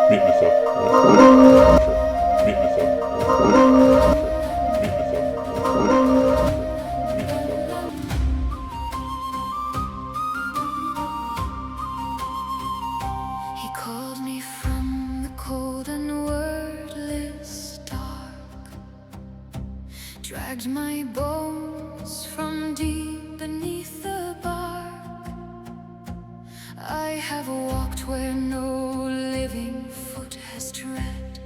Meet myself. Meet myself. Meet myself. Meet myself. He called me from the cold and wordless dark, dragged my bones from deep beneath the bark. I have walked where no living foot has tread.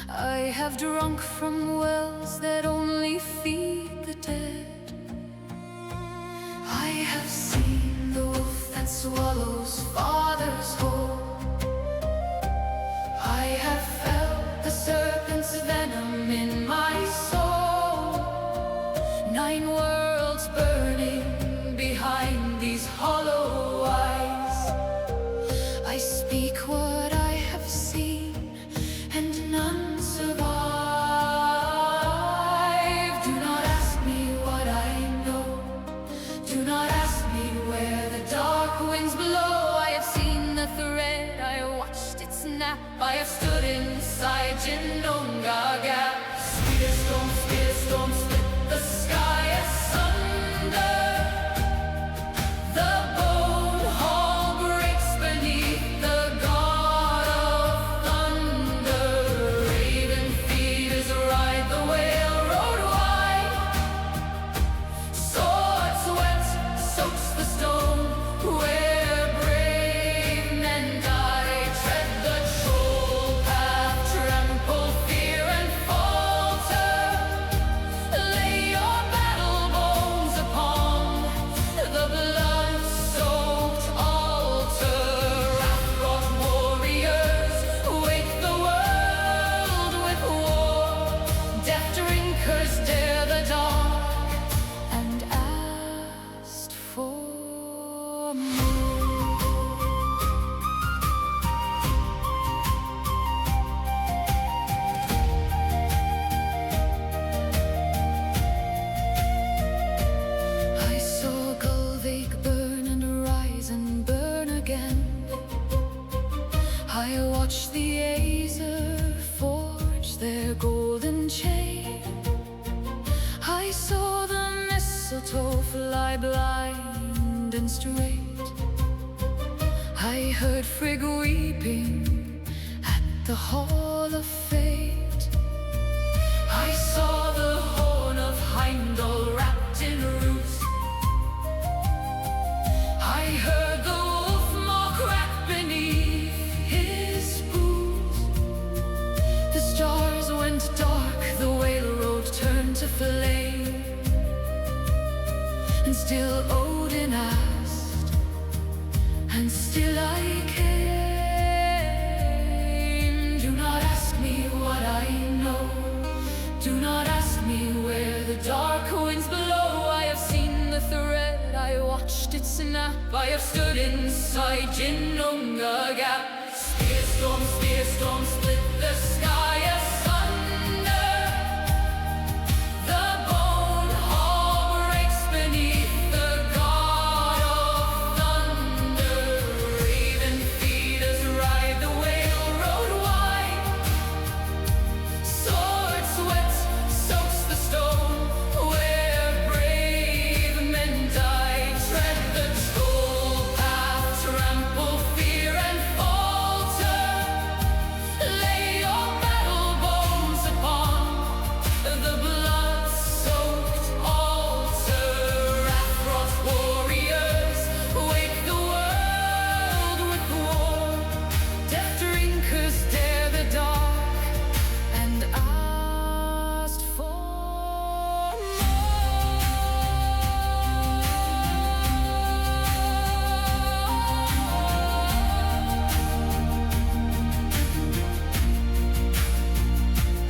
I have drunk from wells that only feed the dead. I have seen the wolf that swallows father's whole. I have felt the serpent's venom in my soul. 9 worlds burning behind these hollow eyes. I speak what I have seen, and none survive. Do not ask me what I know. Do not ask me where the dark winds blow. I have seen the thread, I watched it snap. I have stood inside Jinonga Gap. Spear storm split the sky asunder. The bone hall breaks beneath the god of thunder. Raven feeders ride the railroad wide. Swords wet soaks the stone where brave men die. Tread the troll path, trample fear and falter. Lay your battle bones upon the blood-soaked altar. Wrath-wrought warriors wake the world with war. Death drinkers dare the dark and asked for more. I saw Gulvik burn and rise and burn again. I watched the Aesir forge their golden chain. I saw the mistletoe fly blind and straight. I heard Frigg weeping at the Hall of Fate. I saw the horn of Heimdall wrapped in roots. I heard the wolf maw crack beneath his boots. The stars went dark, the railroad turned to flame. And still Odin asked, and still I came. Do not ask me what I know. Do not ask me where the dark winds blow. I have seen the thread, I watched it snap. I have stood inside Jinonga Gap. Spear storm split the sky asunder. The bone hall breaks beneath the god of thunder. Raven feeders ride the railroad wide. Swords wet soaks the stone where brave men die. Tread the troll path, trample fear and falter. Lay your battle bones upon the blood-soaked altar. Wrath-wrought warriors wake the world with war. Death drinkers dare the dark and asked for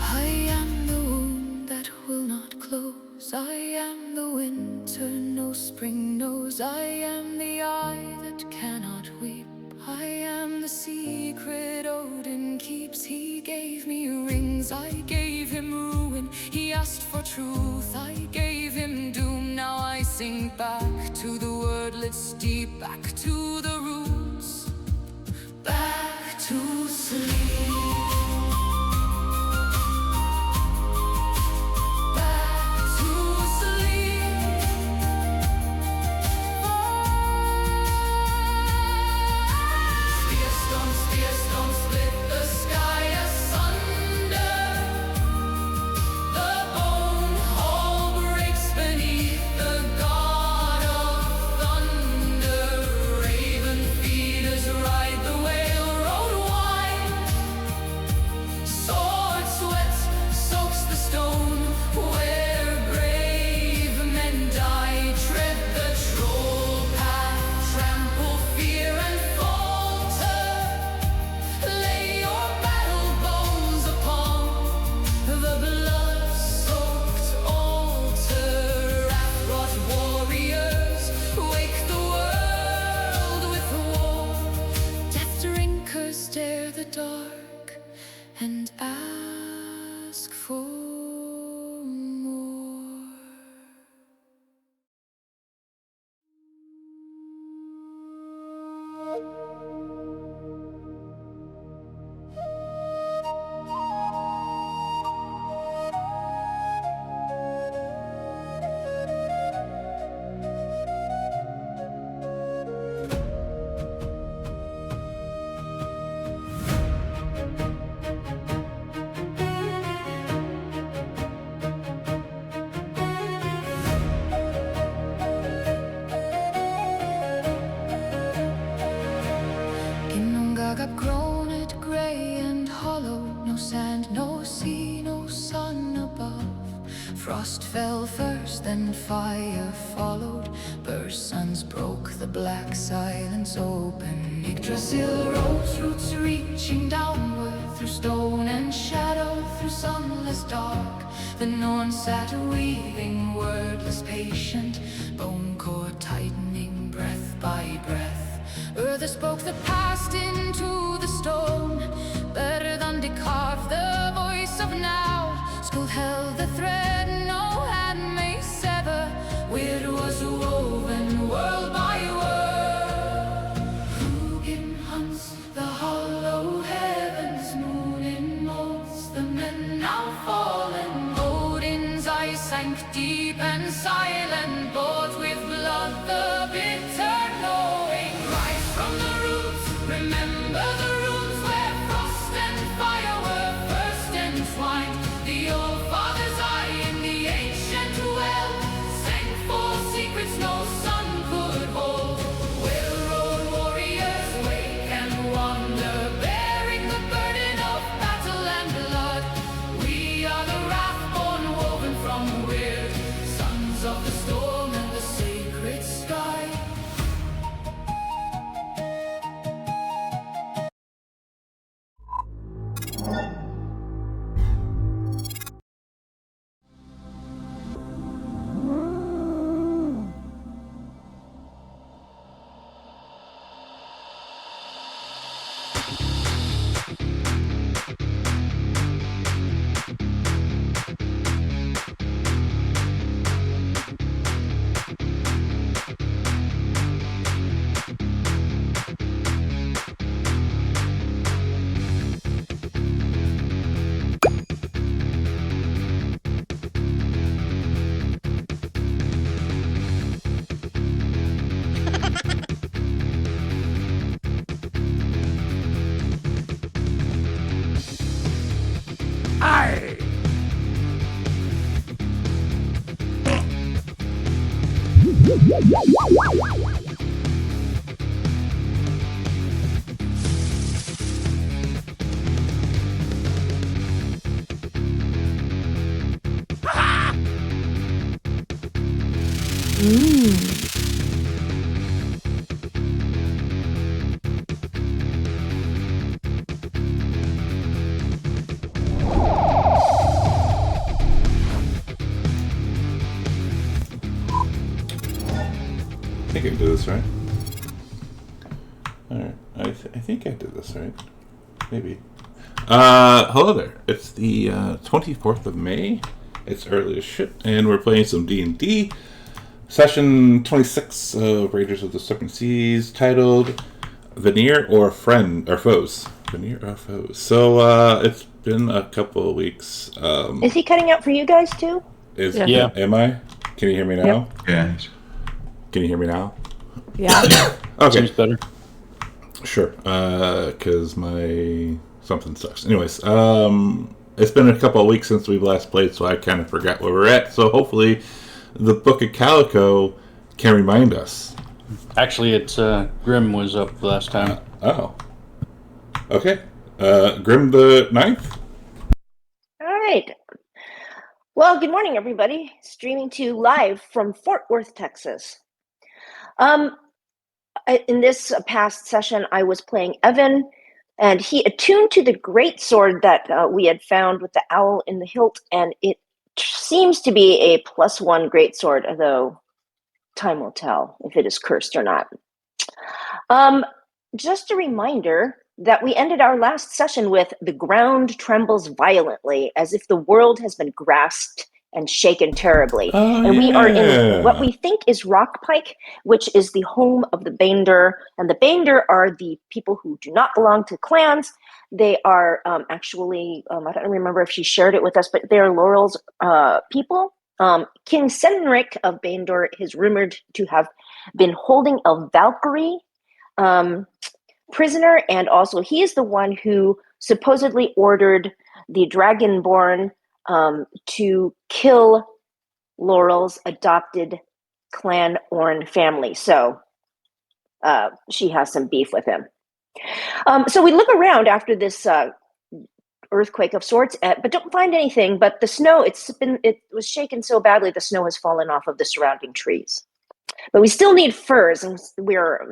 I am the wound that will not close. I am the winter no spring knows. I am the eye that cannot weep. I am the secret Odin keeps. He gave me rings, I gave him ruin. He asked for truth, I gave him doom. Now I sink back to the wordless deep, back to the roots, back to the dark and ask for more. I've grown it grey and hollow, no sand, no sea, no sun above. Frost fell first, then fire followed. Burst suns broke the black silence open. Yggdrasil rose, roots reaching downward through stone and shadow, through sunless dark. The Norn sat weaving, wordless, patient, bone cord tightening, breath by breath. Earth spoke the past into the stone, better than to carve the voice of now. School held the thread no hand may sever, weird was woven world by world. Hugin hunts the hollow heavens, moon in motes, the men now fallen. Odin's eye sank deep and silent, bought with blood the bitter knowing. From the roots, remember the roots where frost and fire were first entwined. The old father's eye in the ancient well sank for secrets no sun could hold. Where road warriors wake and wander, bearing the burden of battle and blood. We are the wrath-born woven from weird, sons of the storm and the sacred sky. I think I did this right. Alright, I think I did this right. Maybe. Hello there. It's the 24th of May. It's early as shit, and we're playing some D&D. Session 26 of Raiders of the Serpent Seas, titled Vinir or Friend or Foes. Vinir or Foes. So it's been a couple of weeks. Is he cutting out for you guys too? Yeah. Am I? Can you hear me now? Yep. Yeah. Can you hear me now? Yeah. Okay. Seems better. Sure. Because my something sucks. Anyways, it's been a couple of weeks since we've last played, so I kind of forgot where we're at. So hopefully, the Book of Calico can remind us. Actually, it's Grim was up last time. Oh. Okay. Grim the Ninth? All right. Well, good morning, everybody. Streaming to you live from Fort Worth, Texas. In this past session, I was playing Evan, and he attuned to the great sword that we had found with the owl in the hilt, and it seems to be a +1 great sword, although time will tell if it is cursed or not. Just a reminder that we ended our last session with. The ground trembles violently as if the world has been grasped and shaken terribly. Oh, And we are in what yeah. we think is Rockpike, which is the home of the Bander. And the Bander are the people who do not belong to clans. They are actually, I don't remember if she shared it with us, but they're Laurel's people. King Senric of Bandor is rumored to have been holding a Valkyrie prisoner, and also he is the one who supposedly ordered the Dragonborn to kill Laurel's adopted clan Orn family. So she has some beef with him. So we look around after this earthquake of sorts, but don't find anything. But the snow, it was shaken so badly the snow has fallen off of the surrounding trees. But we still need furs, and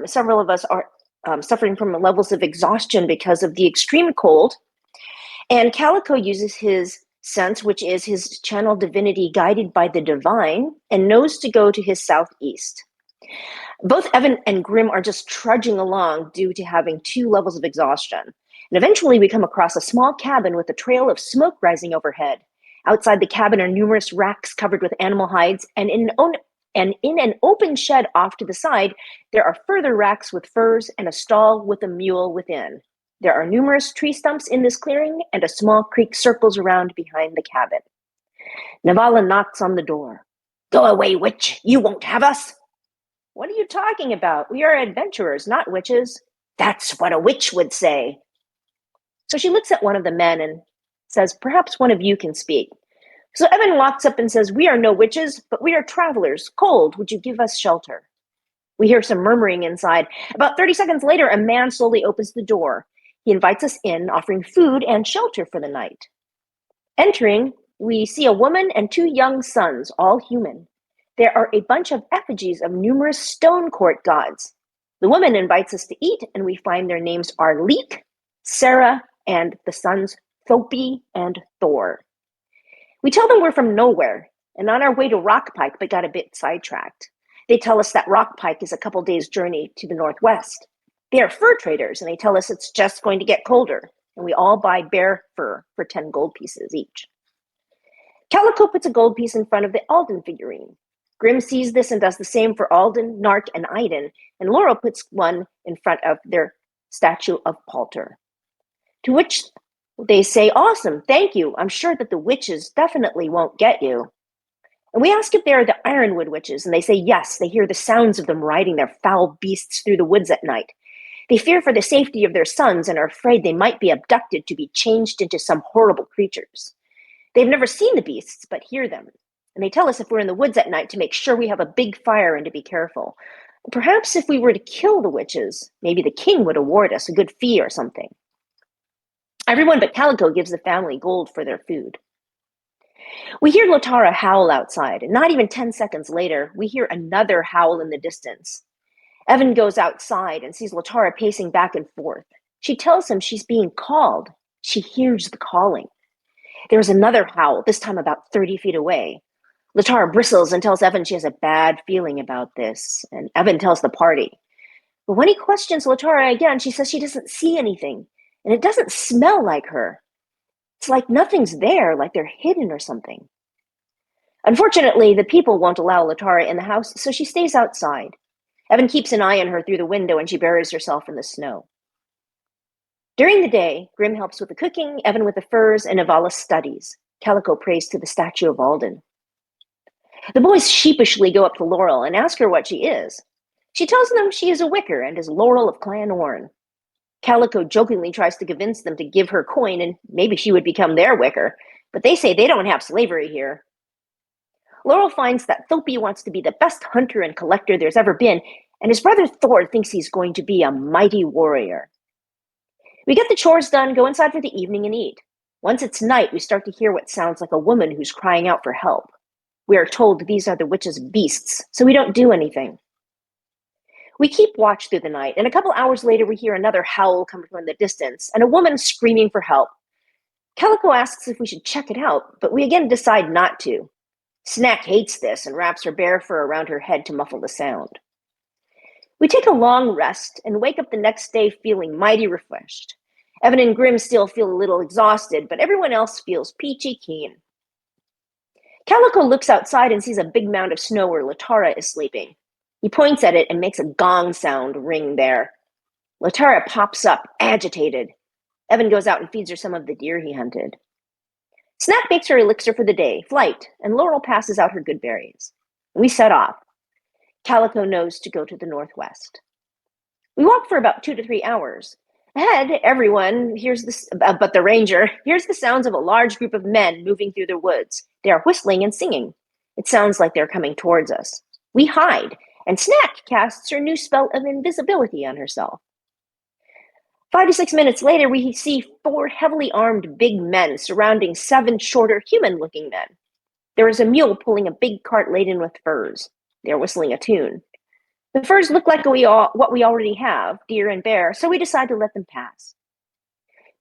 several of us are suffering from levels of exhaustion because of the extreme cold. And Calico uses his sense, which is his channel divinity guided by the divine, and knows to go to his southeast. Both Evan and Grim are just trudging along due to having 2 levels of exhaustion. And eventually we come across a small cabin with a trail of smoke rising overhead. Outside the cabin are numerous racks covered with animal hides, and in an open shed off to the side, there are further racks with furs and a stall with a mule within. There are numerous tree stumps in this clearing, and a small creek circles around behind the cabin. Navala knocks on the door. "Go away, witch! You won't have us!" "What are you talking about? We are adventurers, not witches." "That's what a witch would say." So she looks at one of the men and says, "Perhaps one of you can speak." So Evan walks up and says, "We are no witches, but we are travelers. Cold, would you give us shelter?" We hear some murmuring inside. About 30 seconds later, a man slowly opens the door. He invites us in, offering food and shelter for the night. Entering, we see a woman and 2 young sons, all human. There are a bunch of effigies of numerous stone court gods. The woman invites us to eat, and we find their names are Leek, Sarah, and the sons Thopi and Thor. We tell them we're from nowhere and on our way to Rockpike, but got a bit sidetracked. They tell us that Rockpike is a couple days' journey to the northwest. They are fur traders, and they tell us it's just going to get colder, and we all buy bear fur for 10 gold pieces each. Calico puts a gold piece in front of the Alden figurine. Grim sees this and does the same for Alden, Nark, and Iden, and Laurel puts one in front of their statue of Palter. To which they say, "Awesome, thank you. I'm sure that the witches definitely won't get you." And we ask if they are the Ironwood witches, and they say yes, they hear the sounds of them riding their foul beasts through the woods at night. They fear for the safety of their sons and are afraid they might be abducted to be changed into some horrible creatures. They've never seen the beasts, but hear them. And they tell us if we're in the woods at night to make sure we have a big fire and to be careful. Perhaps if we were to kill the witches, maybe the king would award us a good fee or something. Everyone but Calico gives the family gold for their food. We hear Lotara howl outside, and not even 10 seconds later, we hear another howl in the distance. Evan goes outside and sees Lotara pacing back and forth. She tells him she's being called. She hears the calling. There's another howl, this time about 30 feet away. Lotara bristles and tells Evan she has a bad feeling about this, and Evan tells the party. But when he questions Lotara again, she says she doesn't see anything, and it doesn't smell like her. It's like nothing's there, like they're hidden or something. Unfortunately, the people won't allow Lotara in the house, so she stays outside. Evan keeps an eye on her through the window, and she buries herself in the snow. During the day, Grim helps with the cooking, Evan with the furs, and Navala studies. Calico prays to the statue of Alden. The boys sheepishly go up to Laurel and ask her what she is. She tells them she is a Wicker and is Laurel of Clan Orn. Calico jokingly tries to convince them to give her coin and maybe she would become their Wicker, but they say they don't have slavery here. Laurel finds that Thopi wants to be the best hunter and collector there's ever been, and his brother Thor thinks he's going to be a mighty warrior. We get the chores done, go inside for the evening, and eat. Once it's night, we start to hear what sounds like a woman who's crying out for help. We are told these are the witch's beasts, so we don't do anything. We keep watch through the night, and a couple hours later we hear another howl coming from the distance, and a woman screaming for help. Calico asks if we should check it out, but we again decide not to. Snack hates this and wraps her bear fur around her head to muffle the sound. We take a long rest and wake up the next day feeling mighty refreshed. Evan and Grim still feel a little exhausted, but everyone else feels peachy keen. Calico looks outside and sees a big mound of snow where Latara is sleeping. He points at it and makes a gong sound ring there. Latara pops up, agitated. Evan goes out and feeds her some of the deer he hunted. Snap makes her elixir for the day, flight, and Laurel passes out her good berries. We set off. Calico knows to go to the northwest. We walk for about 2 to 3 hours. Ahead, everyone hears this, but the ranger hears the sounds of a large group of men moving through the woods. They are whistling and singing. It sounds like they're coming towards us. We hide, and Snack casts her new spell of invisibility on herself. 5 to 6 minutes later, we see 4 heavily armed big men surrounding 7 shorter, human-looking men. There is a mule pulling a big cart laden with furs. They are whistling a tune. The furs look like what we already have, deer and bear, so we decide to let them pass.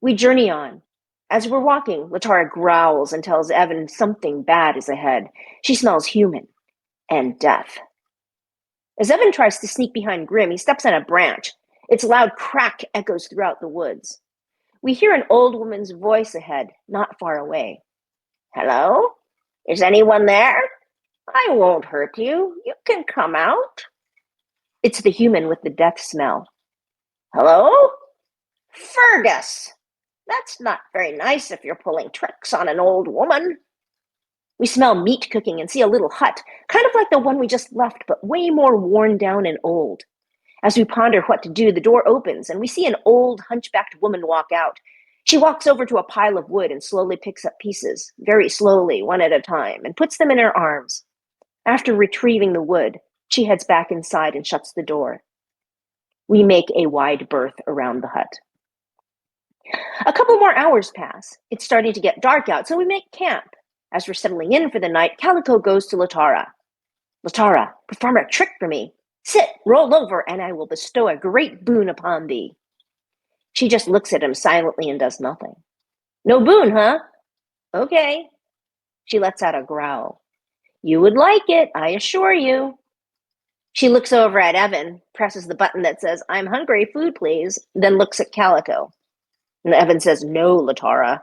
We journey on. As we're walking, Latara growls and tells Evan something bad is ahead. She smells human and death. As Evan tries to sneak behind Grim, he steps on a branch. Its loud crack echoes throughout the woods. We hear an old woman's voice ahead, not far away. "Hello? Is anyone there? I won't hurt you. You can come out." It's the human with the death smell. "Hello? Fergus! That's not very nice if you're pulling tricks on an old woman." We smell meat cooking and see a little hut, kind of like the one we just left, but way more worn down and old. As we ponder what to do, the door opens and we see an old, hunchbacked woman walk out. She walks over to a pile of wood and slowly picks up pieces, very slowly, one at a time, and puts them in her arms. After retrieving the wood, she heads back inside and shuts the door. We make a wide berth around the hut. A couple more hours pass. It's starting to get dark out, so we make camp. As we're settling in for the night, Calico goes to Latara. "Latara, perform a trick for me. Sit, roll over, and I will bestow a great boon upon thee." She just looks at him silently and does nothing. "No boon, huh? Okay." She lets out a growl. "You would like it, I assure you." She looks over at Evan, presses the button that says, "I'm hungry, food please," then looks at Calico. And Evan says, "No, Latara."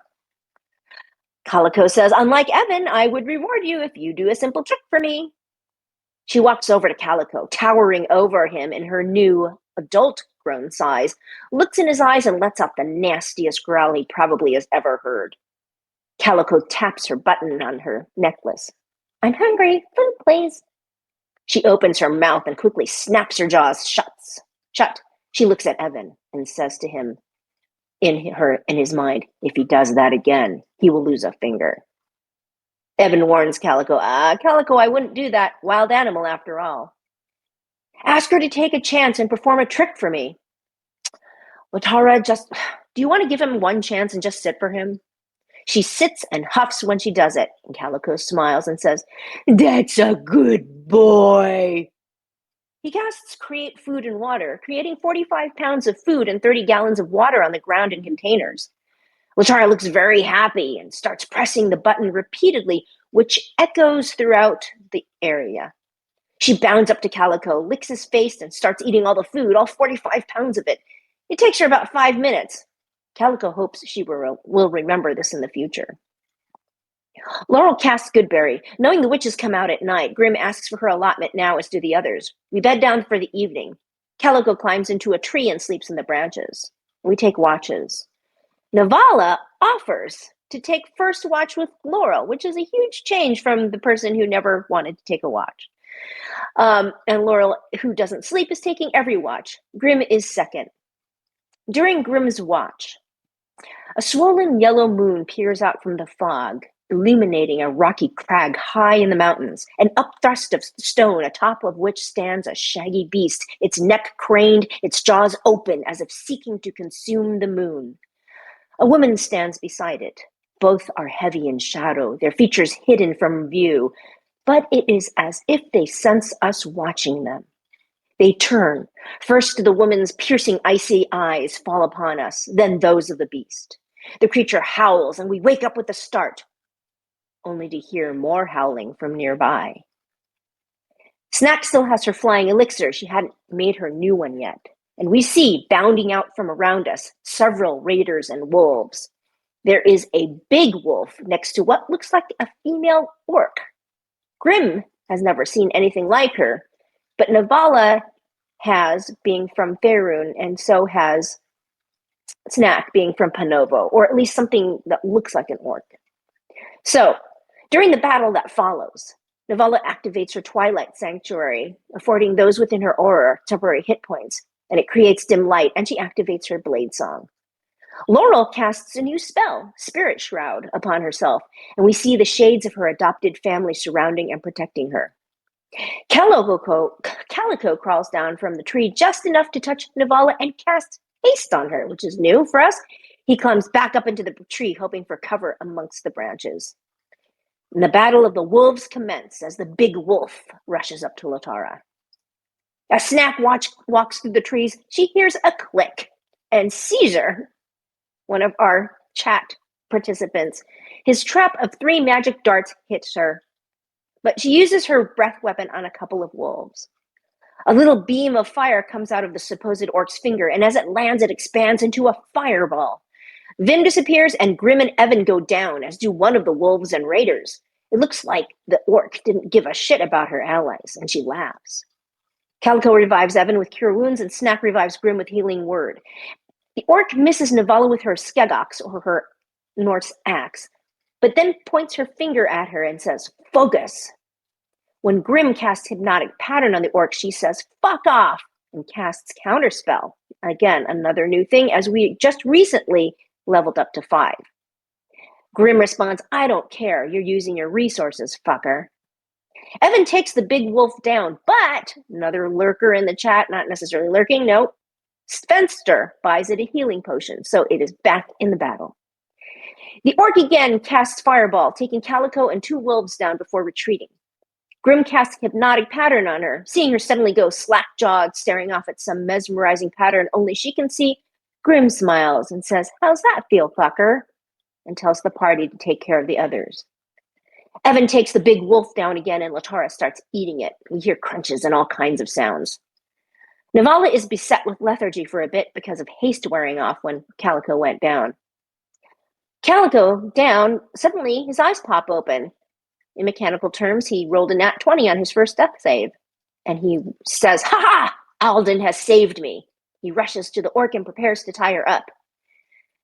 Calico says, "Unlike Evan, I would reward you if you do a simple trick for me." She walks over to Calico, towering over him in her new adult-grown size, looks in his eyes and lets out the nastiest growl he probably has ever heard. Calico taps her button on her necklace. "I'm hungry, food please." She opens her mouth and quickly snaps her jaws shut. She looks at Evan and says to him in his mind, "If he does that again, he will lose a finger." Evan warns Calico, "Calico, I wouldn't do that. Wild animal after all." "Ask her to take a chance and perform a trick for me." "Latara, do you want to give him one chance and just sit for him?" She sits and huffs when she does it, and Calico smiles and says, "That's a good boy." He casts create food and water, creating 45 pounds of food and 30 gallons of water on the ground in containers. Latara looks very happy and starts pressing the button repeatedly, which echoes throughout the area. She bounds up to Calico, licks his face, and starts eating all the food, all 45 pounds of it. It takes her about 5 minutes. Calico hopes she will remember this in the future. Laurel casts Goodberry. Knowing the witches come out at night, Grim asks for her allotment now, as do the others. We bed down for the evening. Calico climbs into a tree and sleeps in the branches. We take watches. Navala offers to take first watch with Laurel, which is a huge change from the person who never wanted to take a watch. And Laurel, who doesn't sleep, is taking every watch. Grim is second. During Grim's watch, a swollen yellow moon peers out from the fog, illuminating a rocky crag high in the mountains, an upthrust of stone atop of which stands a shaggy beast, its neck craned, its jaws open as if seeking to consume the moon. A woman stands beside it. Both are heavy in shadow, their features hidden from view, but it is as if they sense us watching them. They turn. First, the woman's piercing, icy eyes fall upon us, then those of the beast. The creature howls, and we wake up with a start, only to hear more howling from nearby. Snack still has her flying elixir. She hadn't made her new one yet. and we see, bounding out from around us, several raiders and wolves. There is a big wolf next to what looks like a female orc. Grim has never seen anything like her, but Navala has, being from Faerun, and so has Snack, being from Panovo, or at least something that looks like an orc. So, during the battle that follows, Navala activates her Twilight Sanctuary, affording those within her aura temporary hit points, and it creates dim light, and she activates her Blade Song. Laurel casts a new spell, Spirit Shroud, upon herself, and we see the shades of her adopted family surrounding and protecting her. Calico crawls down from the tree just enough to touch Navala and casts haste on her, which is new for us. He climbs back up into the tree, hoping for cover amongst the branches. And the battle of the wolves commences as the big wolf rushes up to Latara. As Snack walks through the trees, she hears a click, and Caesar, one of our chat participants, his trap of 3 magic darts hits her, but she uses her breath weapon on a couple of wolves. A little beam of fire comes out of the supposed orc's finger, and as it lands, it expands into a fireball. Vin disappears, and Grim and Evan go down, as do one of the wolves and raiders. It looks like the orc didn't give a shit about her allies, and she laughs. Calico revives Evan with Cure Wounds, and Snack revives Grim with Healing Word. The orc misses Navala with her Skegox, or her Norse axe, but then points her finger at her and says, "Focus." When Grim casts Hypnotic Pattern on the orc, she says, "Fuck off," and casts Counterspell. Again, another new thing, as we just recently leveled up to 5. Grim responds, "I don't care. You're using your resources, fucker." Evan takes the big wolf down, but another lurker in the chat, not necessarily lurking, no, Spencer buys it a healing potion, so it is back in the battle. The orc again casts Fireball, taking Calico and 2 wolves down before retreating. Grim casts Hypnotic Pattern on her, seeing her suddenly go slack-jawed, staring off at some mesmerizing pattern only she can see. Grim smiles and says, "How's that feel, fucker?" and tells the party to take care of the others. Evan takes the big wolf down again, and Latara starts eating it. We hear crunches and all kinds of sounds. Navala is beset with lethargy for a bit because of haste wearing off when Calico went down. Calico down, suddenly his eyes pop open. In mechanical terms, he rolled a nat 20 on his first death save, and he says, "Ha ha! Alden has saved me." He rushes to the orc and prepares to tie her up.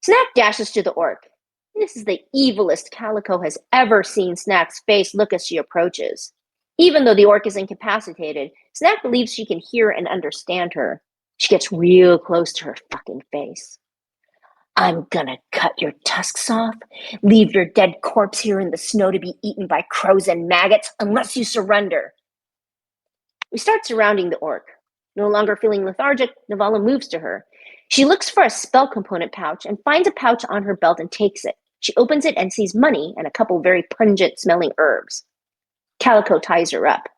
Snack dashes to the orc. This is the evilest Calico has ever seen Snack's face look as she approaches. Even though the orc is incapacitated, Snack believes she can hear and understand her. She gets real close to her fucking face. "I'm gonna cut your tusks off, leave your dead corpse here in the snow to be eaten by crows and maggots unless you surrender." We start surrounding the orc. No longer feeling lethargic, Navala moves to her. She looks for a spell component pouch and finds a pouch on her belt and takes it. She opens it and sees money and a couple very pungent-smelling herbs. Calico ties her up.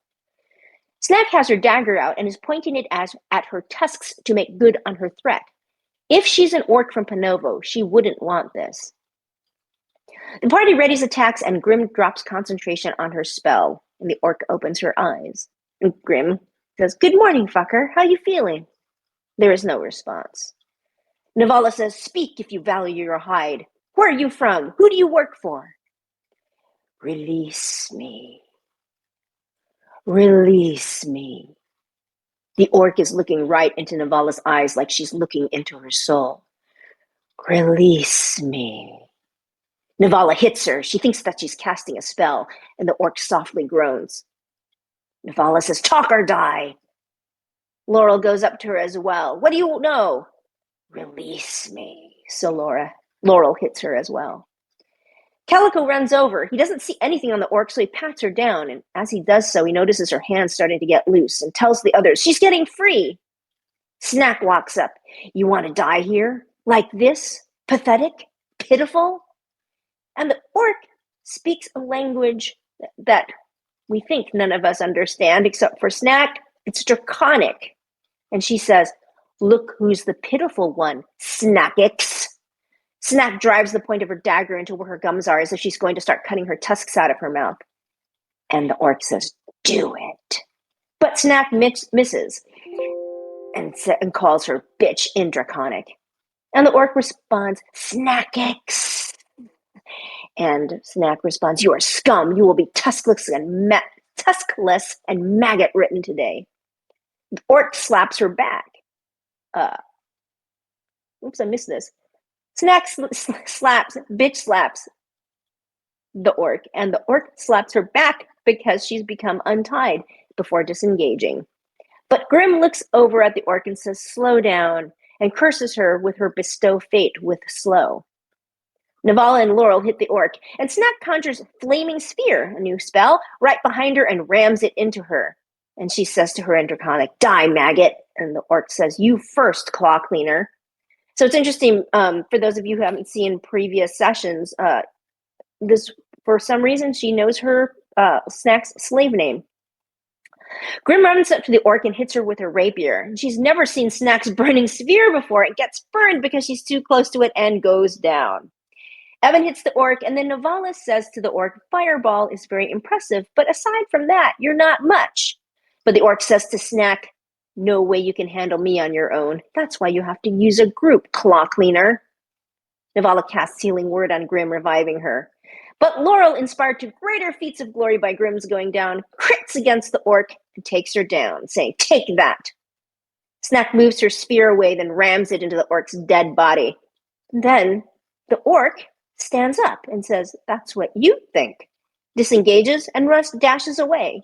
Snack has her dagger out and is pointing it at her tusks to make good on her threat. If she's an orc from Panovo, she wouldn't want this. The party readies attacks, and Grim drops concentration on her spell, and the orc opens her eyes. And Grim says, "Good morning, fucker. How you feeling?" There is no response. Navala says, "Speak if you value your hide. Where are you from? Who do you work for?" "Release me. Release me." The orc is looking right into Navala's eyes like she's looking into her soul. "Release me." Navala hits her. She thinks that she's casting a spell, and the orc softly groans. Navala says, "Talk or die." Laurel goes up to her as well. "What do you know?" "Release me." So Laurel hits her as well. Calico runs over. He doesn't see anything on the orc, so he pats her down, and as he does so, he notices her hands starting to get loose and tells the others, "She's getting free." Snack walks up. "You want to die here? Like this? Pathetic? Pitiful?" And the orc speaks a language that we think none of us understand except for Snack. It's Draconic. And she says, "Look who's the pitiful one, Snackix." Snack drives the point of her dagger into where her gums are as if she's going to start cutting her tusks out of her mouth. And the orc says, "Do it." But Snack misses. and calls her bitch in Draconic. And the orc responds, Snackix. And Snack responds, you are scum. You will be tuskless and maggot written today. The orc slaps her back. Oops, I missed this. Snack bitch slaps the orc, and the orc slaps her back because she's become untied before disengaging. But Grim looks over at the orc and says, slow down, and curses her with her bestow fate with slow. Navala and Laurel hit the orc, and Snack conjures Flaming Sphere, a new spell, right behind her and rams it into her. And she says to her in Draconic, die, maggot. And the orc says, you first, Claw Cleaner. So it's interesting, for those of you who haven't seen previous sessions, this, for some reason, she knows her Snack's slave name. Grim runs up to the orc and hits her with her rapier. She's never seen Snack's burning sphere before. It gets burned because she's too close to it and goes down. Evan hits the orc, and then Navala says to the orc, Fireball is very impressive, but aside from that, you're not much. But the orc says to Snack, no way you can handle me on your own. That's why you have to use a group, Claw Cleaner. Navala casts Healing Word on Grim, reviving her. But Laurel, inspired to greater feats of glory by Grim's going down, crits against the orc and takes her down, saying, take that. Snack moves her sphere away, then rams it into the orc's dead body. Then the orc stands up and says, that's what you think, disengages, and dashes away.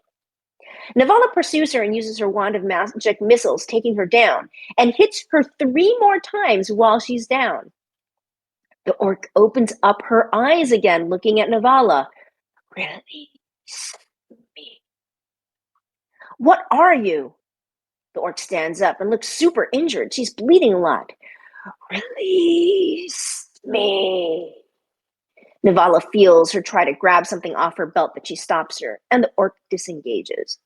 Navala pursues her and uses her wand of magic missiles, taking her down, and hits her 3 more times while she's down. The orc opens up her eyes again, looking at Navala. Release me. What are you? The orc stands up and looks super injured. She's bleeding a lot. Release me. Navala feels her try to grab something off her belt, but she stops her, and the orc disengages.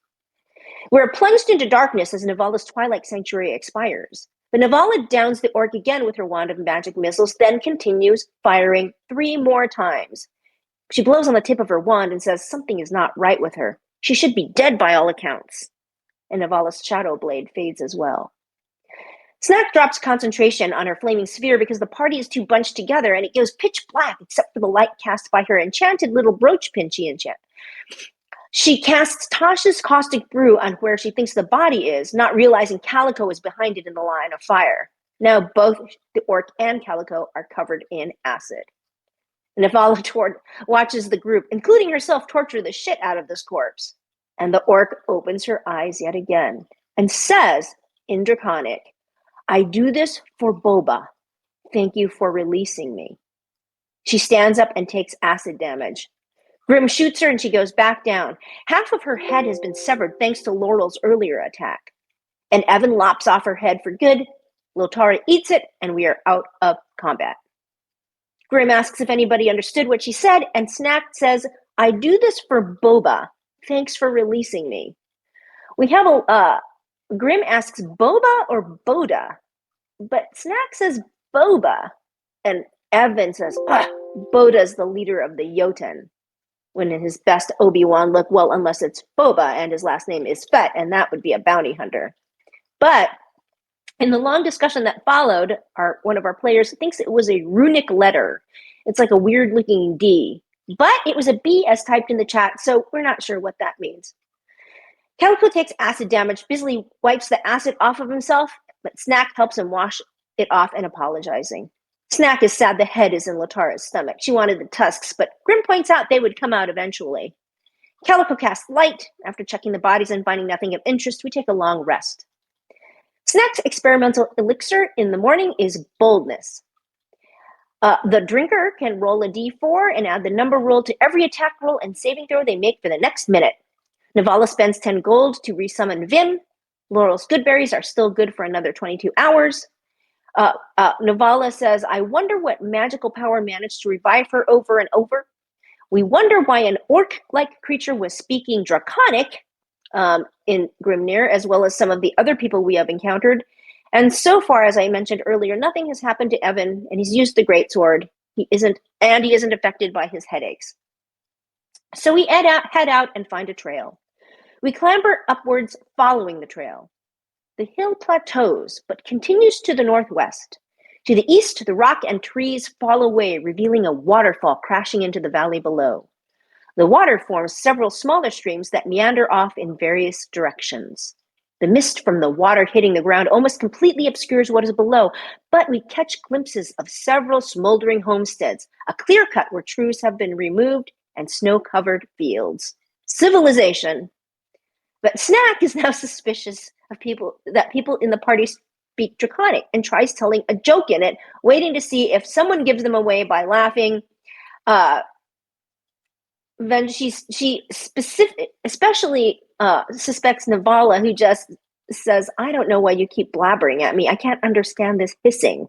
We're plunged into darkness as Navala's Twilight Sanctuary expires. But Navala downs the orc again with her wand of magic missiles, then continues firing 3 more times. She blows on the tip of her wand and says something is not right with her. She should be dead by all accounts. And Navala's shadow blade fades as well. Snack drops concentration on her flaming sphere because the party is too bunched together and it goes pitch black except for the light cast by her enchanted little brooch pin she enchant. She casts Tasha's caustic brew on where she thinks the body is, not realizing Calico is behind it in the line of fire. Now both the orc and Calico are covered in acid. Navala watches the group, including herself, torture the shit out of this corpse. And the orc opens her eyes yet again and says in Draconic, I do this for Boba. Thank you for releasing me. She stands up and takes acid damage. Grim shoots her and she goes back down. Half of her head has been severed thanks to Laurel's earlier attack. And Evan lops off her head for good. Lotara eats it, and we are out of combat. Grim asks if anybody understood what she said, and Snack says, I do this for Boba. Thanks for releasing me. We have Grim asks Boba or Boda, but Snack says Boba, and Evan says, Boda's the leader of the Jotun. When in his best Obi-Wan look, well, unless it's Boba and his last name is Fett, and that would be a bounty hunter. But in the long discussion that followed, one of our players thinks it was a runic letter. It's like a weird-looking D. But it was a B as typed in the chat, so we're not sure what that means. Calico takes acid damage, busily wipes the acid off of himself, but Snack helps him wash it off and apologizing. Snack is sad the head is in Lotara's stomach. She wanted the tusks, but Grim points out they would come out eventually. Calico casts light. After checking the bodies and finding nothing of interest, we take a long rest. Snack's experimental elixir in the morning is boldness. The drinker can roll a d4 and add the number rolled to every attack roll and saving throw they make for the next minute. Navala spends 10 gold to resummon Vim. Laurel's good berries are still good for another 22 hours. Navala says, I wonder what magical power managed to revive her over and over. We wonder why an orc-like creature was speaking Draconic in Grimnir, as well as some of the other people we have encountered. And so far, as I mentioned earlier, nothing has happened to Evan, and he's used the greatsword. He isn't affected by his headaches. So we head out and find a trail. We clamber upwards following the trail. The hill plateaus, but continues to the northwest. To the east, the rock and trees fall away, revealing a waterfall crashing into the valley below. The water forms several smaller streams that meander off in various directions. The mist from the water hitting the ground almost completely obscures what is below, but we catch glimpses of several smoldering homesteads, a clear cut where trees have been removed, and snow-covered fields. Civilization. But Snack is now suspicious of people in the party speak Draconic and tries telling a joke in it, waiting to see if someone gives them away by laughing. Then she especially suspects Navala, who just says, "I don't know why you keep blabbering at me. I can't understand this hissing."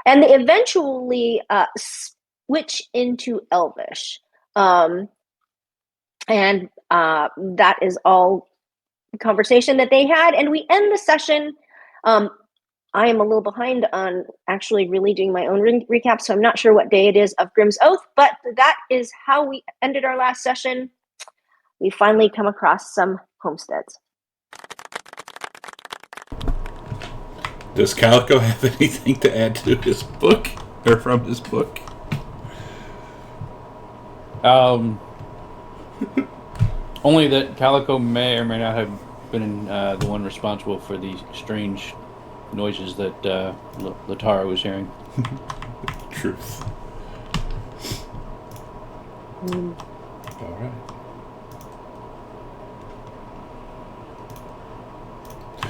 And they eventually switch into Elvish. And that is all the conversation that they had. And we end the session. I am a little behind on actually really doing my own recap, so I'm not sure what day it is of Grimm's Oath, but that is how we ended our last session. We finally come across some homesteads. Does Calico have anything to add to his book, or from his book? Only that Calico may or may not have been the one responsible for the strange noises that Latara was hearing. Truth. All right.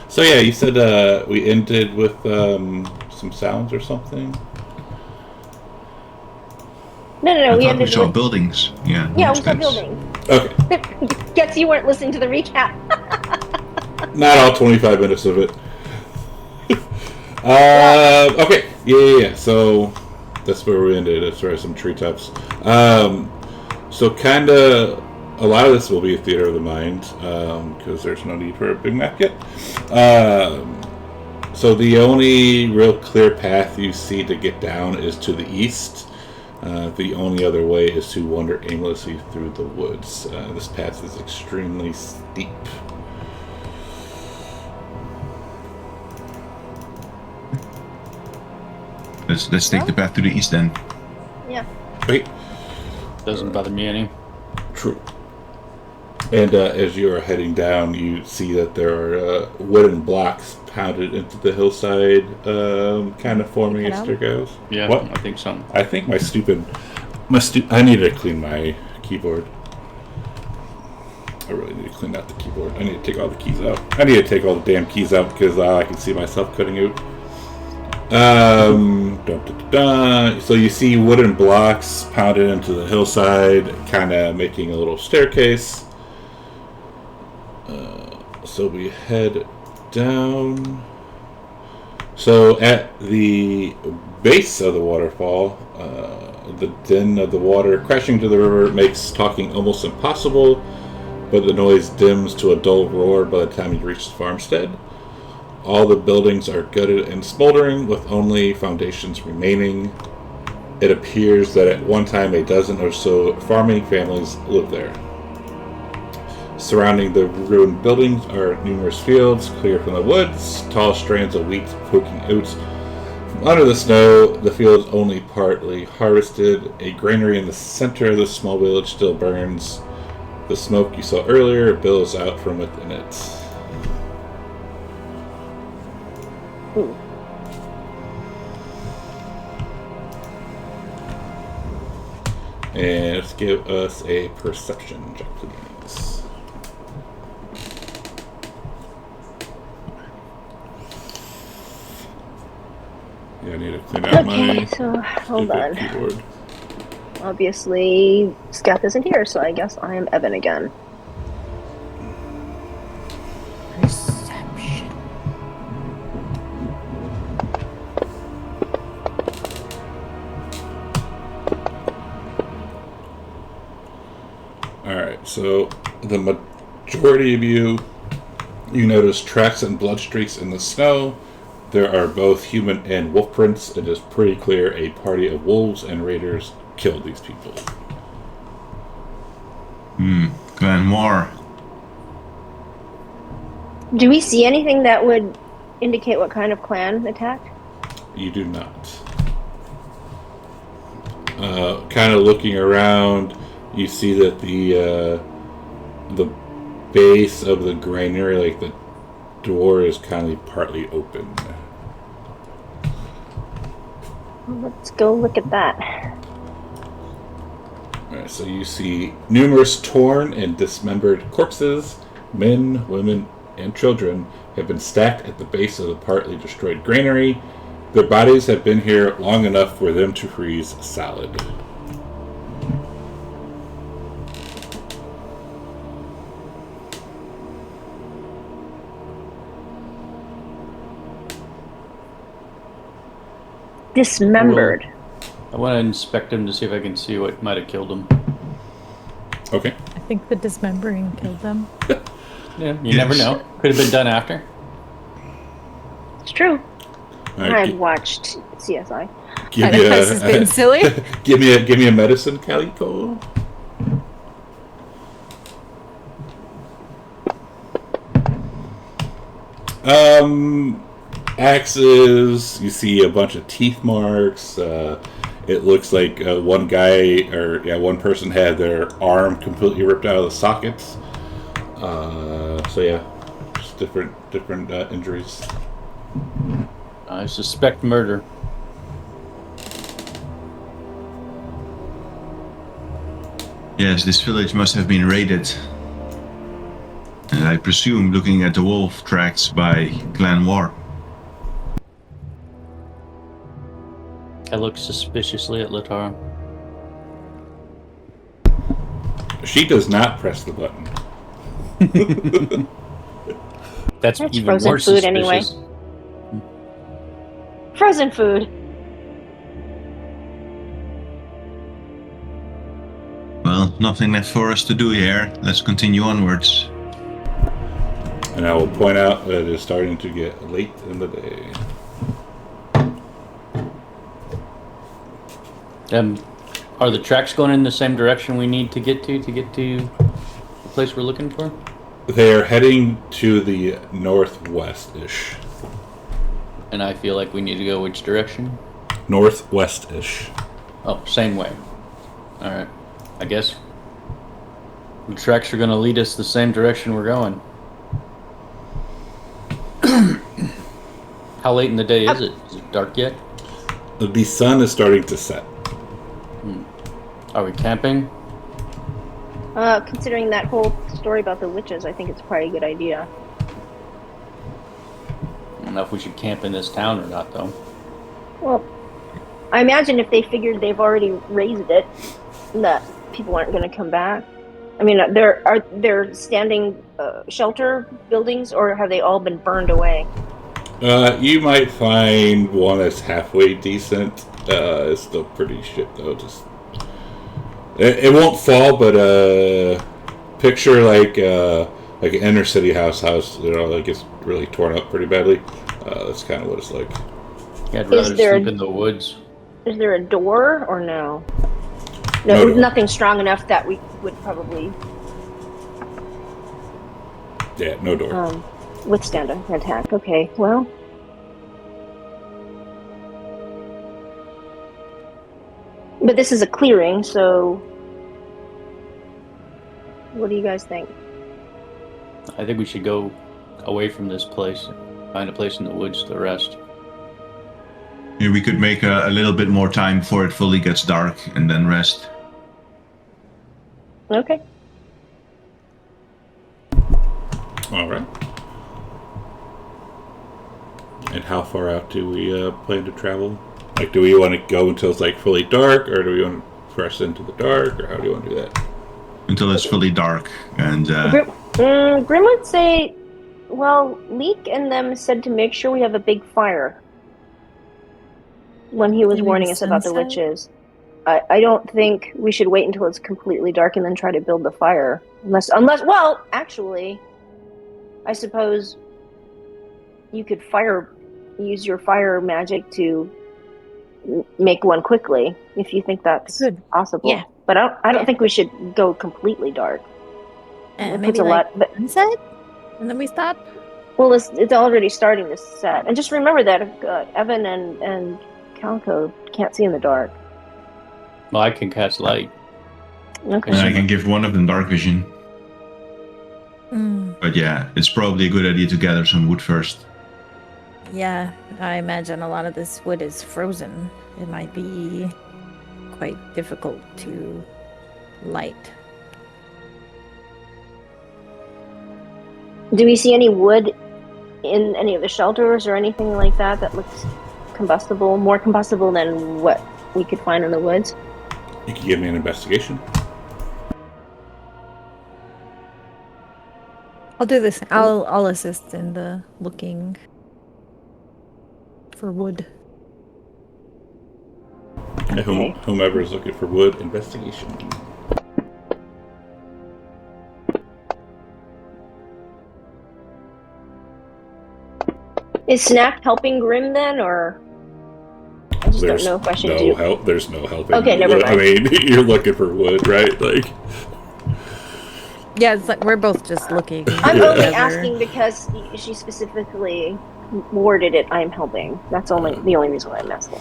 So yeah, you said we ended with some sounds or something? No. We saw buildings. Yeah, we saw buildings. Okay. Guess you weren't listening to the recap. Not all 25 minutes of it. Okay. Yeah. So that's where we ended. That's where some treetops. So kind of a lot of this will be a theater of the mind because there's no need for a big map yet. So the only real clear path you see to get down is to the east. The only other way is to wander aimlessly through the woods. This path is extremely steep. Let's take the path to the east then. Yeah. Wait. Doesn't bother me any. True. And as you are heading down, you see that there are wooden blocks pounded into the hillside, kind of forming a staircase. Yeah, what? I think so. I think I need to clean my keyboard. I really need to clean out the keyboard. I need to take all the keys out. I need to take all the damn keys out because I can see myself cutting out. So you see wooden blocks pounded into the hillside, kind of making a little staircase. So we head down. So at the base of the waterfall, the din of the water crashing to the river makes talking almost impossible, but the noise dims to a dull roar by the time you reach the farmstead. All the buildings are gutted and smoldering, with only foundations remaining. It appears that at one time a dozen or so farming families lived there. Surrounding the ruined buildings are numerous fields, clear from the woods, tall strands of wheat poking out from under the snow. The fields only partly harvested. A granary in the center of the small village still burns. The smoke you saw earlier billows out from within it. Ooh. And let's give us a perception check, please. Yeah, I need to clean out my so hold on. keyboard. Obviously, Scath isn't here, so I guess I am Evan again. Perception. Alright, so the majority of you notice tracks and blood streaks in the snow. There are both human and wolf prints. It is pretty clear a party of wolves and raiders killed these people. Clan War. Do we see anything that would indicate what kind of clan attacked? You do not. Kind of looking around, you see that the base of the granary, like the door, is kind of partly open. Well, let's go look at that. Alright, so you see numerous torn and dismembered corpses. Men, women, and children have been stacked at the base of the partly destroyed granary. Their bodies have been here long enough for them to freeze solid. Dismembered. I want to inspect him to see if I can see what might have killed him. Okay. I think the dismembering killed them. Yeah, you never know. Could have been done after. It's true. Alright, I've watched CSI. give I me know this has been silly. give me a medicine, Calico. Axes. You see a bunch of teeth marks. It looks like one person had their arm completely ripped out of the sockets. So yeah, just different injuries. I suspect murder. Yes, this village must have been raided. And I presume looking at the wolf tracks by Clan War. I look suspiciously at Latara. She does not press the button. That's That's even frozen more food suspicious. anyway. Frozen food. Well, nothing left for us to do here. Let's continue onwards. And I will point out that it is starting to get late in the day. Are the tracks going in the same direction we need to get to the place we're looking for? They are heading to the northwest-ish. And I feel like we need to go which direction? Northwest-ish. Oh, same way. Alright. I guess the tracks are going to lead us the same direction we're going. How late in the day is it? Is it dark yet? The sun is starting to set. Are we camping? Considering that whole story about the witches, I think it's probably a good idea. I don't know if we should camp in this town or not, though. Well, I imagine if they figured they've already raised it, that people aren't going to come back. I mean, there standing shelter buildings, or have they all been burned away? You might find one that's halfway decent. It's still pretty shit though. Just it won't fall, but picture like an inner city house, like it's really torn up pretty badly. That's kind of what it's like. Yeah, I'd rather sleep in the woods. Is there a door or no? No, nothing strong enough that we would probably no door. Withstand an attack. Okay, well. But this is a clearing, so what do you guys think? I think we should go away from this place, find a place in the woods to rest. Here we could make a little bit more time before it fully gets dark and then rest. Okay. All right. And how far out do we plan to travel? Like, do we want to go until it's like fully dark, or do we want to press into the dark, or how do you want to do that? Until it's fully dark and... Grim would say, well, Leek and them said to make sure we have a big fire when he was warning us about the witches. I don't think we should wait until it's completely dark and then try to build the fire. Unless, well, actually, I suppose you could use your fire magic to make one quickly if you think that's possible. Yeah. But I don't think we should go completely dark. And It puts maybe a like lot, but sunset, and then we stop. Well, it's already starting to set. And just remember that Evan and Calco can't see in the dark. Well, I can cast light. Okay. And I can give one of them dark vision. Mm, But yeah, it's probably a good idea to gather some wood first. yeah, I imagine a lot of this wood is frozen. It might be quite difficult to light. Do we see any wood in any of the shelters or anything like that that looks combustible, more combustible than what we could find in the woods? You can give me an investigation. I'll do this. I'll assist in the looking for wood. Okay. Whomever is looking for wood, investigation. Is Snack helping Grim then, or I just don't know if I should do. help. There's no helping. Okay, never mind. I mean, you're looking for wood, right? Like, Yeah, it's like we're both just looking. I'm only together. asking because she specifically worded it. I'm helping. That's the only reason why I'm asking.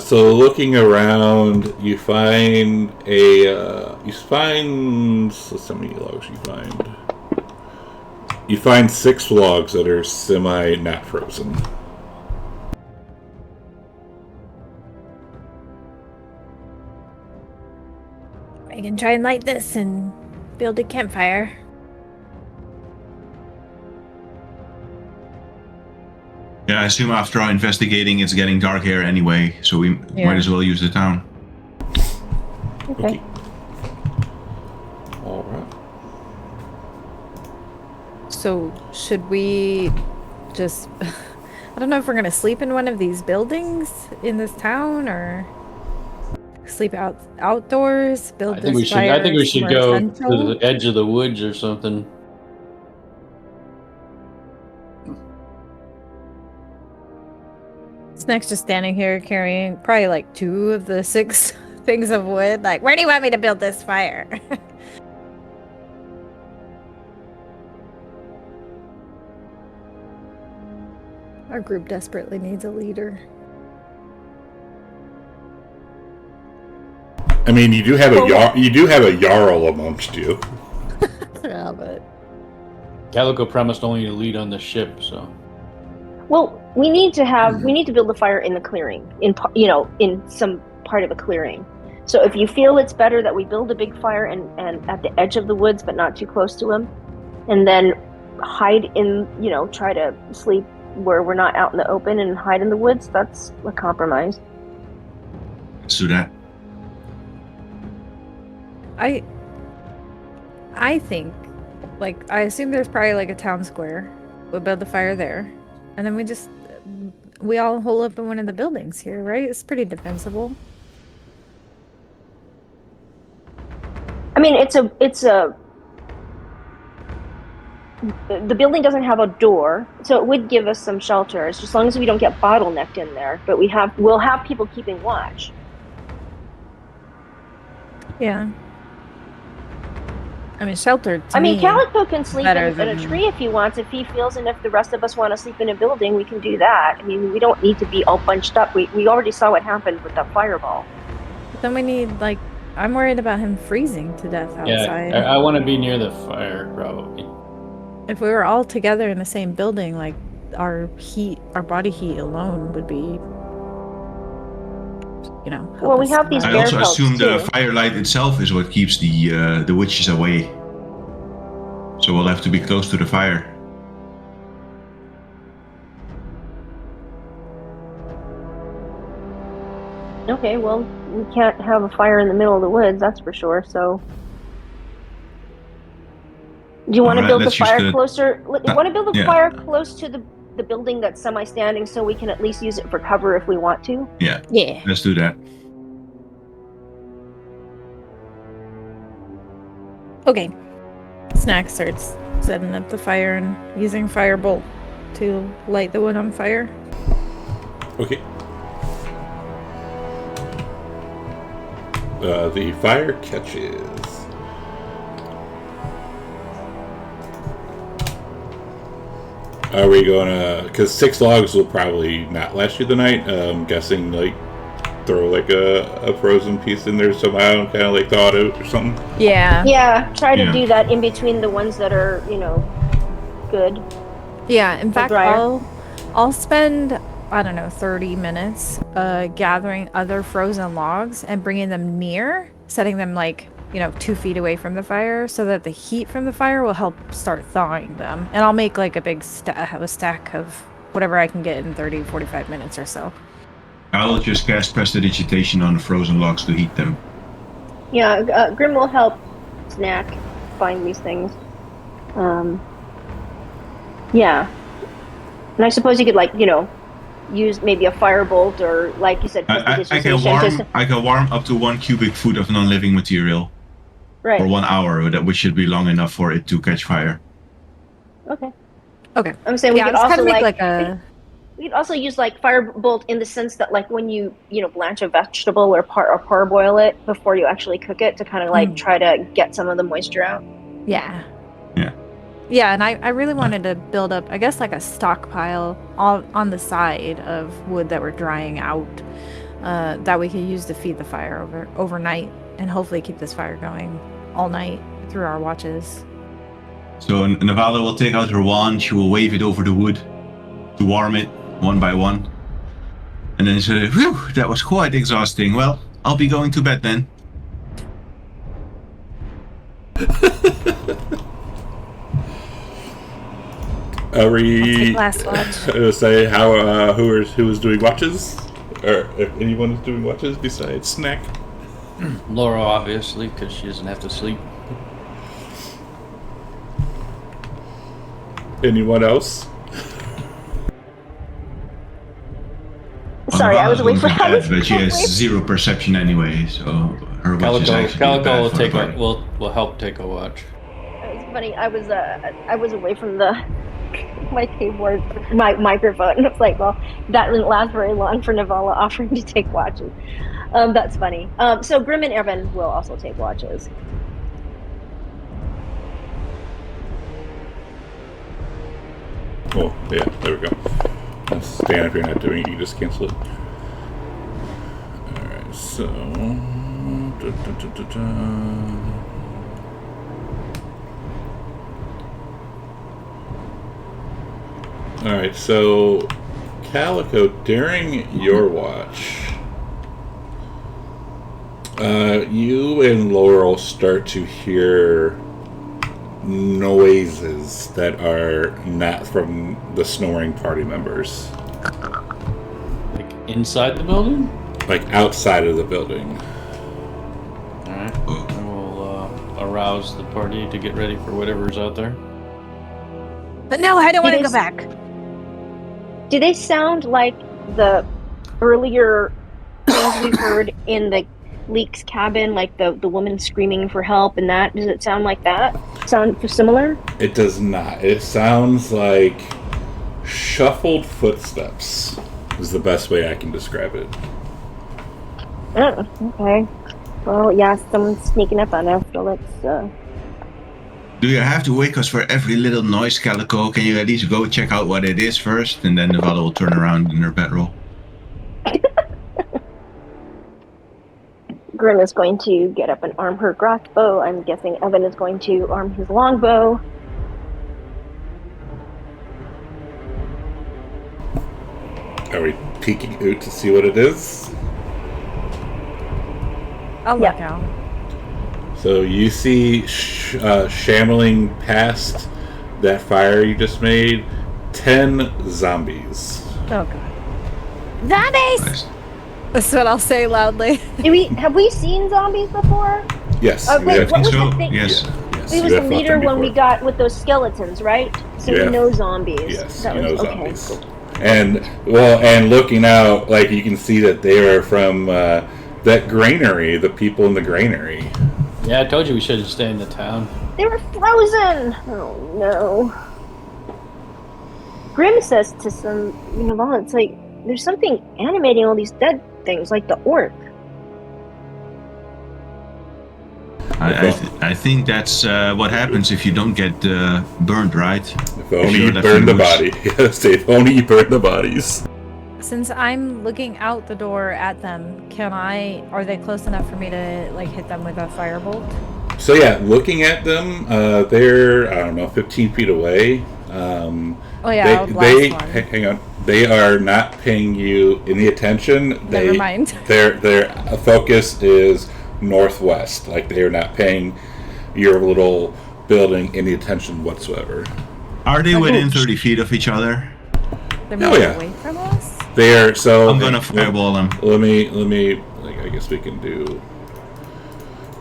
so looking around, you find let's see how many logs you find. You find 6 logs that are semi-not frozen. I can try and light this and build a campfire. Yeah, I assume after our investigating, it's getting dark here anyway, so we might as well use the town. Okay. All right. So should we just? I don't know if we're gonna sleep in one of these buildings in this town or sleep outdoors. Build I think this fire. I think we should more go central. to the edge of the woods or something. Snack's just standing here carrying probably like 2 of the 6 things of wood. Like, where do you want me to build this fire? Our group desperately needs a leader. I mean, you do have a jarl amongst you. Yeah, but Calico promised only to lead on the ship, so Well, we need to build a fire in the clearing, in some part of a clearing. So if you feel it's better that we build a big fire and at the edge of the woods, but not too close to them, and then hide in, try to sleep where we're not out in the open and hide in the woods, that's a compromise. Let's do that. I think, like, I assume there's probably like a town square. We'll build the fire there, and then we all hole up in one of the buildings here, right? It's pretty defensible. I mean, the building doesn't have a door, so it would give us some shelter, as long as we don't get bottlenecked in there. But we'll have people keeping watch. Yeah. I mean, shelter. Calico can sleep in a than- tree if he wants, if he feels, and if the rest of us want to sleep in a building, we can do that. I mean, we don't need to be all bunched up. We already saw what happened with that fireball. But then we need, like, I'm worried about him freezing to death outside. yeah, I want to be near the fire probably. If we were all together in the same building, like, our body heat alone would be, help Well, we us have these survive. I also pelts, assume the too. firelight itself is what keeps the witches away. So we'll have to be close to the fire. Okay, well, we can't have a fire in the middle of the woods, that's for sure, so... Do you want to Alright, build the let's use fire the- closer? You want to build the yeah. fire close to the building that's semi-standing, so we can at least use it for cover if we want to? Yeah, Yeah. let's do that. Okay. Snack starts setting up the fire and using firebolt to light the wood on fire. Okay. The fire catches. Are we gonna? Because 6 logs will probably not last you the night. I'm guessing like throw like a frozen piece in there somehow and kind of like thaw it out or something. Yeah. Yeah, try to Yeah. do that in between the ones that are, good. Yeah, in fact, dryer. I'll spend, I don't know, 30 minutes gathering other frozen logs and bringing them near, setting them like, 2 feet away from the fire so that the heat from the fire will help start thawing them. And I'll make like a big stack of whatever I can get in 30, 45 minutes or so. I'll just cast prestidigitation on the frozen logs to heat them. Yeah, Grim will help Snack find these things. Yeah. And I suppose you could, use maybe a firebolt or, like you said, I prestidigitation. can warm up to 1 cubic foot of non-living material Right. for 1 hour, which should be long enough for it to catch fire. Okay. Okay. I'm saying we Yeah, could I was also trying to make like a... we could also use firebolt in the sense that when you blanch a vegetable or parboil it before you actually cook it to kind of try to get some of the moisture out. Yeah. Yeah. Yeah, and I really wanted to build up, I guess, like a stockpile on the side of wood that we're drying out that we could use to feed the fire overnight and hopefully keep this fire going all night through our watches. So Navala will take out her wand, she will wave it over the wood to warm it one by one. And then say, "Whew, that was quite exhausting. Well, I'll be going to bed then." Are we last watch. say who is doing watches, or if anyone is doing watches besides Snack? Laura, obviously, because she doesn't have to sleep. Anyone else? Sorry, I was away Navala's from. going to bed, but she has 0 perception anyway, so her watch is actually Calico will bad for her body. will help take a watch. It's funny. I was away from my keyboard, my microphone. It's like, well, that didn't last very long for Navala offering to take watches. That's funny. So Grim and Evan will also take watches. Oh, yeah, there we go. Stan, if you're not doing it, you just cancel it. Alright, so... Alright, so... Calico, during your watch... you and Laurel start to hear noises that are not from the snoring party members. Like inside the building? Like outside of the building. Alright. I will arouse the party to get ready for whatever's out there. But no, I don't want to go back. Do they sound like the earlier things we heard in the Leek's cabin, like the woman screaming for help and that? Does it sound like that? Sound similar? It does not. It sounds like shuffled footsteps is the best way I can describe it. Oh, okay. Well, yeah, someone's sneaking up on us, so let's... Do you have to wake us for every little noise, Calico? Can you at least go check out what it is first? And then Navala will turn around in her bedroll. Grim is going to get up and arm her crossbow. I'm guessing Evan is going to arm his longbow. Are we peeking out to see what it is? I'll look out. So you see shambling past that fire you just made 10 zombies. Oh god. Zombies! Nice. That's what I'll say loudly. Have we seen zombies before? Yes. Wait, have- what was So, the thing? yes. yes, He you was the have fought leader them when we before. got with those skeletons, right? So Yeah. we know zombies. Yes, That you was, know okay. zombies. And looking out, like you can see that they are from that granary, the people in the granary. Yeah, I told you we should have stayed in the town. They were frozen! Oh no. Grim says to some, it's like, there's something animating all these dead things, like the orc. I think that's what happens if you don't get burned, right? If only you burn the body. Yes, if only you burn the bodies. Since I'm looking out the door at them, are they close enough for me to like hit them with a firebolt? So yeah, looking at them, they're, I don't know, 15 feet away. I'll blast one. Hang on. They are not paying you any attention. Never mind. Their focus is northwest. Like, they are not paying your little building any attention whatsoever. Are they within 30 feet of each other? They're moving away from us? They are, so... I'm gonna fireball them. Let me, like, I guess we can do...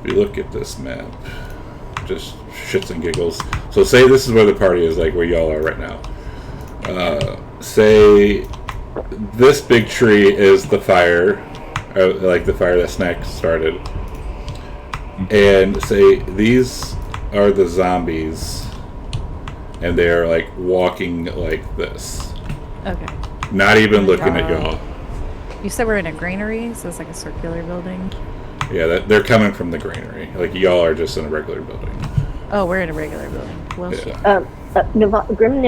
If you look at this map, just shits and giggles. So say this is where the party is, like where y'all are right now. Say this big tree is the fire, like the fire that Snack started. And say these are the zombies, and they're like walking like this. Okay. Not even looking at y'all. You said we're in a granary, so it's like a circular building. Yeah, they're coming from the granary. Like, y'all are just in a regular building. Oh, we're in a regular building. Well, shit. Grim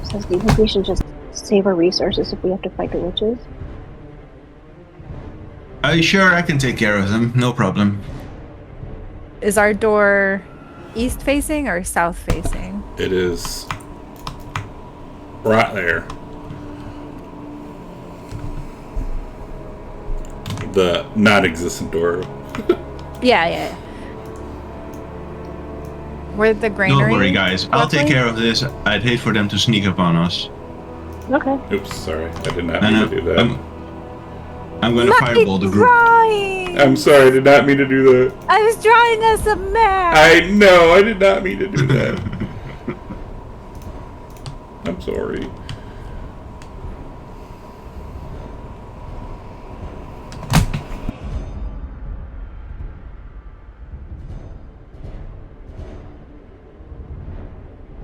says, do you think we should just save our resources if we have to fight the witches? Sure, I can take care of them. No problem. Is our door east facing or south facing? It is right there. The non-existent door. Yeah. Where the granary? Don't worry, guys. I'll take care of this. I'd hate for them to sneak up on us. Okay. Oops, sorry. I did not mean to do that. I'm going to fireball the group. I'm sorry, I did not mean to do that. I was drawing us a map. I know, I did not mean to do that. I'm sorry.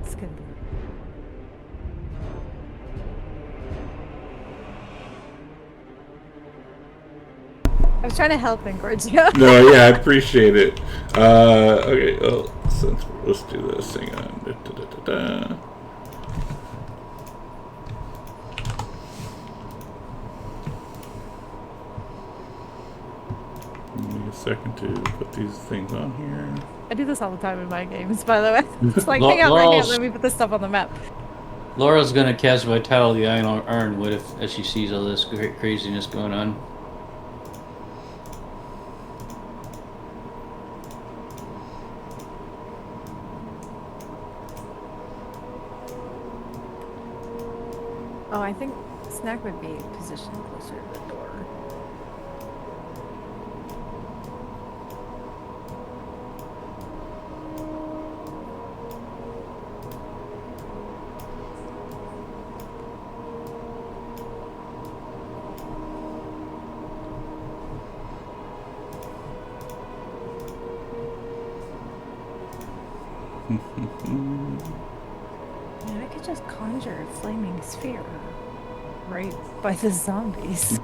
It's good. I was trying to help encourage you. No, yeah, I appreciate it. Okay, well, let's do this. Hang on. Give me a second to put these things on here. I do this all the time in my games, by the way. It's like, hang on right now, let me put this stuff on the map. Laura's gonna cast Vitality on Ironwood as she sees all this craziness going on. Oh, I think Snack would be positioned closer to the door. Man, I could just conjure a flaming sphere right by the zombies.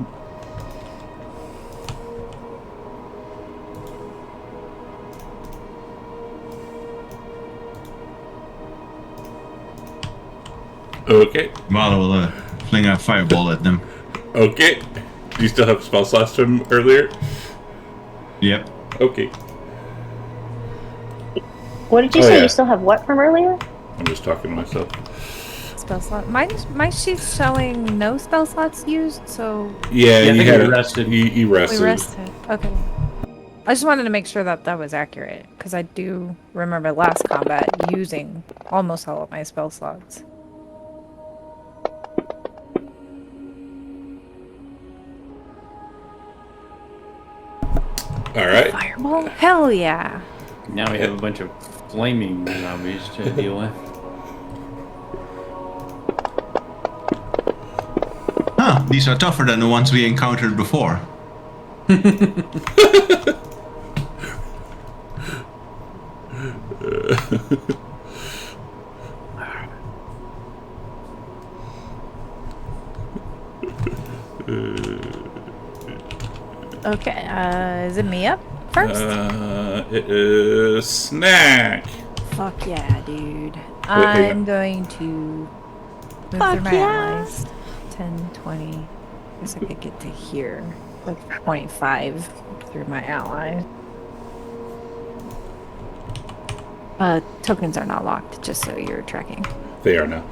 Okay. Vala will fling a fireball at them. Okay. Do you still have spell slots from earlier? Yep. Okay. What did you say? You still have what from earlier? I'm just talking to myself. Spell slot. My sheet's showing no spell slots used, so Yeah, I you think had we rested. You rested. we rested. Okay. I just wanted to make sure that that was accurate, because I do remember last combat using almost all of my spell slots. All right. Fireball? Hell yeah! Now we have a bunch of flaming zombies to deal with. Huh, these are tougher than the ones we encountered before. Okay, is it me up? first? It is snack. Fuck yeah, dude. hang I'm on. going to move through my allies. 10, 20. I guess I could get to here. Like 25 through my allies. Tokens are not locked, just so you're tracking. They are now.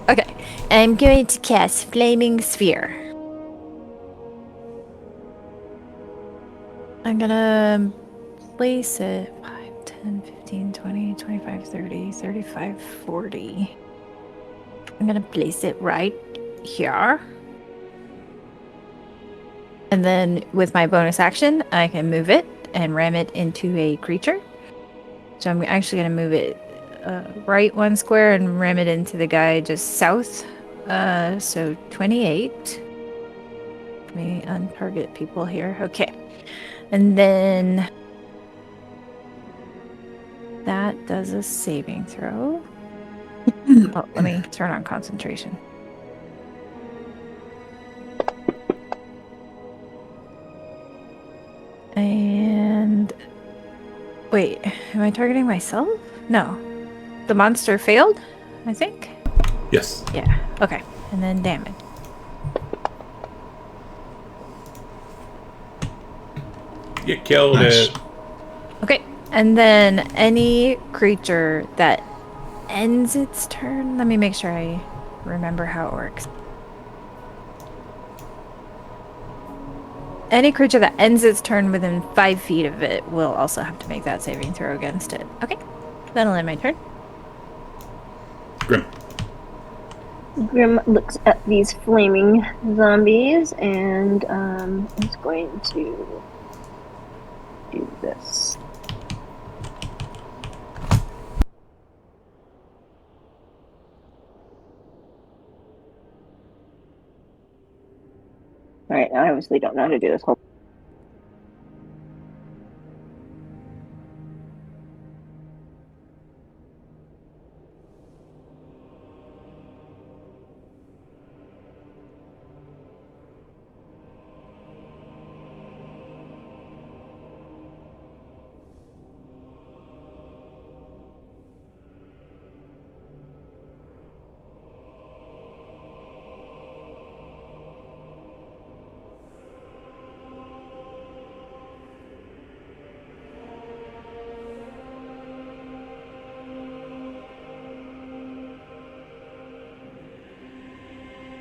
Okay. I'm going to cast Flaming Sphere. I'm gonna place it 5, 10, 15, 20, 25, 30, 35, 40. I'm gonna place it right here. And then with my bonus action, I can move it and ram it into a creature. So I'm actually gonna move it right 1 square and ram it into the guy just south. So 28. Let me untarget people here. Okay. And then that does a saving throw. Oh, let me turn on concentration. And wait, am I targeting myself? No. The monster failed, I think? Yes. Yeah. Okay. And then damage. You killed Nice. it. Okay. And then any creature that ends its turn. Let me make sure I remember how it works. Any creature that ends its turn within 5 feet of it will also have to make that saving throw against it. Okay. That'll end my turn. Grim. Grim looks at these flaming zombies and is going to do this. Alright, I obviously don't know how to do this whole.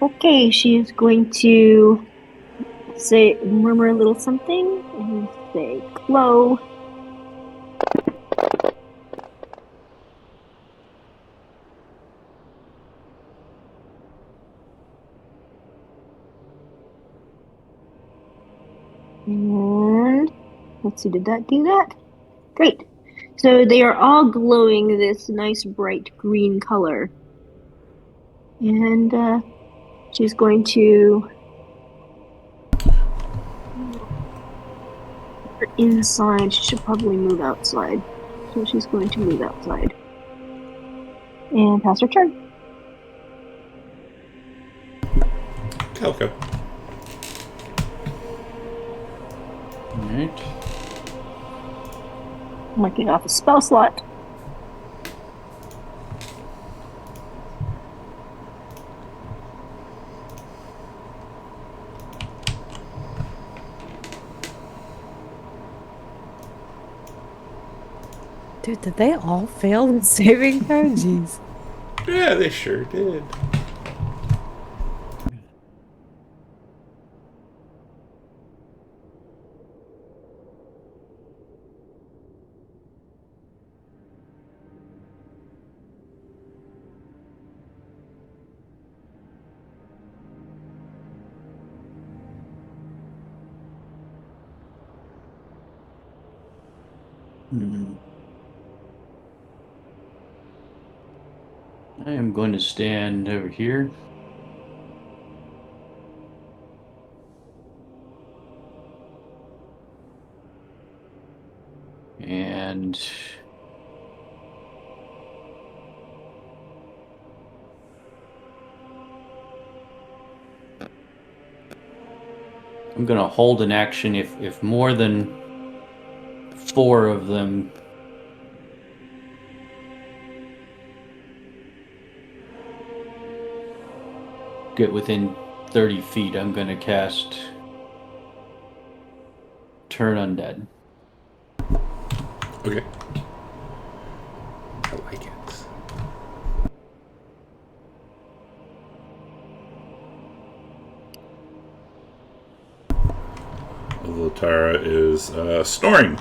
Okay, she is going to say, murmur a little something and say, "Clo." And let's see, did that do that? Great. So they are all glowing this nice bright green color. And she's going to inside. She should probably move outside. So she's going to move outside. And pass her turn. Calico. Alright. Marking off a spell slot. Dude, did they all fail the saving throw? Jeez. Yeah, they sure did. I am going to stand over here. And I'm going to hold an action if more than 4 of them. Get within 30 feet, I'm going to cast Turn Undead. Okay. I like it. Latara is snoring.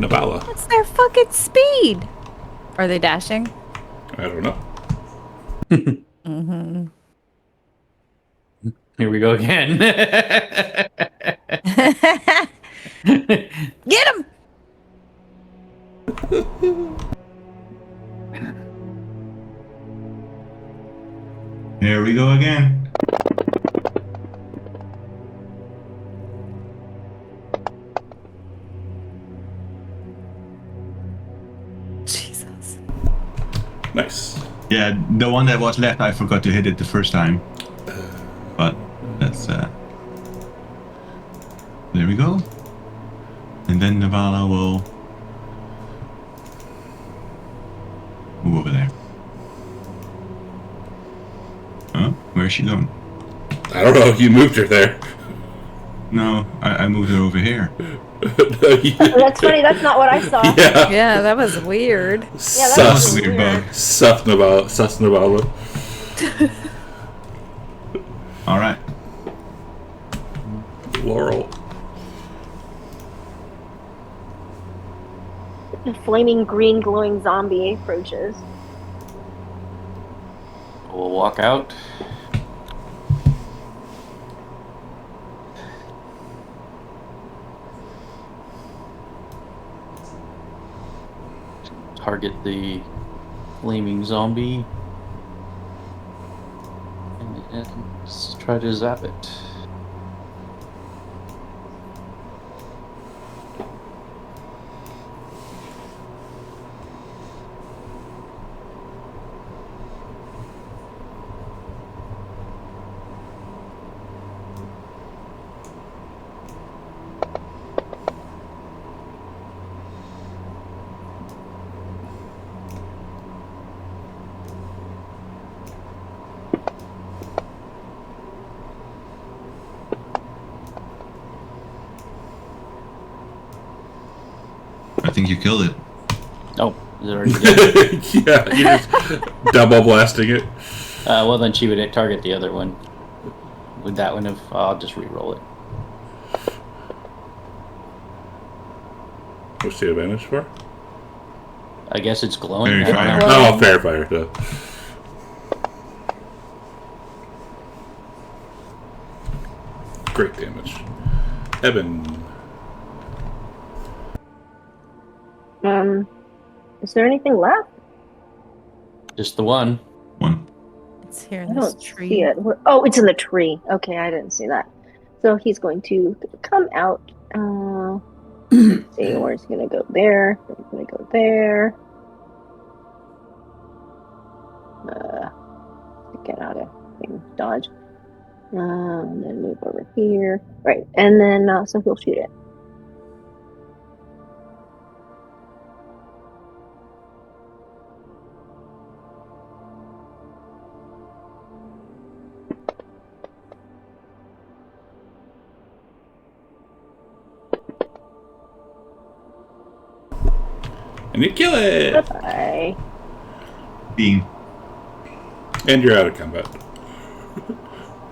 Navala. What's their fucking speed? Are they dashing? I don't know. Mm-hmm. Here we go again. Get him! Here we go again. Jesus. Nice. Yeah, the one that was left, I forgot to hit it the first time. But that's there we go. And then Navala will move over there. Huh? Where's she going? I don't know. You moved her there. No, I moved her over here. That's funny. That's not what I saw. Yeah. Yeah, that was weird. Yeah, that Sus. was Weird weird. bug. Sus Navala. All right. Laurel. A flaming green glowing zombie approaches. We'll walk out. Target the flaming zombie. And try to zap it. I think you killed it. Oh, is it already dead? Yeah, you're just double blasting it. Well, then she would target the other one. Would that one have... I'll just re-roll it. What's the advantage for? I guess it's glowing. Very I don't fire. know. Oh, fair fire. Duh. Great damage. Evan. Is there anything left? Just the one. One. It's here I in this don't tree. see it. Oh, it's in the tree. Okay, I didn't see that. So he's going to come out. Let's see, where's he gonna go? There. He's gonna go there. Get out of dodge. And then move over here. Right, and then so he'll shoot it. And you kill it! Bye. Beam. And you're out of combat.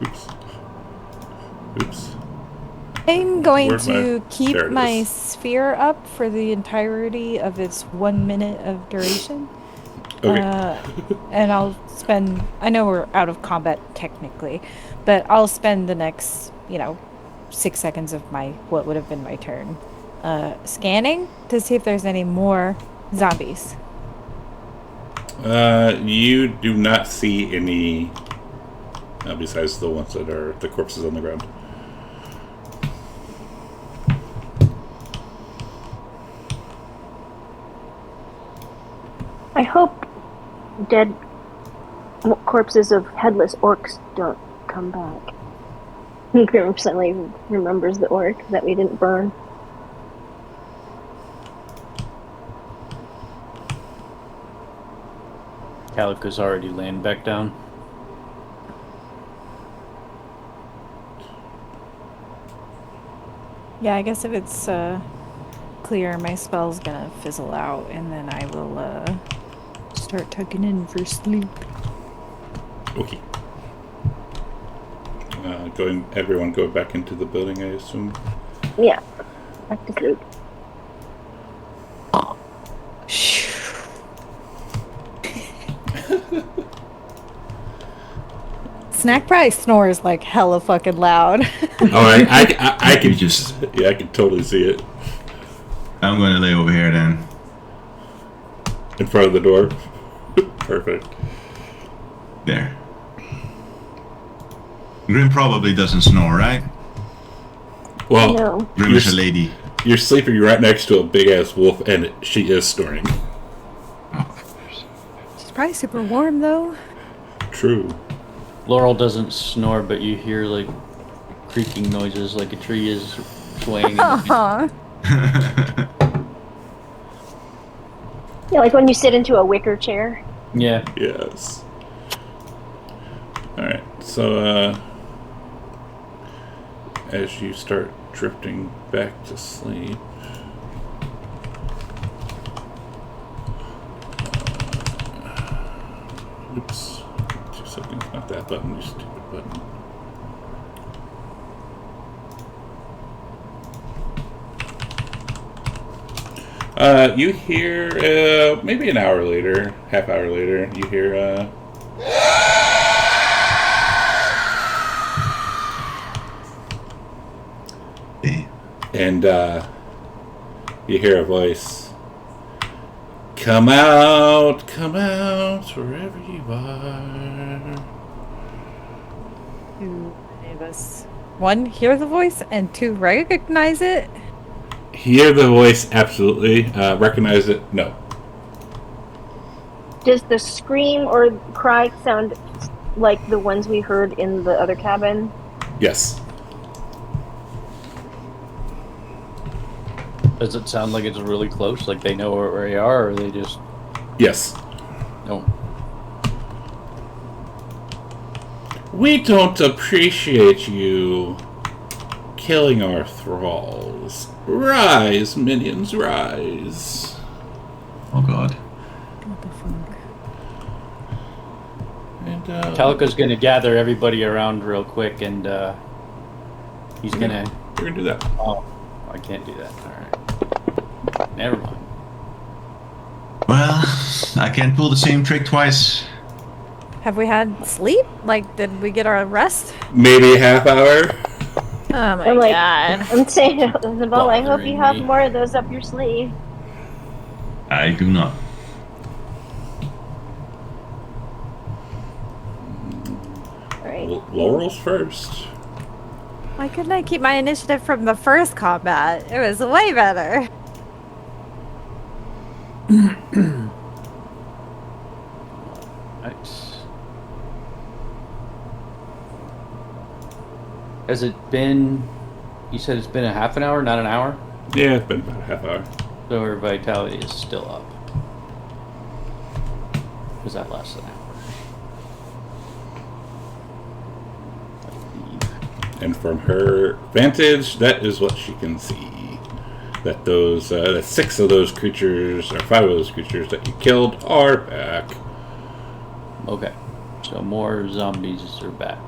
Oops. Oops. I'm going Where's to keep there it my is. sphere up for the entirety of its 1 minute of duration. Okay. And I'll spend, I know we're out of combat technically, but I'll spend the next, 6 seconds of what would have been my turn, scanning to see if there's any more zombies. You do not see any, besides the ones that are the corpses on the ground. I hope dead corpses of headless orcs don't come back. Grim suddenly remembers the orc that we didn't burn. Calico's already laying back down. Yeah, I guess if it's clear, my spell's gonna fizzle out, and then I will start tucking in for sleep. Okay. Everyone go back into the building, I assume. Yeah, back to sleep. Snack probably snores like hella fucking loud. I can just, I can totally see it I'm going to lay over here then. in front of the door. Perfect. There. Grim probably doesn't snore, right? Well, No. Grim is a lady. you're sleeping right next to a big ass wolf, and she is snoring. She's probably super warm though. True. Laurel doesn't snore, but you hear like creaking noises, like a tree is swaying. Aw. Yeah, like when you sit into a wicker chair. Yeah. Yes. All right. So, as you start drifting back to sleep, oops, 2 seconds. Not that button. You stupid button. You hear, maybe an hour later, half hour later, you hear, and, you hear a voice, come out, wherever you are. Do any of us, one, hear the voice, and two, recognize it? Hear the voice, absolutely. Recognize it, no. Does the scream or cry sound like the ones we heard in the other cabin? Yes. Does it sound like it's really close? Like they know where we are, or they just Yes. no? We don't appreciate you killing our thralls. Rise, minions, rise. Oh god. What the fuck? And, Calico's gonna gather everybody around real quick, and he's gonna. We're gonna do that. Oh, I can't do that. All right. Never mind. Well, I can't pull the same trick twice. Have we had sleep? Like, did we get our rest? Maybe a half hour. Oh my I'm like, god. I'm saying, Isabel, I hope you Bothering have me. more of those up your sleeve. I do not. Alright. Laurel's first. Why couldn't I keep my initiative from the first combat? It was way better. Nice. Has it been? You said it's been a half an hour, not an hour. Yeah, it's been about a half hour. So her vitality is still up. Because that lasts an hour. I believe. And from her vantage, that is what she can see. That those, that 6 of those creatures, or 5 of those creatures that you killed are back. Okay. So more zombies are back.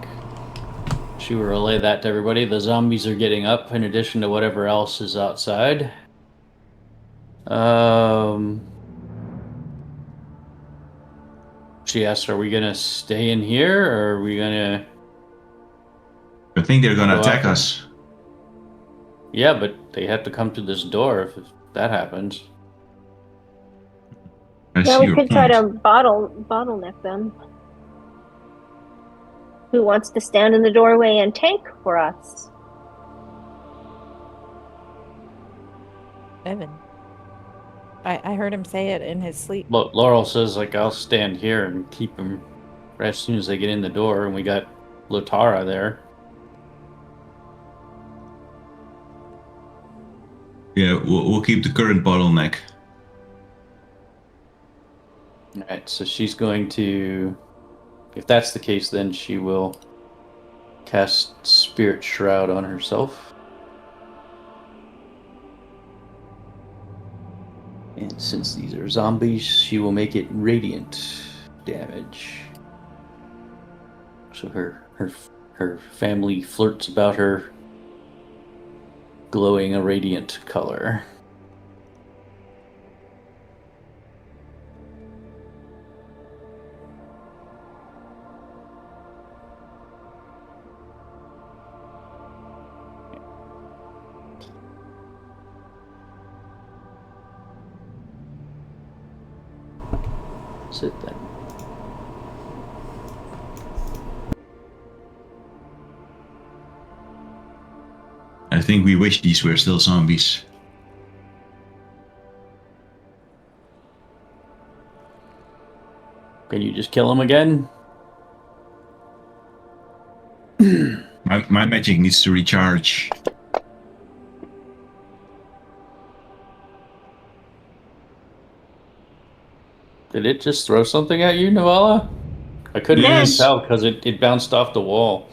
she will relay that to everybody. The zombies are getting up in addition to whatever else is outside. She asked, are we going to stay in here or are we going to... I think they're gonna Go attack out. us. Yeah, but they have to come to this door if that happens. I Yeah, see we your could point. try to bottleneck them. Who wants to stand in the doorway and tank for us? Evan. I heard him say it in his sleep. Look, Laurel says, like, I'll stand here and keep them right as soon as they get in the door, and we got Latara there. Yeah, we'll keep the current bottleneck. Alright, so she's going to... If that's the case, then she will cast Spirit Shroud on herself. And since these are zombies, she will make it radiant damage. So her family flirts about her glowing a radiant color. That's it then. I think we wish these were still zombies. Can you just kill them again? My magic needs to recharge. Did it just throw something at you, Novala? I couldn't even Yes. tell because it bounced off the wall.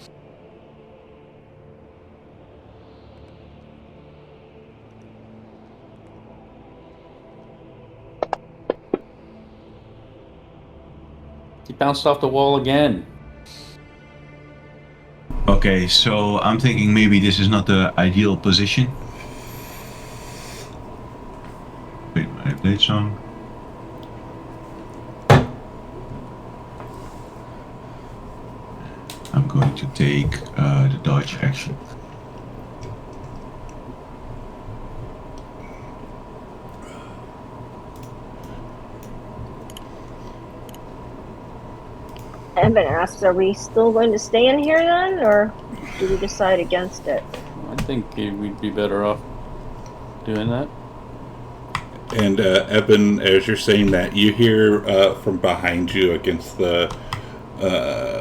It bounced off the wall again. Okay, so I'm thinking maybe this is not the ideal position. Wait, I played song. I'm going to take the dodge action. Evan asks, are we still going to stay in here then, or do we decide against it? I think we'd be better off doing that. And Eben, as you're saying that, you hear from behind you against the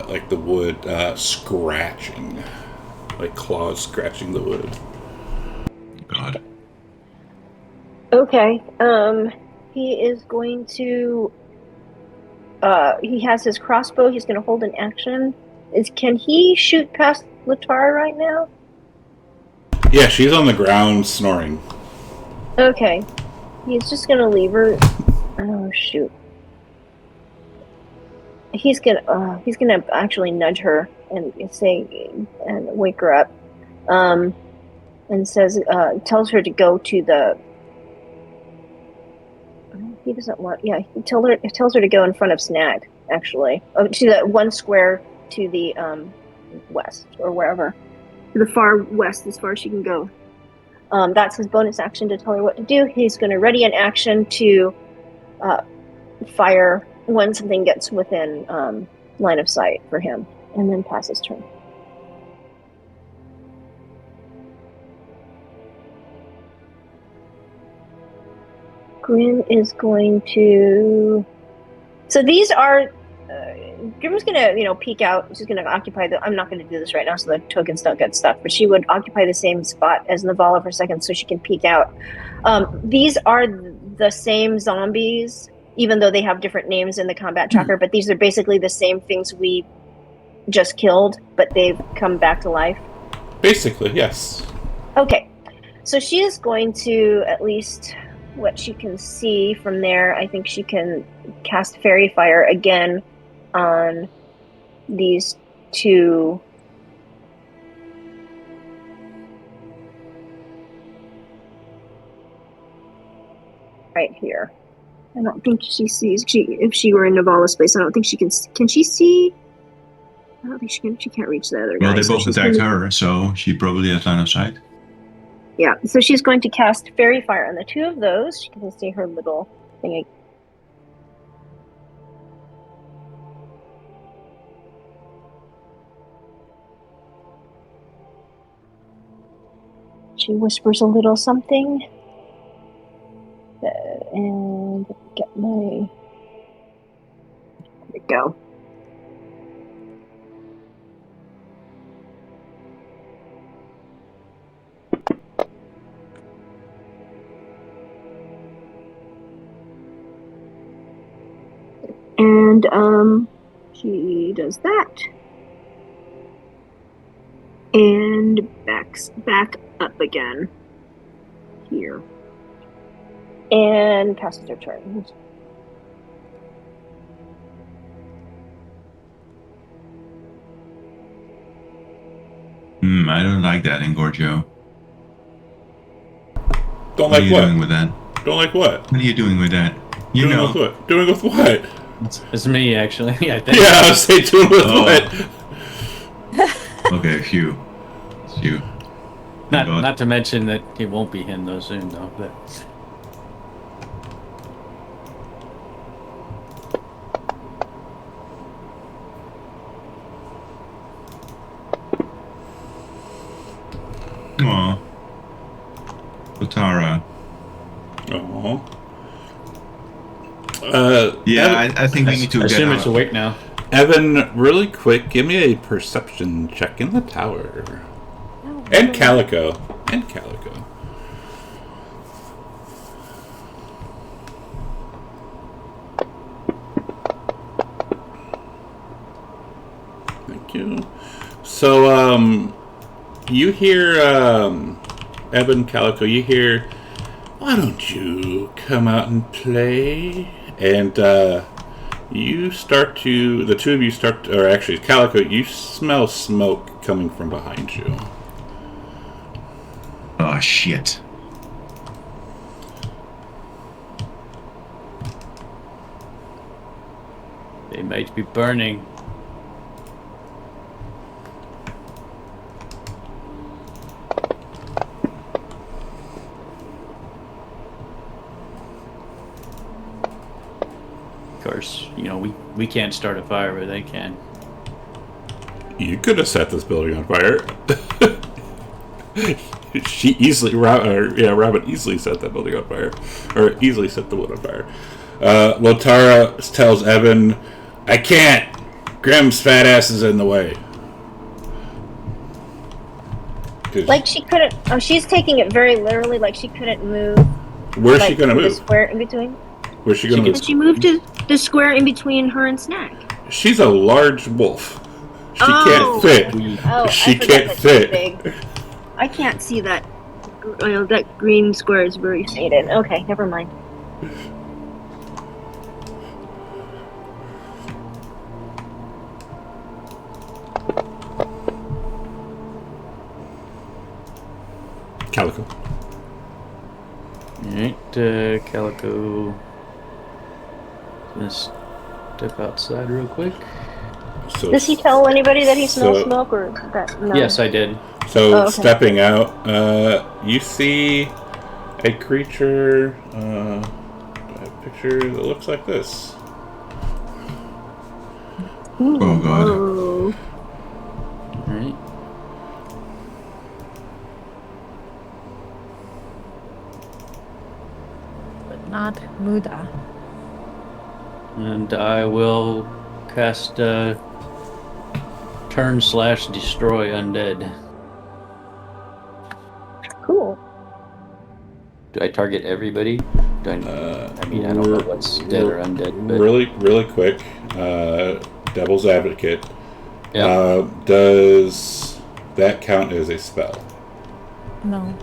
like the wood scratching, like claws scratching the wood. God. Okay. He is going to. He has his crossbow. He's going to hold an action. Can he shoot past Latara right now? Yeah, she's on the ground snoring. Okay. He's just going to leave her. Oh shoot. He's gonna actually nudge her and say and wake her up, and says tells her to go to the. He doesn't want. Yeah, he tells her to go in front of Snag. Actually, to the one square to the west or wherever, to the far west as far as she can go. That's his bonus action to tell her what to do. He's going to ready an action to fire when something gets within line of sight for him, and then pass his turn. Grim is going to. So these are. Grim's gonna, peek out. She's gonna occupy the. I'm not gonna do this right now, so the tokens don't get stuck. But she would occupy the same spot as Navala for a second, so she can peek out. These are the same zombies, even though they have different names in the combat tracker. But these are basically the same things we just killed, but they've come back to life. Basically, yes. Okay, so she is going to, at least what she can see from there, I think she can cast Fairy Fire again on these two right here. I don't think she sees. If she were in Navala's space, I don't think she can. Can she see? I don't think she can. She can't reach the other guy. Well, they so both she's attacked gonna- her, so she probably has line of sight. Yeah, so she's going to cast Fairy Fire on the two of those. She can see her little thing. She whispers a little something. And get my... There we go. And she does that. And backs back up again. Here. And passes her turn. I don't like that, Engorgio. Don't What are like you what? doing with that? Don't like what? What are you doing with that? You Doing know. with what? Doing with what? It's me, actually. I think. Yeah, I was saying doing with Oh. what? Okay, phew. It's you. God. Not to mention that it won't be him though soon though. But Aw. Otara. Oh. Yeah, I think we need to I get assume out. it's awake now. Evan, really quick, give me a perception check in the tower. And Calico. And Calico. Thank you. So, you hear, Evan, Calico, you hear, why don't you come out and play? And, you start to, the two of you start to, or actually, Calico, you smell smoke coming from behind you. Oh, shit. They might be burning. Of course, you know, we can't start a fire, but they can. You could have set this building on fire. She easily, Robin easily set that building on fire, or easily set the wood on fire. Lotara tells Evan, "I can't. Grimm's fat ass is in the way." Like she couldn't. Oh, she's taking it very literally. Like she couldn't move. Where's like, she gonna the move? square in between. Where's she gonna move? And she moved to the square in between her and Snack. She's a large wolf. She Oh. can't fit. Oh, She I forgot can't that she's fit. big. I can't see that. That green square is very faded. Okay, never mind. Calico. Alright, Calico. Gonna step outside real quick. So, Does he tell anybody that he smells so- smoke or that? No. Yes, I did. So Oh, okay. stepping out, you see a creature. A picture that looks like this. Ooh, Oh, God. whoa. Alright. But not Muda. And I will cast turn/destroy undead. Cool. Do I target everybody? Do I mean, I don't know what's dead or undead, but Really quick. Devil's Advocate. yeah. Does that count as a spell? No.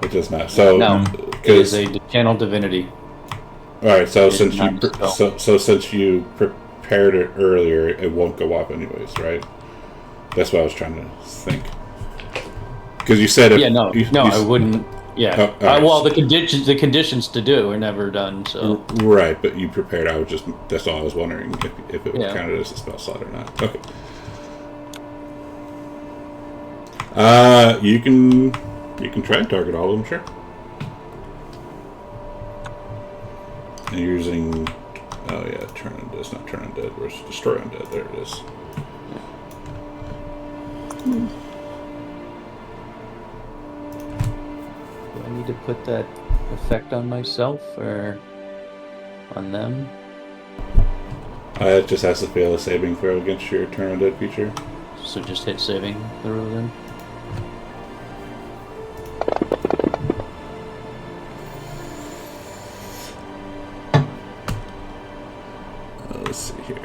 It does not. So No, it is a channel divinity. all right. So It's since you not a spell. so since you prepared it earlier, it won't go off anyways, right? That's what I was trying to think. Because you said if Yeah, no, you, no, you- I wouldn't. Yeah. Oh, all right. Well, the conditions to do it were never done. So Right, but you prepared. That's all I was wondering if it Yeah. counted as a spell slot or not. Okay. You can try and target all of them, sure. And you're using, oh yeah, turn undead. It's not turn undead. Where's destroy undead? There it is. do I need to put that effect on myself or on them? It just has to fail a saving throw against your turn undead feature. So just hit saving throw then. Let's see here.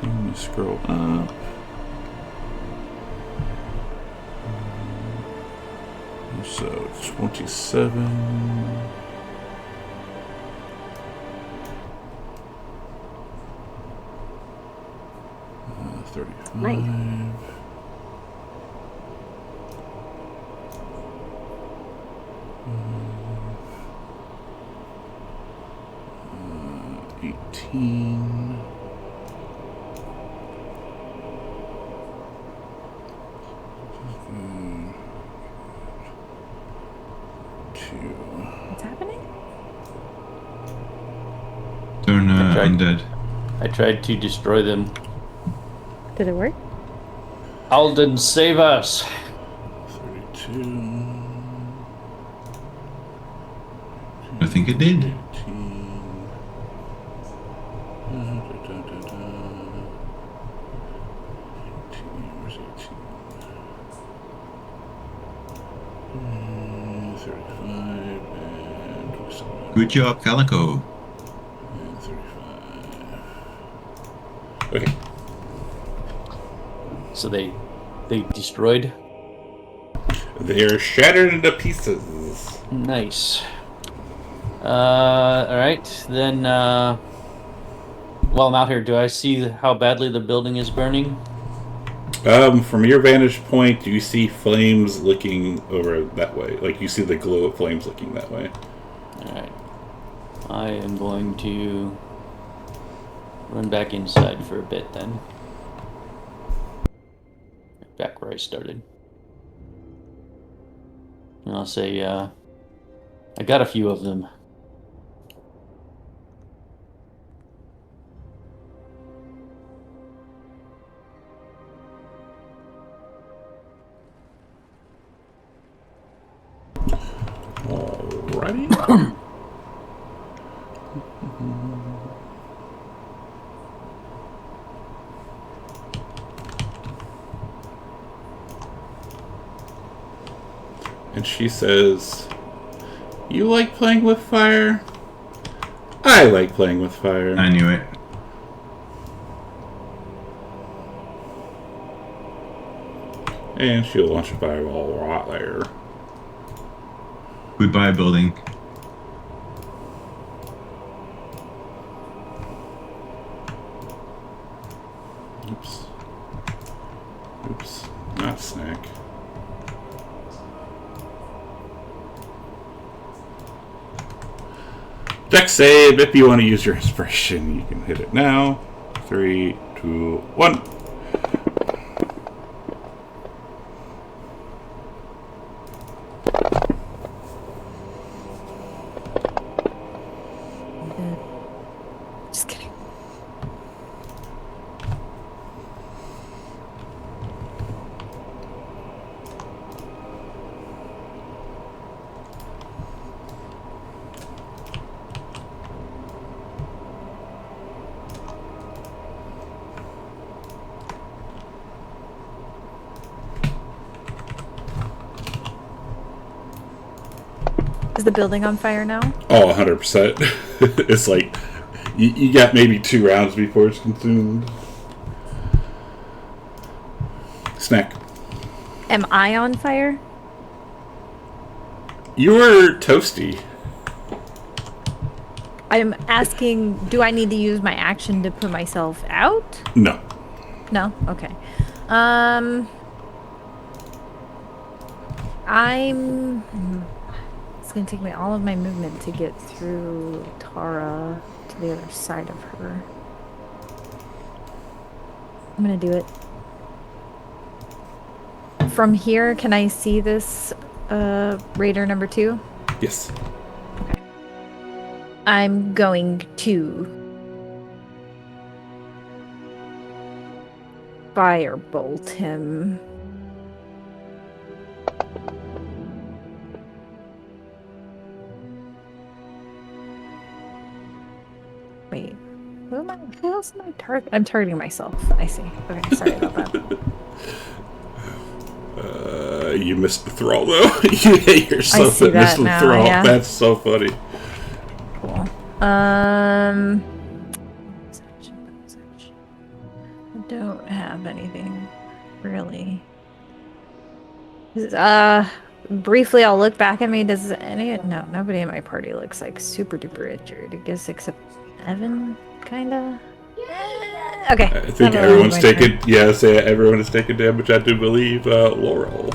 Let me scroll up. So 27. Uh, 35. Nice. 18. What's happening? Turn tried. undead. I tried to destroy them. Did it work? Alden, save us! 32. I think it did. 18. Where's 18? 35 and 27. Good job, Calico. And 35. Okay. So they destroyed. They're shattered into pieces. Nice. All right then. While I'm out here, do I see how badly the building is burning? From your vantage point, you see flames licking over that way. Like you see the glow of flames licking that way. All right. I am going to run back inside for a bit then. Back where I started. And I'll say, I got a few of them. Alrighty. And she says, "You like playing with fire? I like playing with fire." I knew it. And she'll launch a fireball right there. Goodbye, building. Oops. Oops. Not snack. Dex save. If you want to use your inspiration, you can hit it now. 3, 2, 1. Just kidding. Is the building on fire now? Oh, 100%. It's like, you got maybe 2 rounds before it's consumed. Snack. Am I on fire? You were toasty. I'm asking, do I need to use my action to put myself out? No. No? Okay. It's gonna take me all of my movement to get through Tara to the other side of her. I'm gonna do it. From here, can I see this raider number 2? Yes. Okay. I'm going to firebolt him. Wait, who else am I targeting? I'm targeting myself. I see. Okay, sorry about that. You missed the thrall though. You hit yourself see that missed that the now, thrall. yeah. That's so funny. Cool. I don't have anything really. Briefly, I'll look back at me. Does no, nobody in my party looks like super duper injured. I guess except Evan, kinda. Okay. I think everyone's taken. Yes, everyone has taken damage. I do believe Laurel.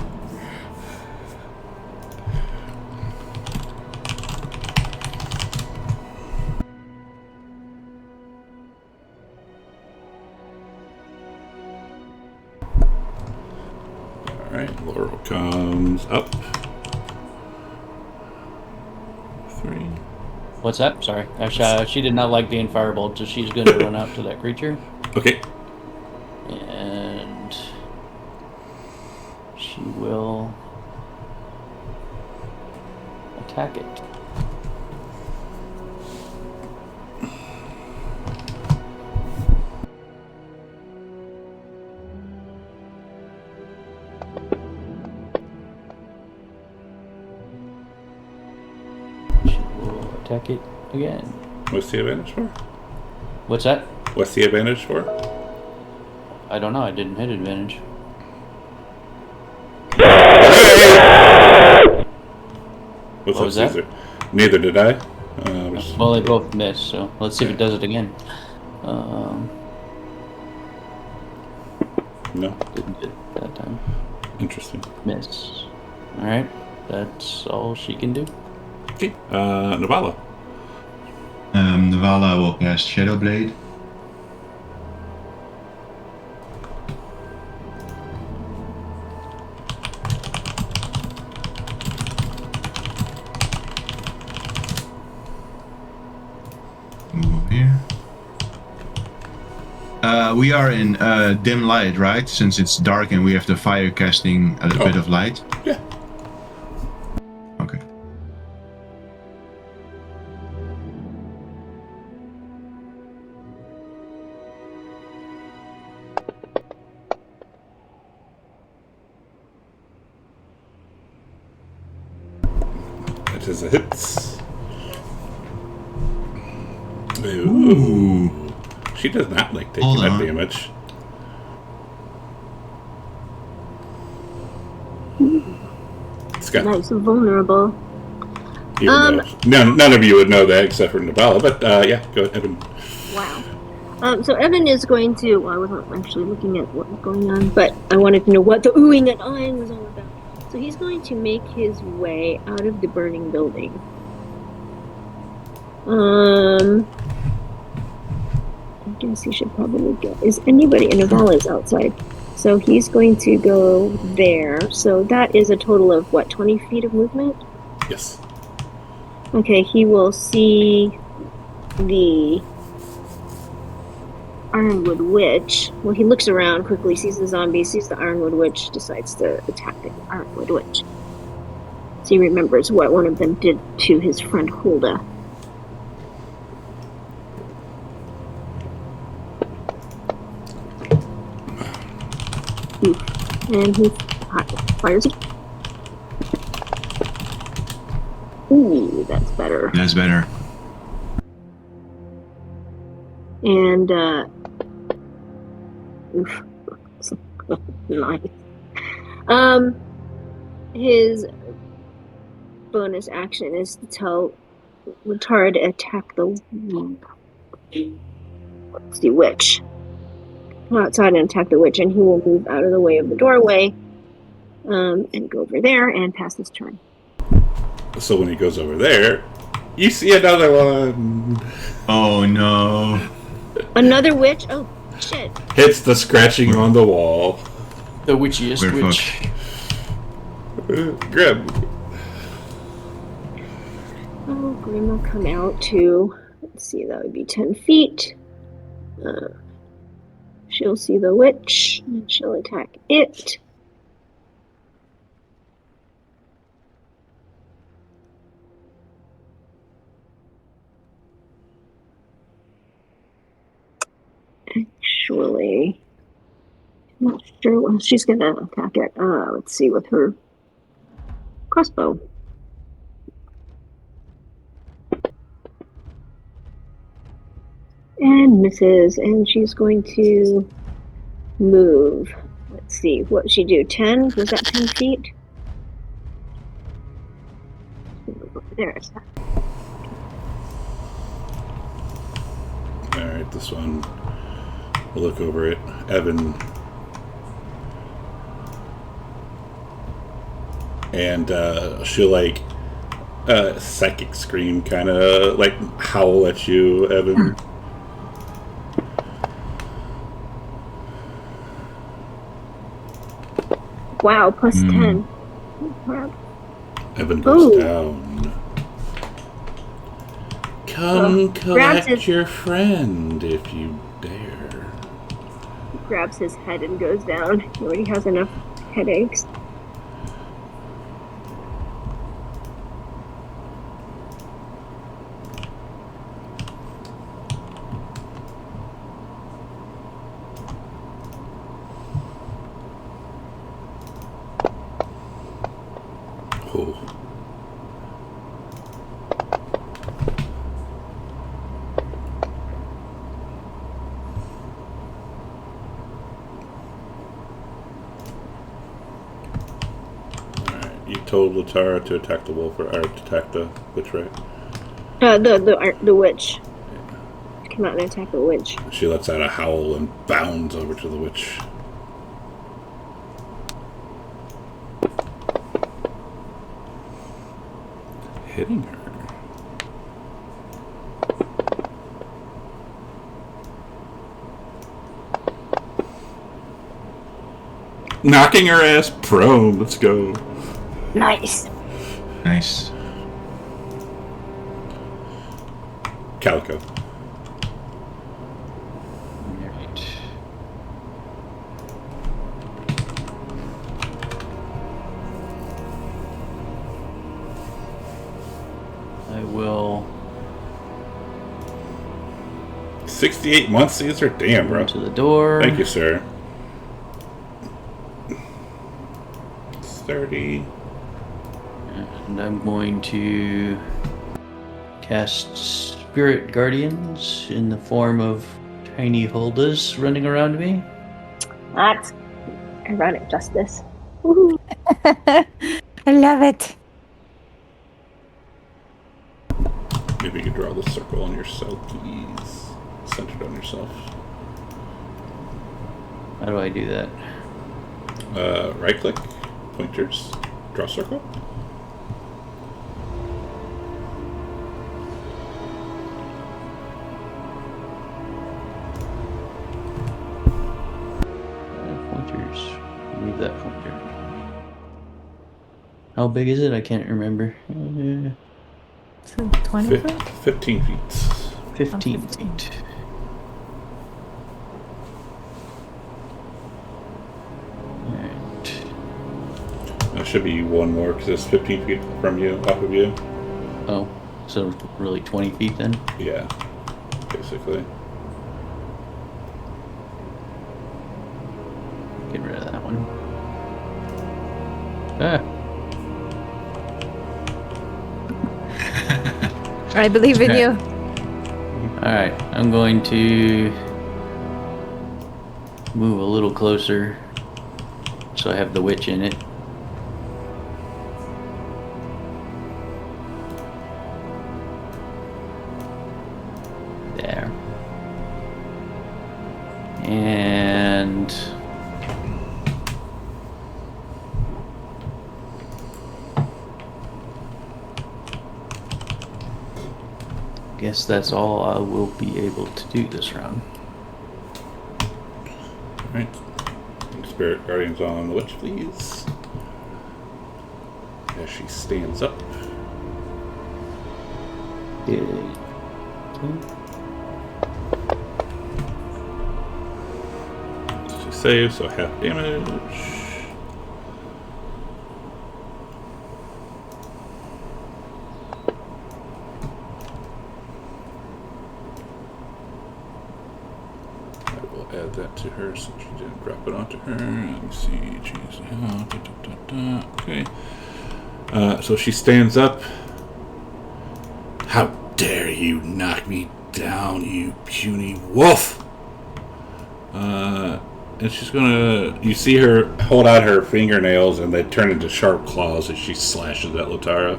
All right, Laurel comes up. 3. What's that? Sorry. Actually, she did not like being firebolt, so she's going to run out to that creature. Okay. And she will attack it. Attack it again. What's the advantage for? What's that? What's the advantage for? I don't know. I didn't hit advantage. What's What was that? Caesar? Neither did I. Well, they both missed, so let's see if it does it again. No. Didn't hit that time. Interesting. Miss. Alright. That's all she can do. Okay. Navala. Navala will cast Shadow Blade. Move here. We are in dim light, right? Since it's dark and we have the fire casting a bit of light. Yeah. Okay. That is a hit. Ooh. She does not like taking that damage. Scott. Nice and vulnerable. Even though none of you would know that except for Navala, but yeah, go ahead. Evan. Wow. So Evan is going to. Well, I wasn't actually looking at what was going on, but I wanted to know what the oohing and eyeing was all about. So he's going to make his way out of the burning building. I guess he should probably go. Is anybody in Navala's outside? So he's going to go there. So that is a total of what, 20 feet of movement? Yes. Okay, he will see the Ironwood Witch. Well, he looks around quickly, sees the zombie, sees the Ironwood Witch, decides to attack the Ironwood Witch. So he remembers what one of them did to his friend Hulda. And he fires it. Ooh, that's better. That's better. And, oof. Nice. His bonus action is to tell Latara to attack the witch. Go outside and attack the witch, and he will move out of the way of the doorway and go over there and pass his turn. So when he goes over there, you see another one. Oh no. Another witch? Oh, shit. Hits the scratching on the wall. The witchiest We're witch. Grim. Oh, Grim will come out to, let's see, that would be 10 feet. She'll see the witch, and she'll attack it. Actually, I'm not sure when she's gonna attack it. Let's see, with her crossbow. And misses, and she's going to move. Let's see, what did she do? 10? Was that 10 feet? There it's that. Alright, this one. We'll look over it. Evan. And she'll like psychic scream, kind of like howl at you, Evan. Wow, plus 10. Crap. Evan goes Ooh. down. Come grabs collect his- your friend if you dare. He grabs his head and goes down. He already has enough headaches. Oh. Alright, you told Latara to attack the wolf, or to attack the witch, right? The witch. Come out and attack the witch. She lets out a howl and bounds over to the witch. Hitting her. Knocking her ass prone. Let's go. Nice. Nice. Calico. Alright. I will 68 months, Caesar? Damn, bro. run to the door. Thank you, sir. 30. And I'm going to cast Spirit Guardians in the form of tiny Huldas running around me. That's ironic justice. Woohoo. I love it. Maybe you could draw the circle on yourself, please. Centered on yourself. How do I do that? Right click, pointers, draw circle. Pointers. Move that pointer. How big is it? I can't remember. So 20 foot? 15 feet. 15 15. feet. Alright. That should be one more because it's 15 feet from you, off of you. Oh, so really 20 feet then? Yeah, basically. Get rid of that one. Ah, I believe in Okay. you. alright. I'm going to move a little closer so I have the witch in it. There. And guess that's all I will be able to do this round. Alright. Spirit Guardians on the witch, please. As she stands up. Okay. She saves, so half damage. I will add that to her since she didn't drop it onto her. Let me see. Jeez. Okay. So she stands up. How dare you knock me down, you puny wolf! And she's gonna. You see her hold out her fingernails and they turn into sharp claws as she slashes at Latara.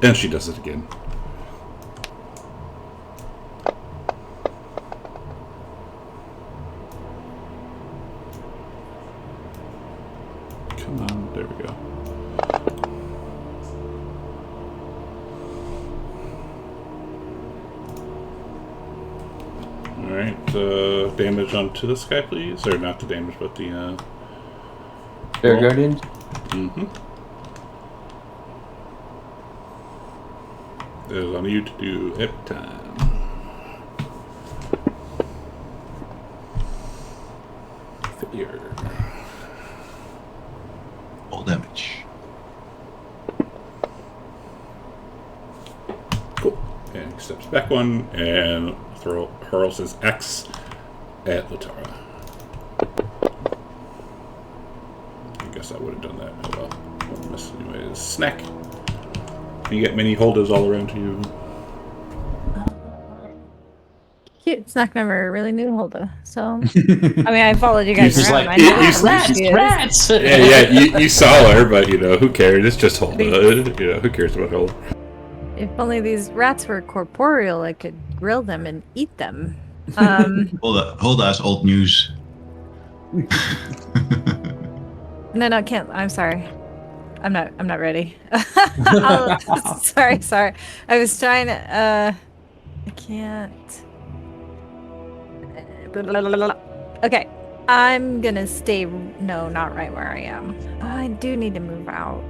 And she does it again. Come on, there we go. Alright, damage onto this guy, please. Or not the damage, but the, Spirit Guardians? Mm-hmm. It is on you to do every time. Failure. All damage. Cool. And he steps back one and hurls his axe at Latara. I guess I would have done that. Oh well. Won't miss anyways. Snack. You get many holders all around you. Cute. Snack never really knew Hulda, so I mean, I followed you guys He's around. like, I know "Rats, who she is. rats! Yeah, you saw her, but who cares? It's just Hulda. Who cares about Hulda? If only these rats were corporeal, I could grill them and eat them. Hold us, old news. No, can't. I'm sorry. I'm not ready. Sorry. I was trying to. I can't. Okay, I'm gonna stay. No, not right where I am. I do need to move out.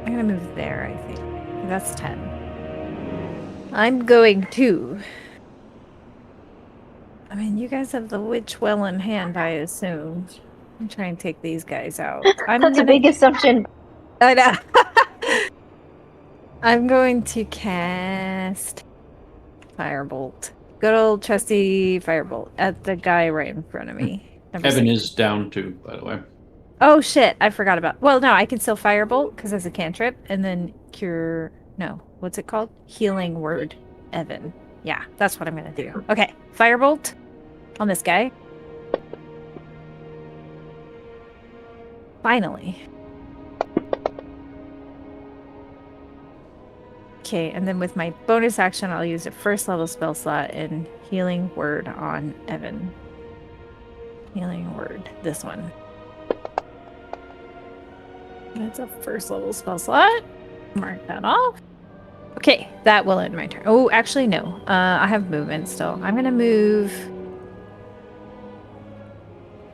I'm gonna move there. I think that's 10. I'm going to. I mean, you guys have the witch well in hand, I assume. I'm trying to take these guys out. That's a big assumption. I know. I'm going to cast Firebolt. Good old trusty Firebolt at the guy right in front of me. Evan is down too, by the way. Oh shit! I forgot about. Well, no, I can still Firebolt because it's a cantrip, and then cure. No, what's it called? Healing word, Evan. Yeah, that's what I'm gonna do. Okay, Firebolt on this guy. Finally. Okay, and then with my bonus action, I'll use a first level spell slot and healing word on Evan. Healing word, this one. That's a first level spell slot. Mark that off. Okay, that will end my turn. Oh, actually, no. I have movement still. I'm gonna move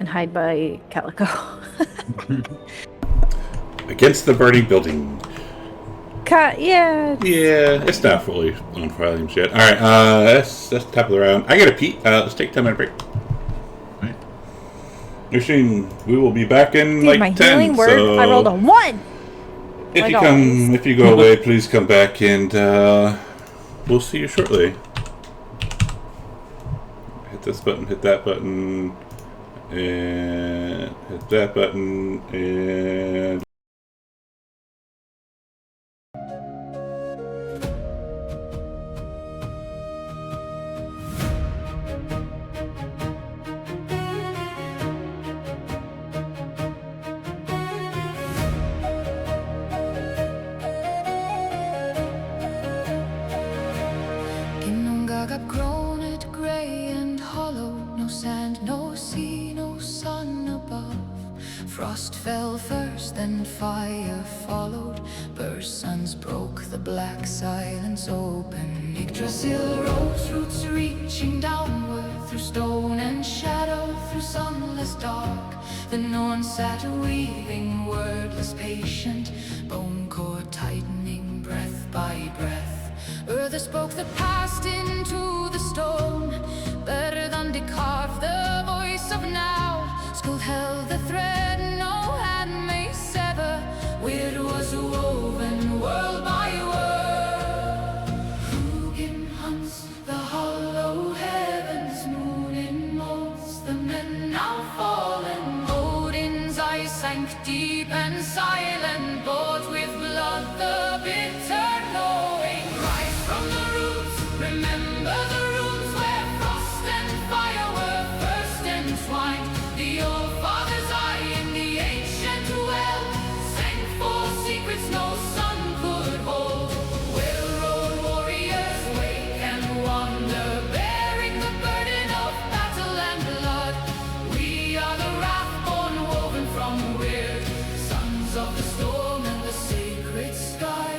and hide by Calico. Against the burning building. Yeah. Yeah, it's not fully on volumes yet. Alright, that's the top of the round. I gotta pee. Let's take a 10-minute break. Right. You're seeing we will be back in Dude, like my 10. healing word, so I rolled a 1! if you go away, please come back and we'll see you shortly. Hit this button, hit that button, and hit that button, and In first, then fire followed. Burst suns broke the black silence open. Yggdrasil rose, roots reaching downward through stone and shadow, through sunless dark. The Norn sat weaving, wordless, patient, bone core tightening, breath by breath. Earth spoke the past into the stone, better than to carve the voice of now. Skull held the thread no hand may sever. Weird was woven world by world. Hugin hunts the hollow heavens, moon in motes, the men now fallen. Odin's eyes sank deep and silent, bought with blood the bitter knowing. Rise from the roots, remember the roots where frost and fire were first entwined. The old father's eye in the ancient well sank for secrets no sun could hold. Railroad warriors wake and wander, bearing the burden of battle and blood. We are the wrath-born, woven from weird, sons of the storm and the sacred sky.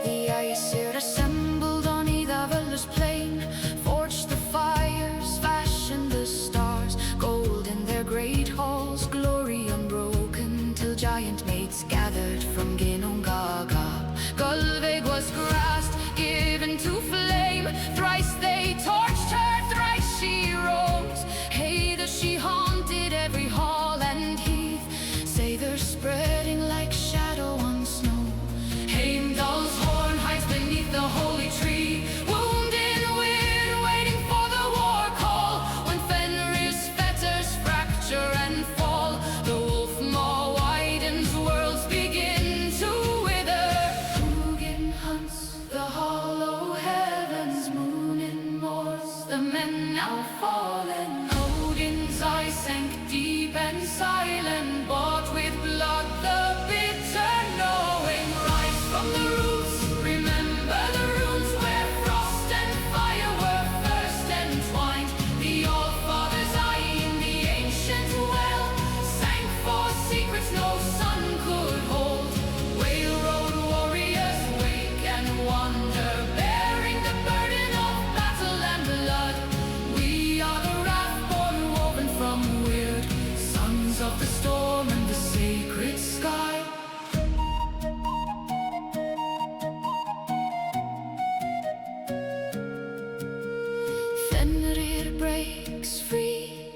The Aesir assembled on Idavalu's plain, forged the fires, fashioned the stars, gold in their great halls, glory unbroken, till giant mates gathered from Ginnungagap. Gulveig was grasped, given to flame, thrice they torched her, thrice she roams. Hader she haunted every hall and heath, Sather spreading like shadow on snow. Heimdall's horn hides beneath the holy tree, wounded weird, waiting for the war call. When Fenrir's fetters fracture and fall, the wolf maw widens, worlds begin to wither. Hugin hunts the hollow heavens, moon in moors, the men now fallen. Odin's eye sank deep and silent, bought with blood the bitter knowing. Rise from the roots, remember the runes where frost and fire were first entwined. The All-Father's eye in the ancient well sank for secrets no sun could hold. Railroad warriors wake and wander, bearing the burden of battle and blood. We are the wrath-born, woven from weird, sons of the storm and the sacred sky. Fenrir breaks free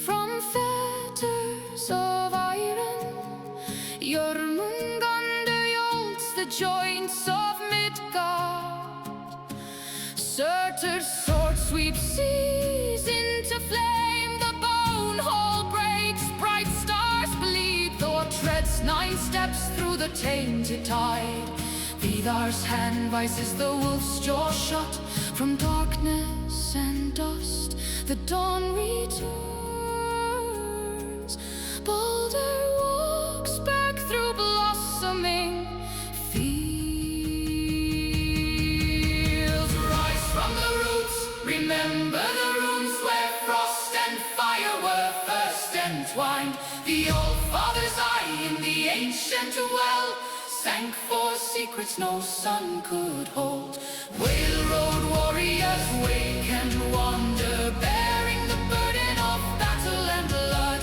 from fetters of iron. Jormungandr yolks the joints of Midgard. Surtur's sword sweeps seas into flame. The bone hole breaks, bright stars bleed. Thor treads 9 steps through the tainted tide. Vidar's hand vises the wolf's jaw shut. From darkness and dust, the dawn returns. Baldur walks back through blossoming fields. Rise from the roots, remember the runes where frost and fire were first entwined. The old father's eye in the ancient well sank for secrets no sun could hold. Railroad warriors wake and wander, bearing the burden of battle and blood.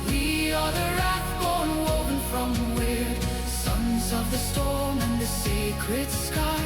We are the wrath-born, woven from weird, sons of the storm and the sacred sky.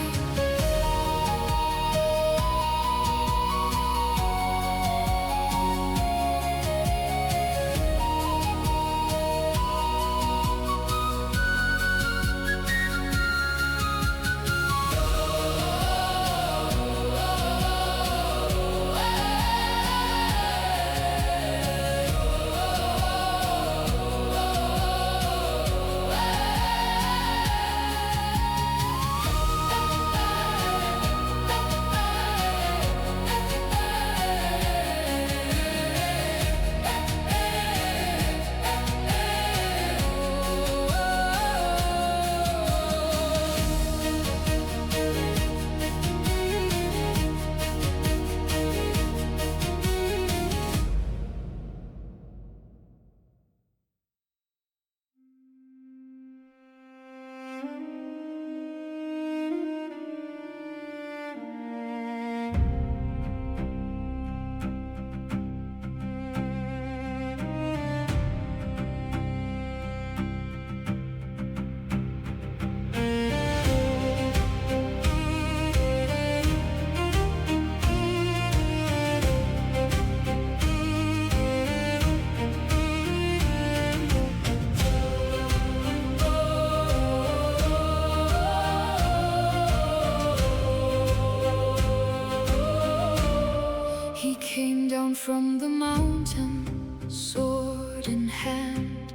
came down from the mountain, sword in hand,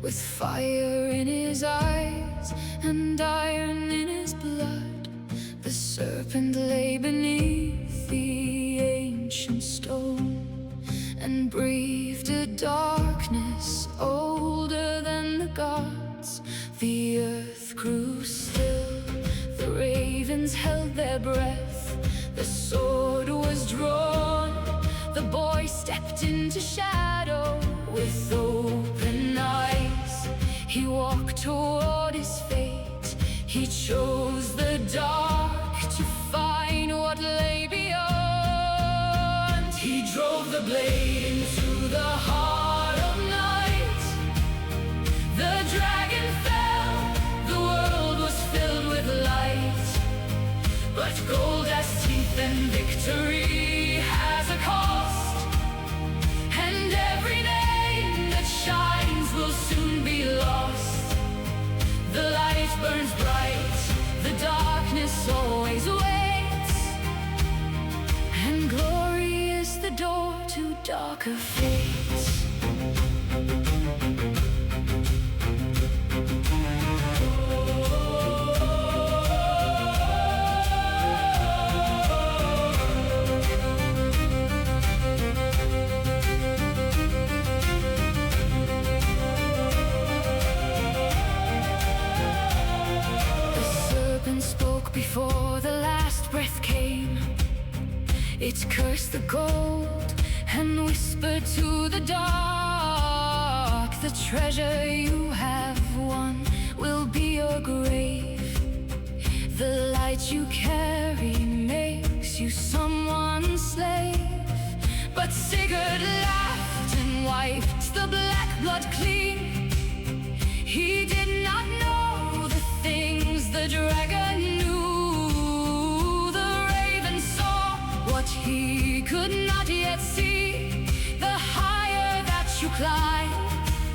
with fire in his eyes and iron in his blood. The serpent lay beneath the ancient stone and breathed a darkness older than the gods. The earth grew still, the ravens held their breath, the sword was drawn, the boy stepped into shadow. With open eyes, he walked toward his fate. He chose the dark to find what lay beyond. He drove the blade into the heart of night. The dragon fell, the world was filled with light. But gold has teeth and victory has a cost, and every name that shines will soon be lost. The light burns bright, the darkness always waits, and glory is the door to darker fates. Spoke before the last breath came. It cursed the gold and whispered to the dark, the treasure you have won will be your grave. The light you carry makes you someone's slave. But Sigurd laughed and wiped the black blood clean. He did not know the things the dragon knew. The raven saw what he could not yet see. The higher that you climb,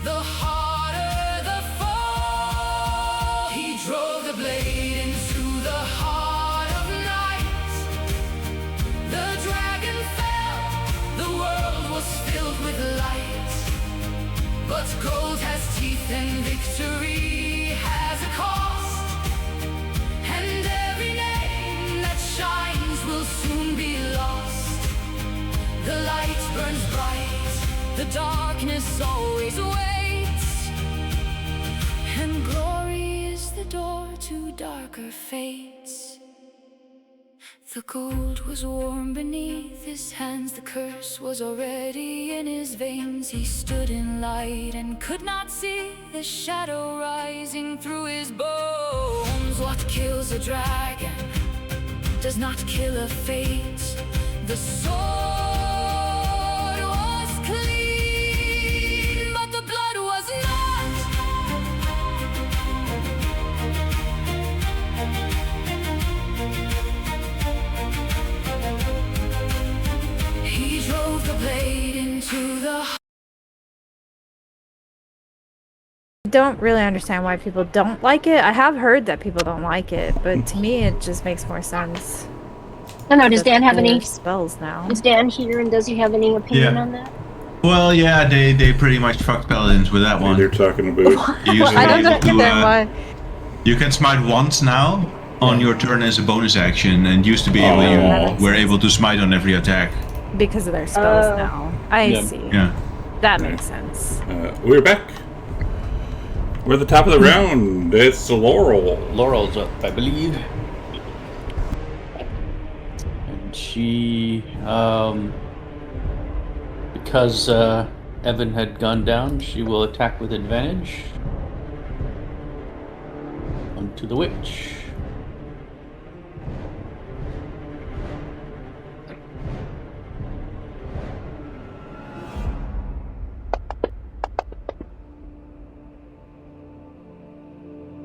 the harder the fall. He drove the blade into the heart of night. The dragon fell, the world was filled with light. But gold has teeth and victory has a cost, and every name that shines will soon be lost. The light burns bright, the darkness always waits, and glory is the door to darker fates. The gold was warm beneath his hands, the curse was already in his veins. He stood in light and could not see the shadow rising through his bones. What kills a dragon does not kill a fate. The sword was clean, but the blood was not. He drove the blade into the I don't really understand why people don't like it. I have heard that people don't like it, but to me it just makes more sense. I don't know, does Dan have any spells now? Is Dan here and does he have any opinion on that? Well, yeah, they pretty much fucked paladins with that one. They're talking about. You used to I be don't able to, understand why. You can smite once now on your turn as a bonus action, and used to be able you were able to smite on every attack. Because of their spells now. I see. Yeah. That makes sense. We're back. We're at the top of the round. It's Laurel. Laurel's up, I believe. And she, because Evan had gone down, she will attack with advantage onto the witch.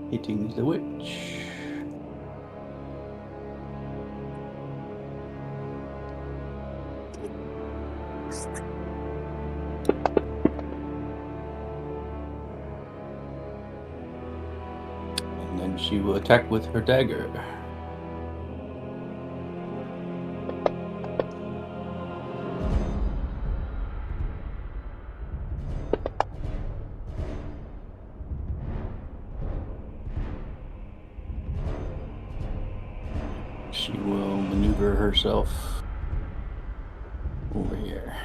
Hitting the witch. And then she will attack with her dagger. maneuver herself over here.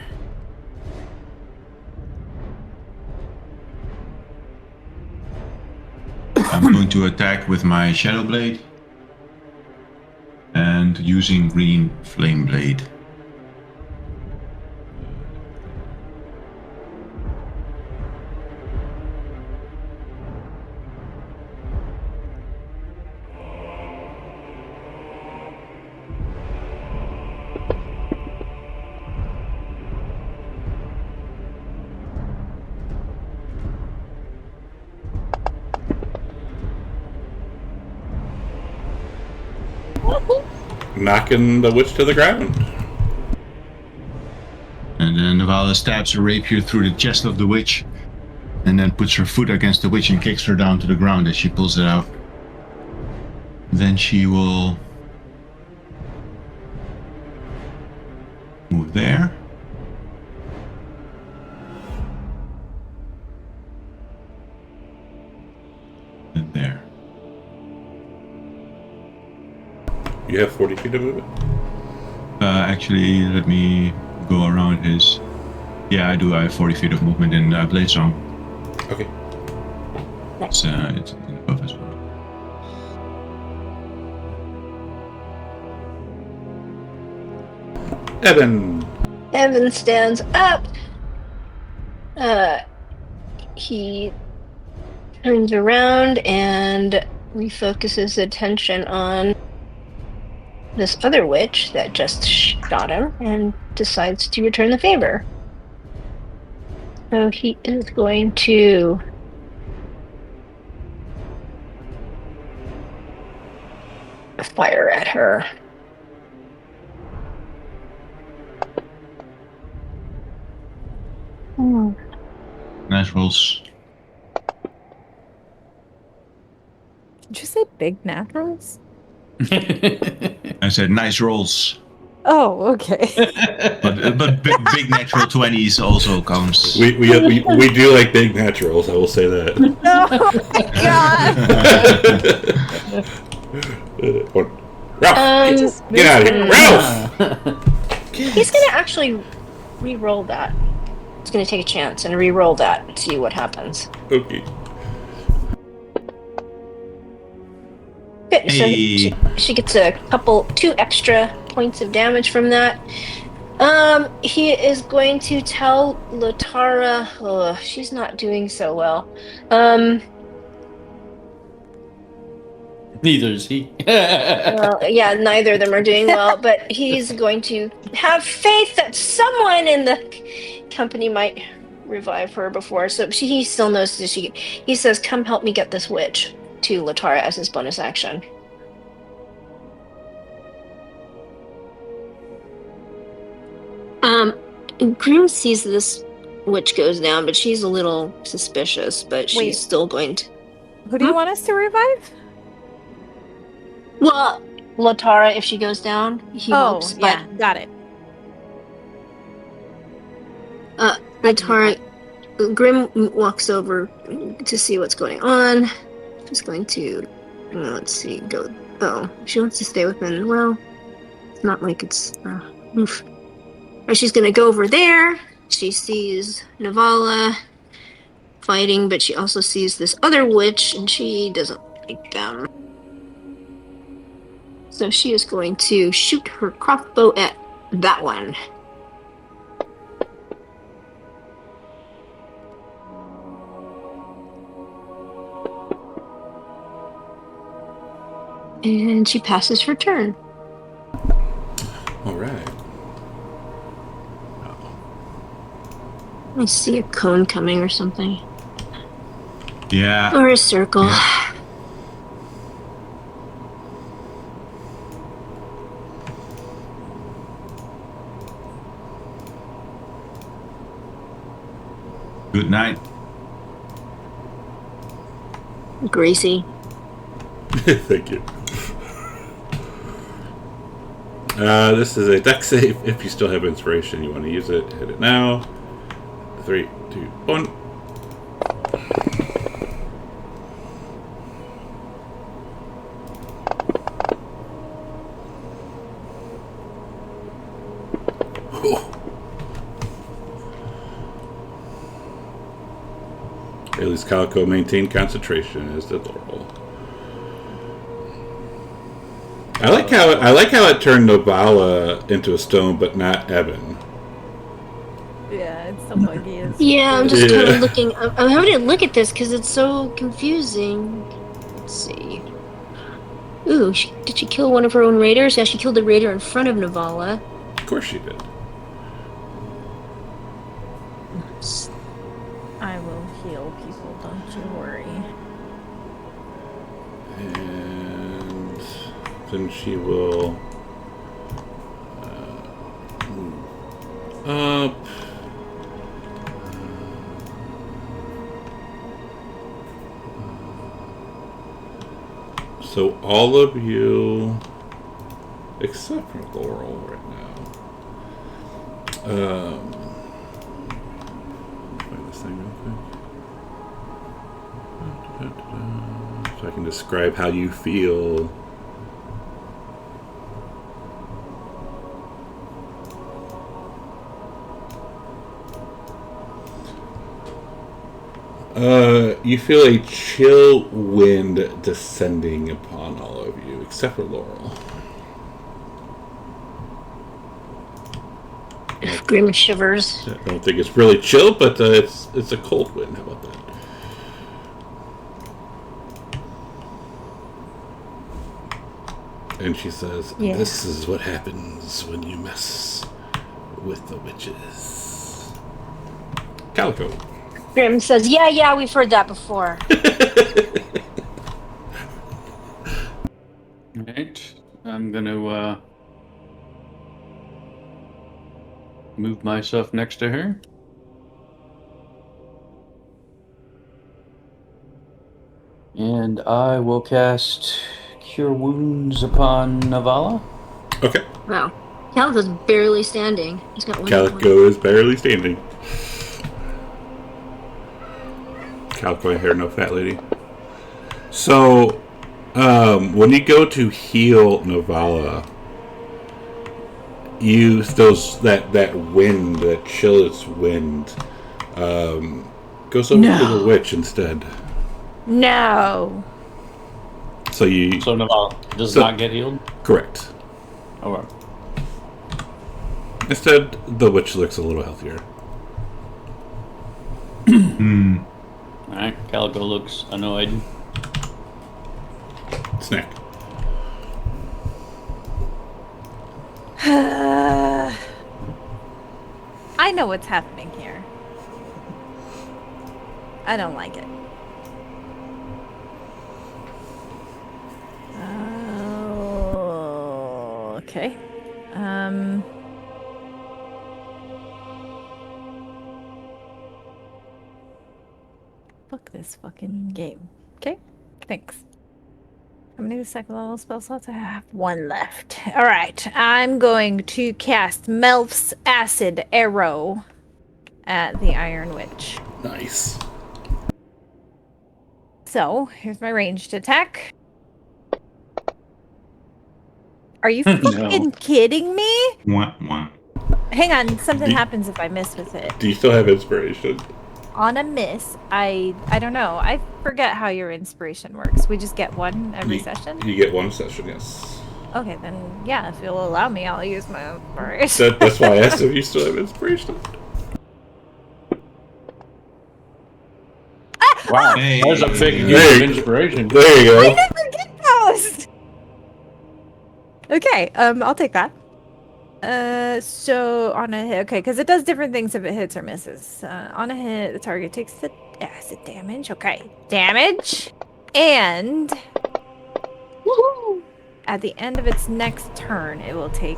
I'm going to attack with my Shadow Blade and using Green Flame Blade. Knocking the witch to the ground. And then Navala stabs her rapier through the chest of the witch, and then puts her foot against the witch and kicks her down to the ground as she pulls it out. Then she will move there. And there. You have 40 feet of movement? Actually, let me go around his... Yeah, I do. I have 40 feet of movement in Blade Song. Okay. It's above as well. Evan. Evan stands up. He turns around and refocuses attention on this other witch that just shot him and decides to return the favor. So he is going to fire at her. Nice rolls. Did you say big naturals? I said nice rolls. Oh, okay. But big natural 20s also counts. We do like big naturals, I will say that. Oh my god! Ralph! Get out of here! Ralph! He's going to actually re-roll that. He's going to take a chance and re-roll that and see what happens. Okay. Good. Hey. So she gets two extra points of damage from that. He is going to tell Latara, she's not doing so well. Neither is he. Well, yeah, neither of them are doing well, but he's going to have faith that someone in the company might revive her before. So he still knows that he says, "Come help me get this witch," to Latara as his bonus action. Grim sees this witch goes down, but she's a little suspicious, but she's Wait. still going to... Who do you want us to revive? Well, Latara, if she goes down, he hopes, but... yeah, got it. Latara, Grim walks over to see what's going on. She's going to, let's see, go... Oh, she wants to stay within... Well, it's not like it's... oof. She's going to go over there. She sees Navala fighting, but she also sees this other witch, and she doesn't like them. So she is going to shoot her crossbow at that one. And she passes her turn. All right. I see a cone coming or something. Yeah. Or a circle. Yeah. Good night. Gracie. Thank you. This is a dex save. If you still have inspiration, you want to use it, hit it now. 3, 2, 1. At least Calico maintained concentration, as did Laurel. I like how it turned Novala into a stone, but not Evan. Yeah, it's so buggy. Yeah, I'm just kind Yeah. of looking. I'm having to look at this because it's so confusing. Let's see. Ooh, did she kill one of her own raiders? Yeah, she killed a raider in front of Navala. Of course she did. I will heal people, don't you worry. And then she will move up. So all of you, except for Laurel right now. Find this thing real quick. So I can describe how you feel. You feel a chill wind descending upon all of you, except for Laurel. Grim shivers. I don't think it's really chill, but it's a cold wind. How about that? And she says, Yeah. "This is what happens when you mess with the witches." Calico. Grim says, yeah, we've heard that before. Alright. I'm gonna move myself next to her. And I will cast Cure Wounds upon Navala. Okay. Wow. Calico's barely standing. He's got one. Calico is barely standing. Calico hair, no fat lady. So, when you go to heal Navala, you that wind, that chillish wind, goes over to the witch instead. No. So So Navala does not get healed? Correct. Okay. Instead, the witch looks a little healthier. Alright, Calico looks annoyed. Snack. I know what's happening here. I don't like it. Okay. Fuck this fucking game. Okay? Thanks. How many second level spell slots? I have one left. Alright. I'm going to cast Melf's Acid Arrow at the Iron Witch. Nice. So, here's my ranged attack. Are you fucking kidding me? Wah, wah. Hang on, something happens if I miss with it. Do you still have inspiration? On a miss, I don't know. I forget how your inspiration works. We just get one every session? You get one session, yes. Okay, then yeah, if you'll allow me, I'll use my inspiration. That's why I asked if you still have inspiration. Wow, Hey. there's a big There use you- of inspiration. There you I go. never get those! Okay, I'll take that. So on a hit, okay, because it does different things if it hits or misses. On a hit, the target takes the acid damage. Okay, damage, and at the end of its next turn, it will take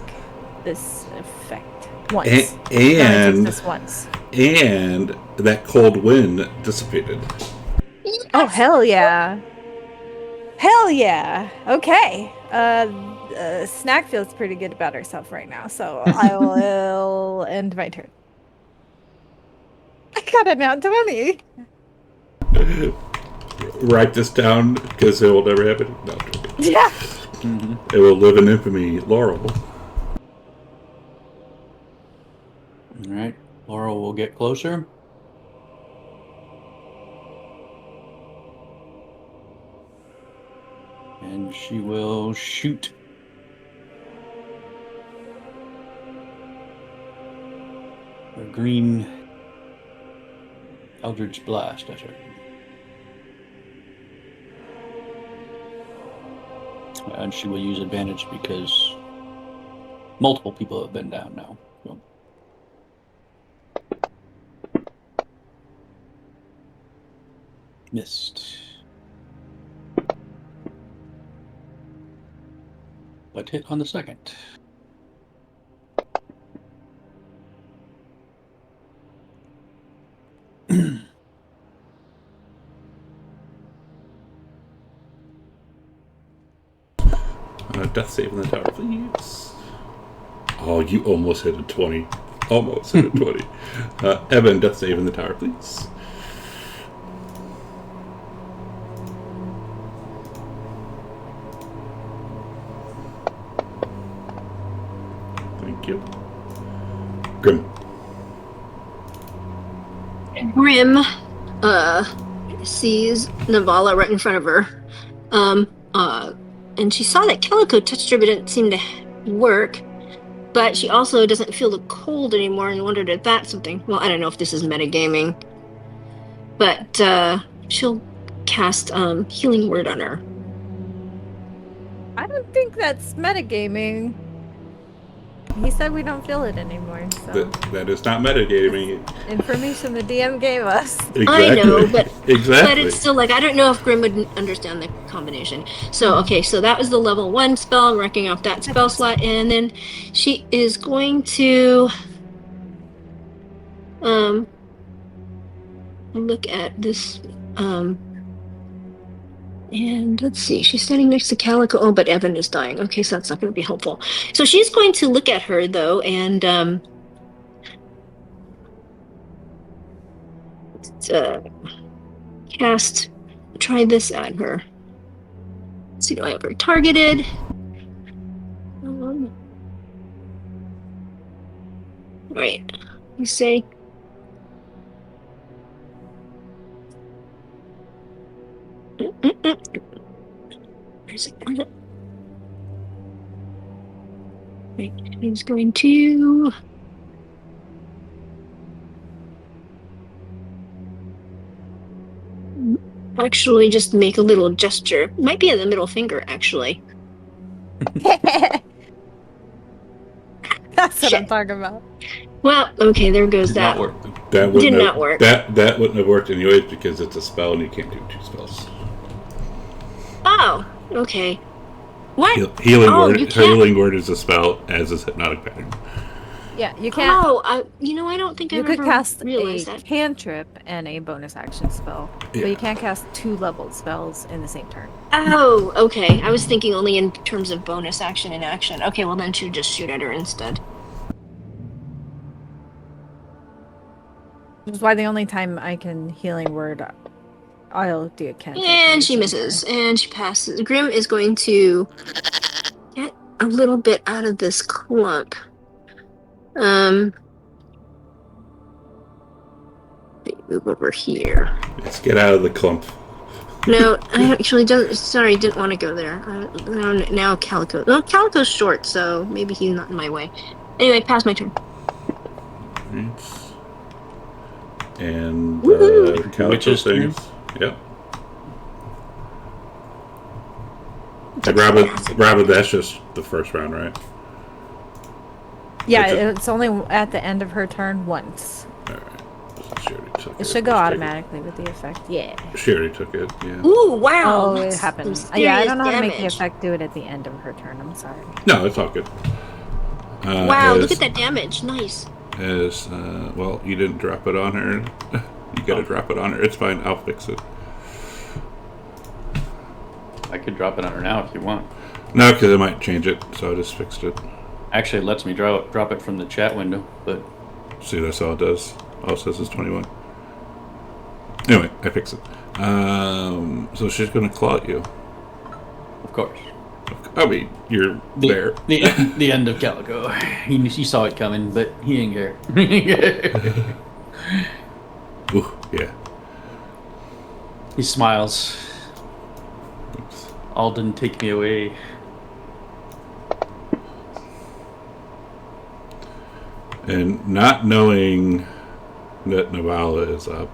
this effect once. It only takes this once. And that cold wind dissipated. Oh hell yeah! Hell yeah! Okay. Snack feels pretty good about herself right now, so I will end my turn. I got a nat 20. Write this down because it will never happen. No, I'm joking. Yeah. It will live in infamy. Laurel. Alright, Laurel will get closer. She will shoot. A green Eldritch Blast at her. And she will use advantage because multiple people have been down now. So. Missed. But hit on the second. Death save in the tower, please. Oh, you almost hit a 20. Almost hit a 20. Evan, death save in the tower, please. Thank you. Grim. Grim sees Navala right in front of her. And she saw that Calico touched her but didn't seem to work. But she also doesn't feel the cold anymore and wondered if that's something. Well, I don't know if this is metagaming. But she'll cast Healing Word on her. I don't think that's metagaming. He said we don't feel it anymore. So. That is not metagaming. Information the DM gave us. Exactly. I know, but exactly. But it's still like I don't know if Grim would understand the combination. So okay, so that was the level 1 spell, marking off that spell slot, and then she is going to look at this and let's see, she's standing next to Calico. Oh, but Evan is dying. Okay, so that's not going to be helpful. So she's going to look at her, though, and try this at her. Let's see, do I have her targeted? Right. You say... Where's it? Right, he's going to actually just make a little gesture. Might be at the middle finger, actually. That's what Shit. I'm talking about. Well, okay, there goes Did that. not work. That wouldn't Did have, not work. That wouldn't have worked anyways because it's a spell and you can't do 2 spells. Oh, okay. What? Healing Oh, word. you can't- Healing word is a spell, as is hypnotic pattern. Yeah, you can't. Oh, I don't think You I've could ever cast a realized that. cantrip and a bonus action spell, but Yeah. you can't cast 2 leveled spells in the same turn. Oh, okay. I was thinking only in terms of bonus action and action. Okay, well then she'll just shoot at her instead. Which is why the only time I can healing word, I'll do a cantrip. And she misses, and she passes. Grim is going to get a little bit out of this clump. Move over here. Let's get out of the clump. No, I actually don't. Sorry, didn't want to go there. Now Calico. Well, Calico's short, so maybe he's not in my way. Anyway, pass my turn. Right. And Woohoo! Calico's turn. things. Yep. Rabbit, that's just the first round, right? Yeah, It's it's only at the end of her turn once. Alright. She already took It should go Let's take automatically with the effect. Yeah. it. She already took it, yeah. Ooh, wow! Oh, it that's happened. some Yeah, I serious don't know how to make the damage. effect do it at the end of her turn. I'm sorry. No, it's all good. Wow, look at that damage. Nice. Well, you didn't drop it on her. You gotta drop it on her. It's fine, I'll fix it. I could drop it on her now if you want. No, because it might change it, so I just fixed it. Actually, it lets me drop it from the chat window, but See, that's all it does. All it says is 21. Anyway, I fixed it. So she's gonna claw at you. of course. I mean, you're there. The end of Calico. He saw it coming, but he didn't care. Ooh, yeah. He smiles. Oops. Alden, take me away. And not knowing that Navala is up.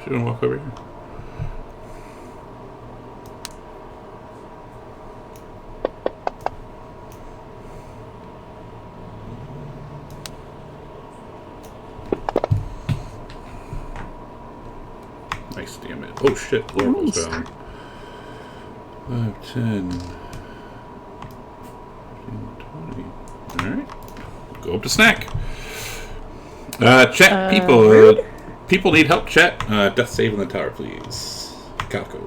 Should I walk over here? Nice, damn it. Oh shit, Laurel's Nice. down. 5, 10, 15, 20. Alright. Go up to snack. Chat, people. People need help, chat. Death save in the tower, please. Kako.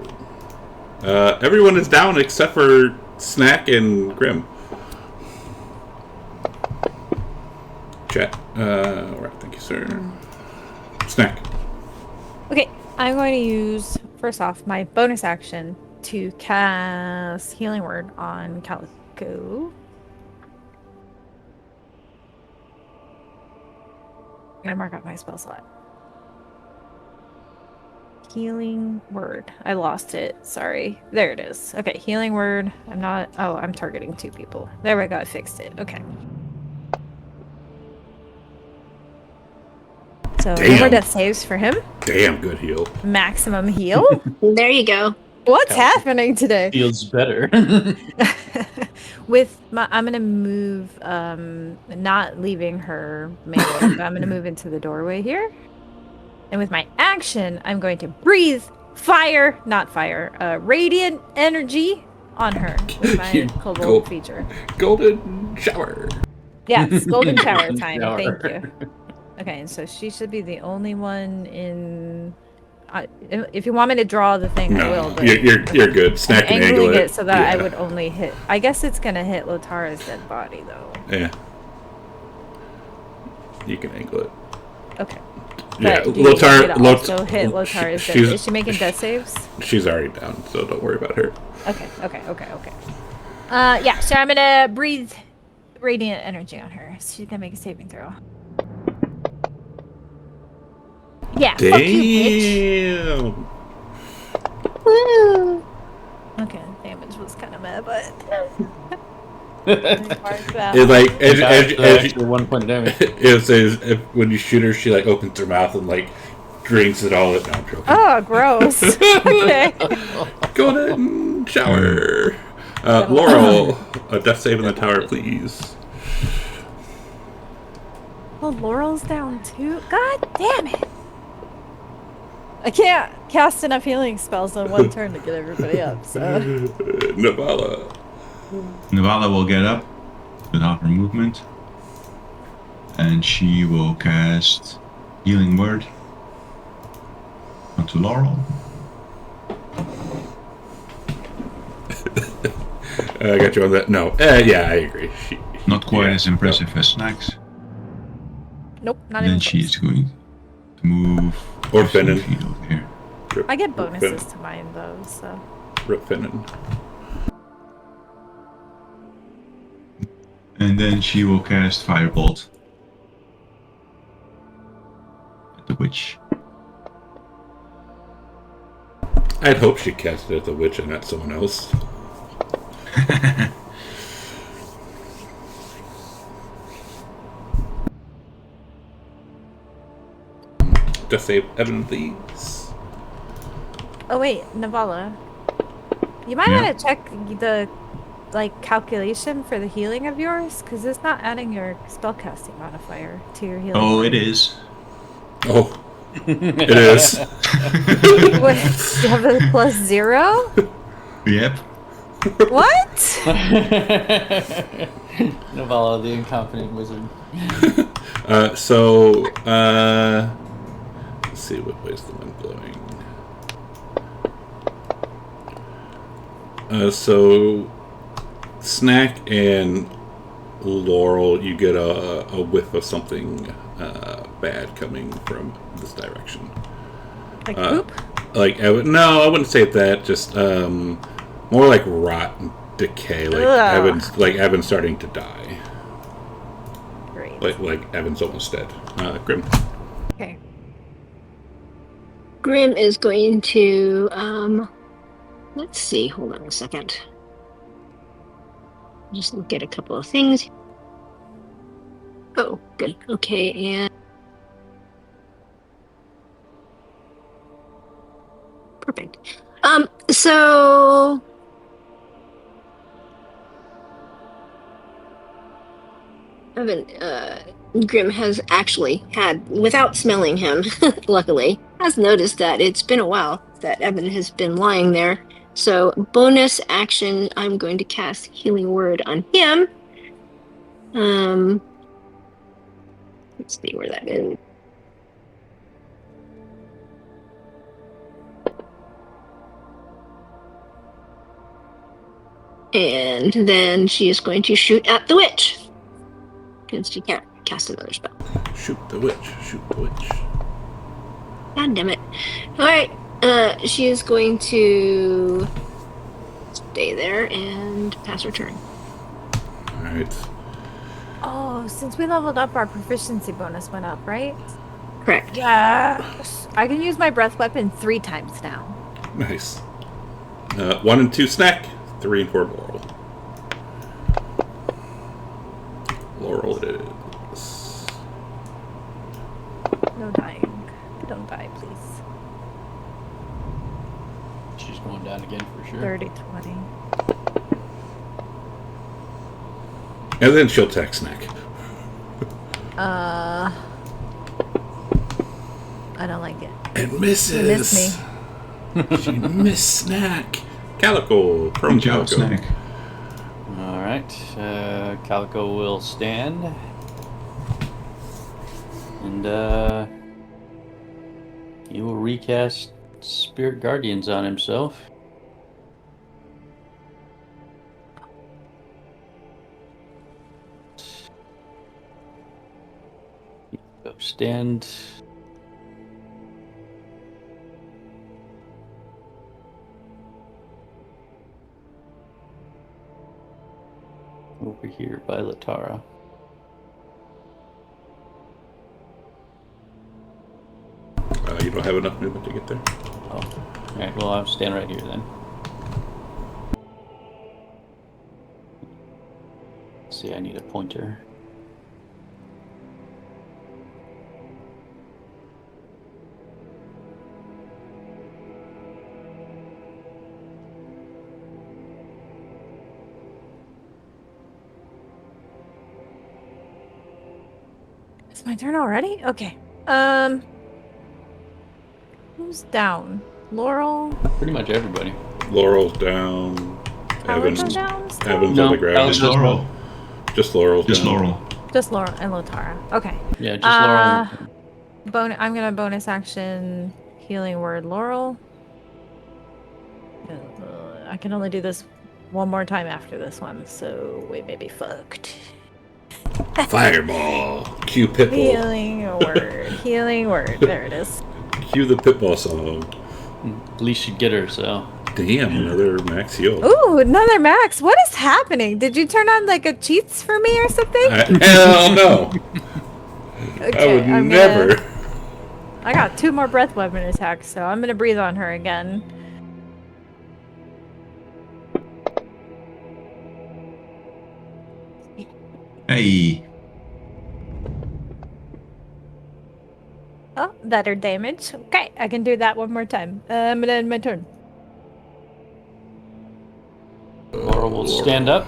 Everyone is down except for Snack and Grim. Chat. Alright, thank you, sir. Snack. Okay, I'm going to use, first off, my bonus action to cast Healing Word on Calico. I'm going to mark up my spell slot. Healing Word. I lost it. Sorry. There it is. Okay, Healing Word. I'm targeting 2 people. There we go. I fixed it. Okay. So, no more death saves for him. Damn good heal. Maximum heal. There you go. What's happening today? Feels better. I'm gonna move, not leaving her melee, but I'm gonna move into the doorway here. And with my action, I'm going to breathe radiant energy on her with my cobalt feature. Golden shower. Yes, golden shower time. Shower. Thank you. Okay, and so she should be the only one in. If you want me to draw the thing, I will. But you're good. Snack I'm and angle angling it. it so that I would only hit. I guess it's gonna hit Lotara's dead body though. Yeah. You can angle it. Okay. Yeah, But do you want me to Lotar. also hit Lotara's dead. Is she making death saves? She's already down, so don't worry about her. Okay. Yeah. So I'm gonna breathe radiant energy on her. She's gonna make a saving throw. Yeah. Fuck you, Damn. bitch. Woo! Okay, damage was kind of meh, but. It's like as 1 point damage. it says when you shoot her, she like opens her mouth and like drinks it all. No, I'm joking. Oh, gross. Okay. Golden shower. Laurel, a death save in the tower, please. Oh, Laurel's down too. God damn it! I can't cast enough healing spells on one turn to get everybody up. So Navala. Navala will get up without her movement. And she will cast Healing Word onto Laurel. I got you on that. No. Yeah, I agree. Not quite as impressive as Snacks. nope, not And even. then she is going to move Or 15 Finnan. feet over here. I get bonuses to mine though, so. Rip Finnan. And then she will cast Firebolt at the witch. I'd hope she cast it at the witch and not someone else. Just save Evan, please. Oh wait, Navala. You might Yeah. want to check the calculation for the healing of yours, because it's not adding your spellcasting modifier to your healing. Oh, it is. Oh, it is. What? You have a +0? Yep. What? Navala, the incompetent wizard. Let's see, what way is the wind blowing? So Snack and Laurel, you get a whiff of something bad coming from this direction. Like poop? No, I wouldn't say that. Just more like rot and decay. Ugh. Evan's starting to die. Great. Like Evan's almost dead. Grim. Okay. Grim is going to let's see, hold on a second. Just look at a couple of things. Oh, good. Okay, and perfect. So Evan, Grim has actually had, without smelling him, luckily, has noticed that it's been a while that Evan has been lying there. So, bonus action, I'm going to cast Healing Word on him. Let's see where that is. And then she is going to shoot at the witch. Because she can't cast another spell. Shoot the witch. Shoot the witch. God damn it. Alright. She is going to stay there and pass her turn. Alright. Oh, since we leveled up, our proficiency bonus went up, right? Correct. Yes. I can use my breath weapon 3 times now. Nice. 1 and 2 snack. 3 and 4 Laurel. Laurel it is. No dying. Don't die, please. She's going down again for sure. 30, 20. And then she'll attack snack. I don't like it. It misses. You missed me. She missed snack. Calico. Prone Good job, Calico. Snack. Alright, Calico will stand. And, he will recast Spirit Guardians on himself. Go stand. Over here by Latara. You don't have enough movement to get there. Oh, alright, well, I'll stand right here then. Let's see, I need a pointer. It's my turn already? Okay. Who's down? Laurel? Pretty much everybody. Laurel's down. Evan's down still? Evan's No, on the ground. Just Laurel. Just Laurel's Just down. Laurel. Just Laurel and Latara. Okay. Yeah, just Laurel. I'm gonna bonus action Healing Word Laurel. I can only do this one more time after this one, so we may be fucked. Fireball. Cue Pitbull. Healing Word. Healing Word. There it is. Cue the Pitbull song. At least you get her, so. Damn, another max heal. Ooh, another max. What is happening? Did you turn on like a cheats for me or something? Hell no. Okay, I would I'm never. I got 2 more breath weapon attacks, so I'm gonna breathe on her again. Hey. Oh, better damage. Okay, I can do that one more time. I'm gonna end my turn. Laurel will stand up.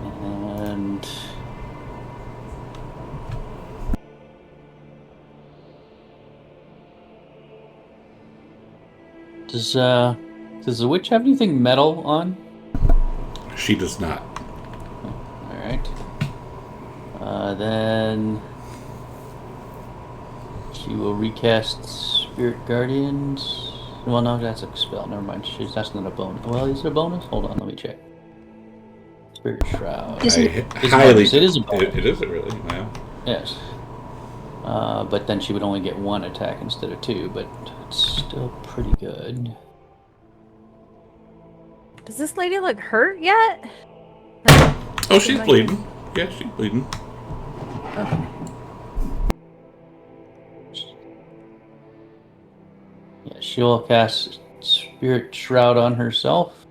And does the witch have anything metal on? She does not. Alright. Then she will recast Spirit Guardians. Well, no, that's a spell. Never mind. That's not a bonus. Well, is it a bonus? Hold on, let me check. Spirit Shroud. Isn't It's highly. bonus. It is a bonus. It isn't really. Wow. Yes. But then she would only get 1 attack instead of 2, but it's still pretty good. Does this lady look hurt yet? Oh, she's bleeding. Yeah, she's bleeding. Okay. she'll cast Spirit Shroud on herself.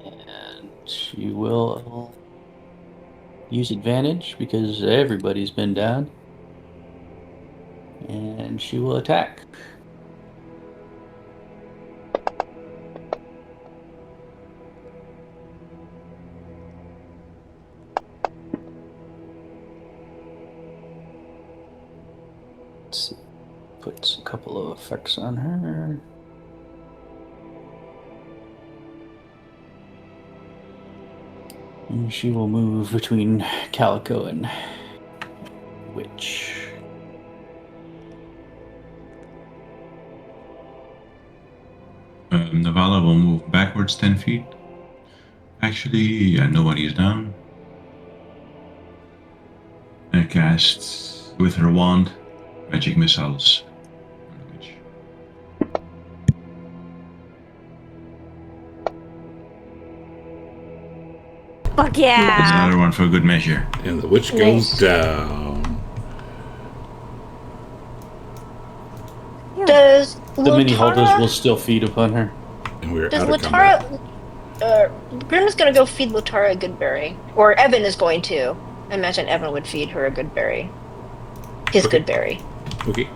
And she will use advantage because everybody's been down. And she will attack. Let's see. Puts a couple of effects on her. And she will move between Calico and Witch. Navala will move backwards 10 feet. Actually, yeah, nobody is down. And casts with her wand magic missiles. Fuck There's yeah! another one for good measure. And the witch goes down. Does The mini holders will Lotara... still feed upon her. And we're Does out of combat. Lotara... Grim is going to go feed Lotara a good berry. Or Evan is going to. I imagine Evan would feed her a good berry. His Okay. good berry. Okay.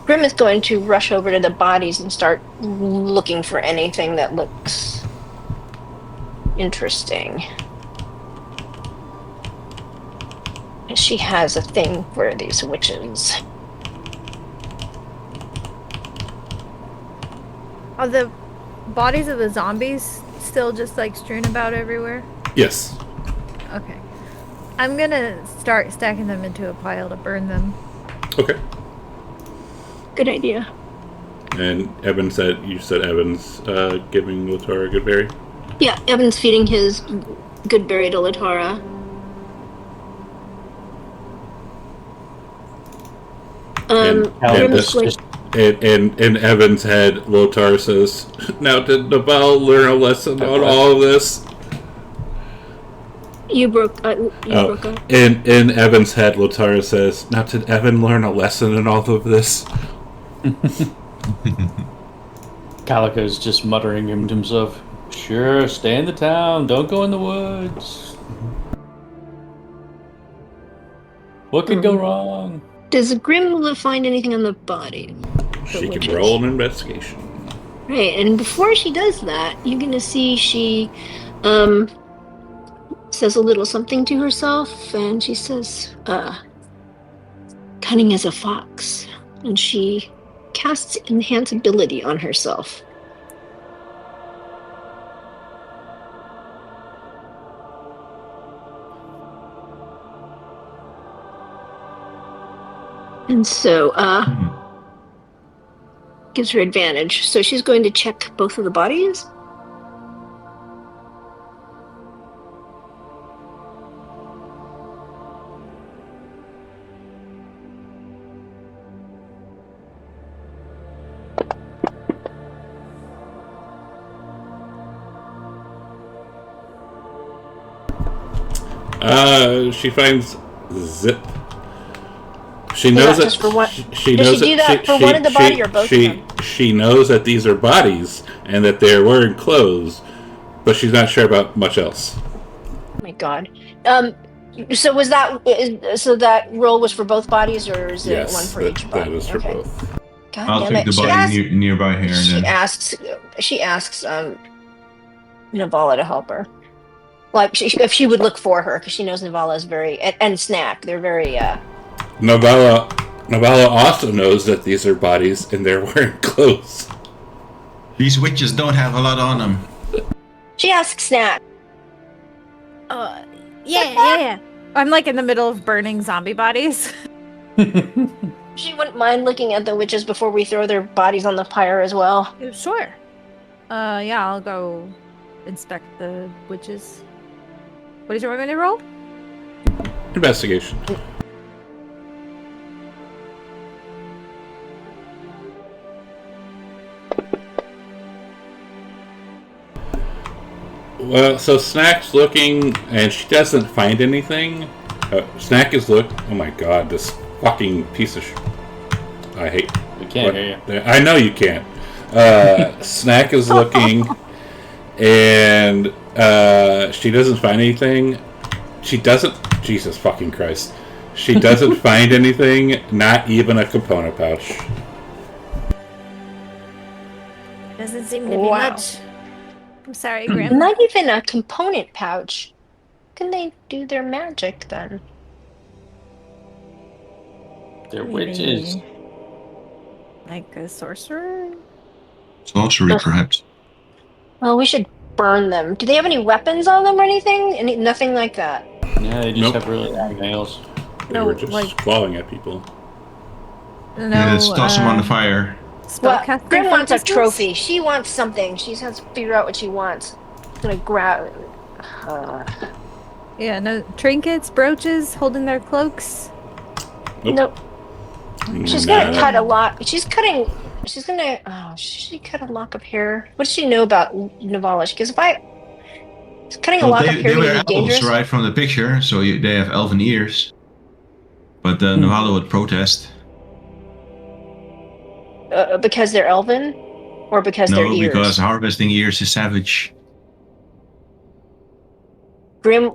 Grim is going to rush over to the bodies and start looking for anything that looks interesting. She has a thing for these witches. Are the bodies of the zombies still just like strewn about everywhere? Yes. Okay. I'm gonna start stacking them into a pile to burn them. Okay. Good idea. And Evan said, you said Evan's giving Lotara a good berry? Yeah, Evan's feeding his good berry to Latara. And Grim is this- going- In Evan's head, Lotar says, now did Naval learn a lesson on all of this? You broke up. In Evan's head, Lotar says, now did Evan learn a lesson in all of this? Calico's just muttering to himself, sure, stay in the town, don't go in the woods. What could go wrong? Does Grim find anything on the body? She witches. can roll an investigation. Right, and before she does that, you're gonna see she says a little something to herself, and she says, cunning as a fox. And she casts enhance ability on herself. And so, gives her advantage. So she's going to check both of the bodies. She finds Zip. She knows that just for one. she Does knows she do that for one of the body or both of them? She knows that these are bodies and that they're wearing clothes, but she's not sure about much else. Oh my god. So was that roll was for both bodies, or is it one for each body? That is for Okay. both. God I'll damn take it. the body nearby here and She then. asks Navala to help her. Like if she would look for her, because she knows Navala is very and Snack. They're very Navala also knows that these are bodies and they're wearing clothes. These witches don't have a lot on them. She asks Snack. Yeah. I'm like in the middle of burning zombie bodies. She wouldn't mind looking at the witches before we throw their bodies on the pyre as well. Sure. Yeah, I'll go inspect the witches. What did you want me to roll? Investigation. Well, so Snack's looking, and she doesn't find anything. Snack is look. Oh my god, this fucking piece of. I hate. We can't hear you. I know you can't. Snack is looking, and she doesn't find anything. She doesn't. Jesus fucking Christ. She doesn't find anything. Not even a component pouch. Doesn't seem to be Wow. much. I'm sorry, Grim. Not even a component pouch. Can they do their magic then? They're witches. Maybe like a sorcerer? Sorcery, Ugh. perhaps. Well, we should burn them. Do they have any weapons on them or anything? Nothing like that. Yeah, they just Nope. have really long nails. They No, were just like- clawing at people. No, Yeah, let's toss them on the fire. Well, spellcasting Grim wants a purposes? trophy. She wants something. She has to figure out what she wants. She's gonna grab. Yeah, no trinkets, brooches, holding their cloaks. Nope. She's gonna cut a lock. She's cutting. She's gonna. Oh, she cut a lock of hair. What does she know about Navalish? Because if I. Cutting a Well, lock of they hair were would be elves, dangerous. right, from the picture, so they have elven ears. But Navala would protest. Because they're elven, or because they're No, ears. because harvesting ears is savage. Grim,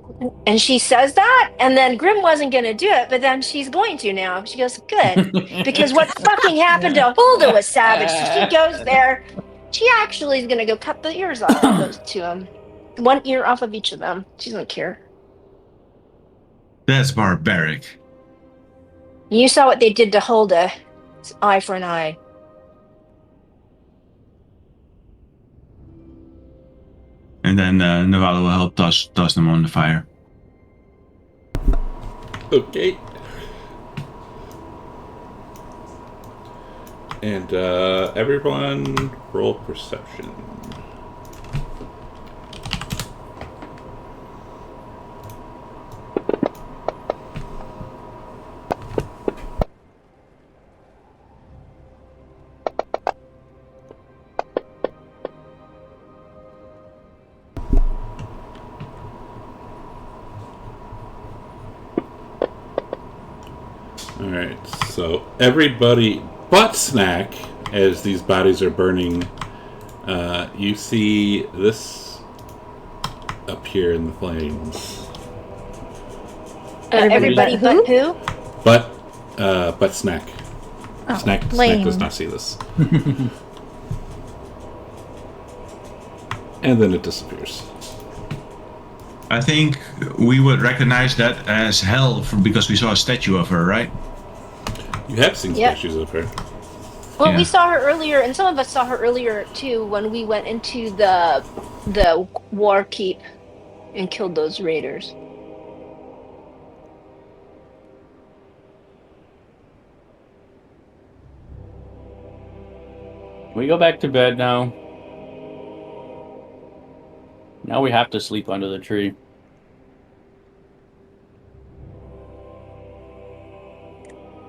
and she says that, and then Grim wasn't going to do it, but then she's going to now. She goes, good, because what fucking happened to Hulda was savage. So she goes there. She actually is going to go cut the ears off of those two of them. One ear off of each of them. She doesn't care. That's barbaric. You saw what they did to Hulda. It's eye for an eye. And then Navala will help toss them on the fire. Okay. And everyone roll perception. Alright, so everybody but Snack, as these bodies are burning, you see this appear in the flames. Everybody but who? But Snack. Oh, Snack lame. does not see this. And then it disappears. I think we would recognize that as hell because we saw a statue of her, right? You have seen Yep. statues of her. Well, Yeah. we saw her earlier, and some of us saw her earlier too when we went into the war keep and killed those raiders. Can we go back to bed now? Now we have to sleep under the tree.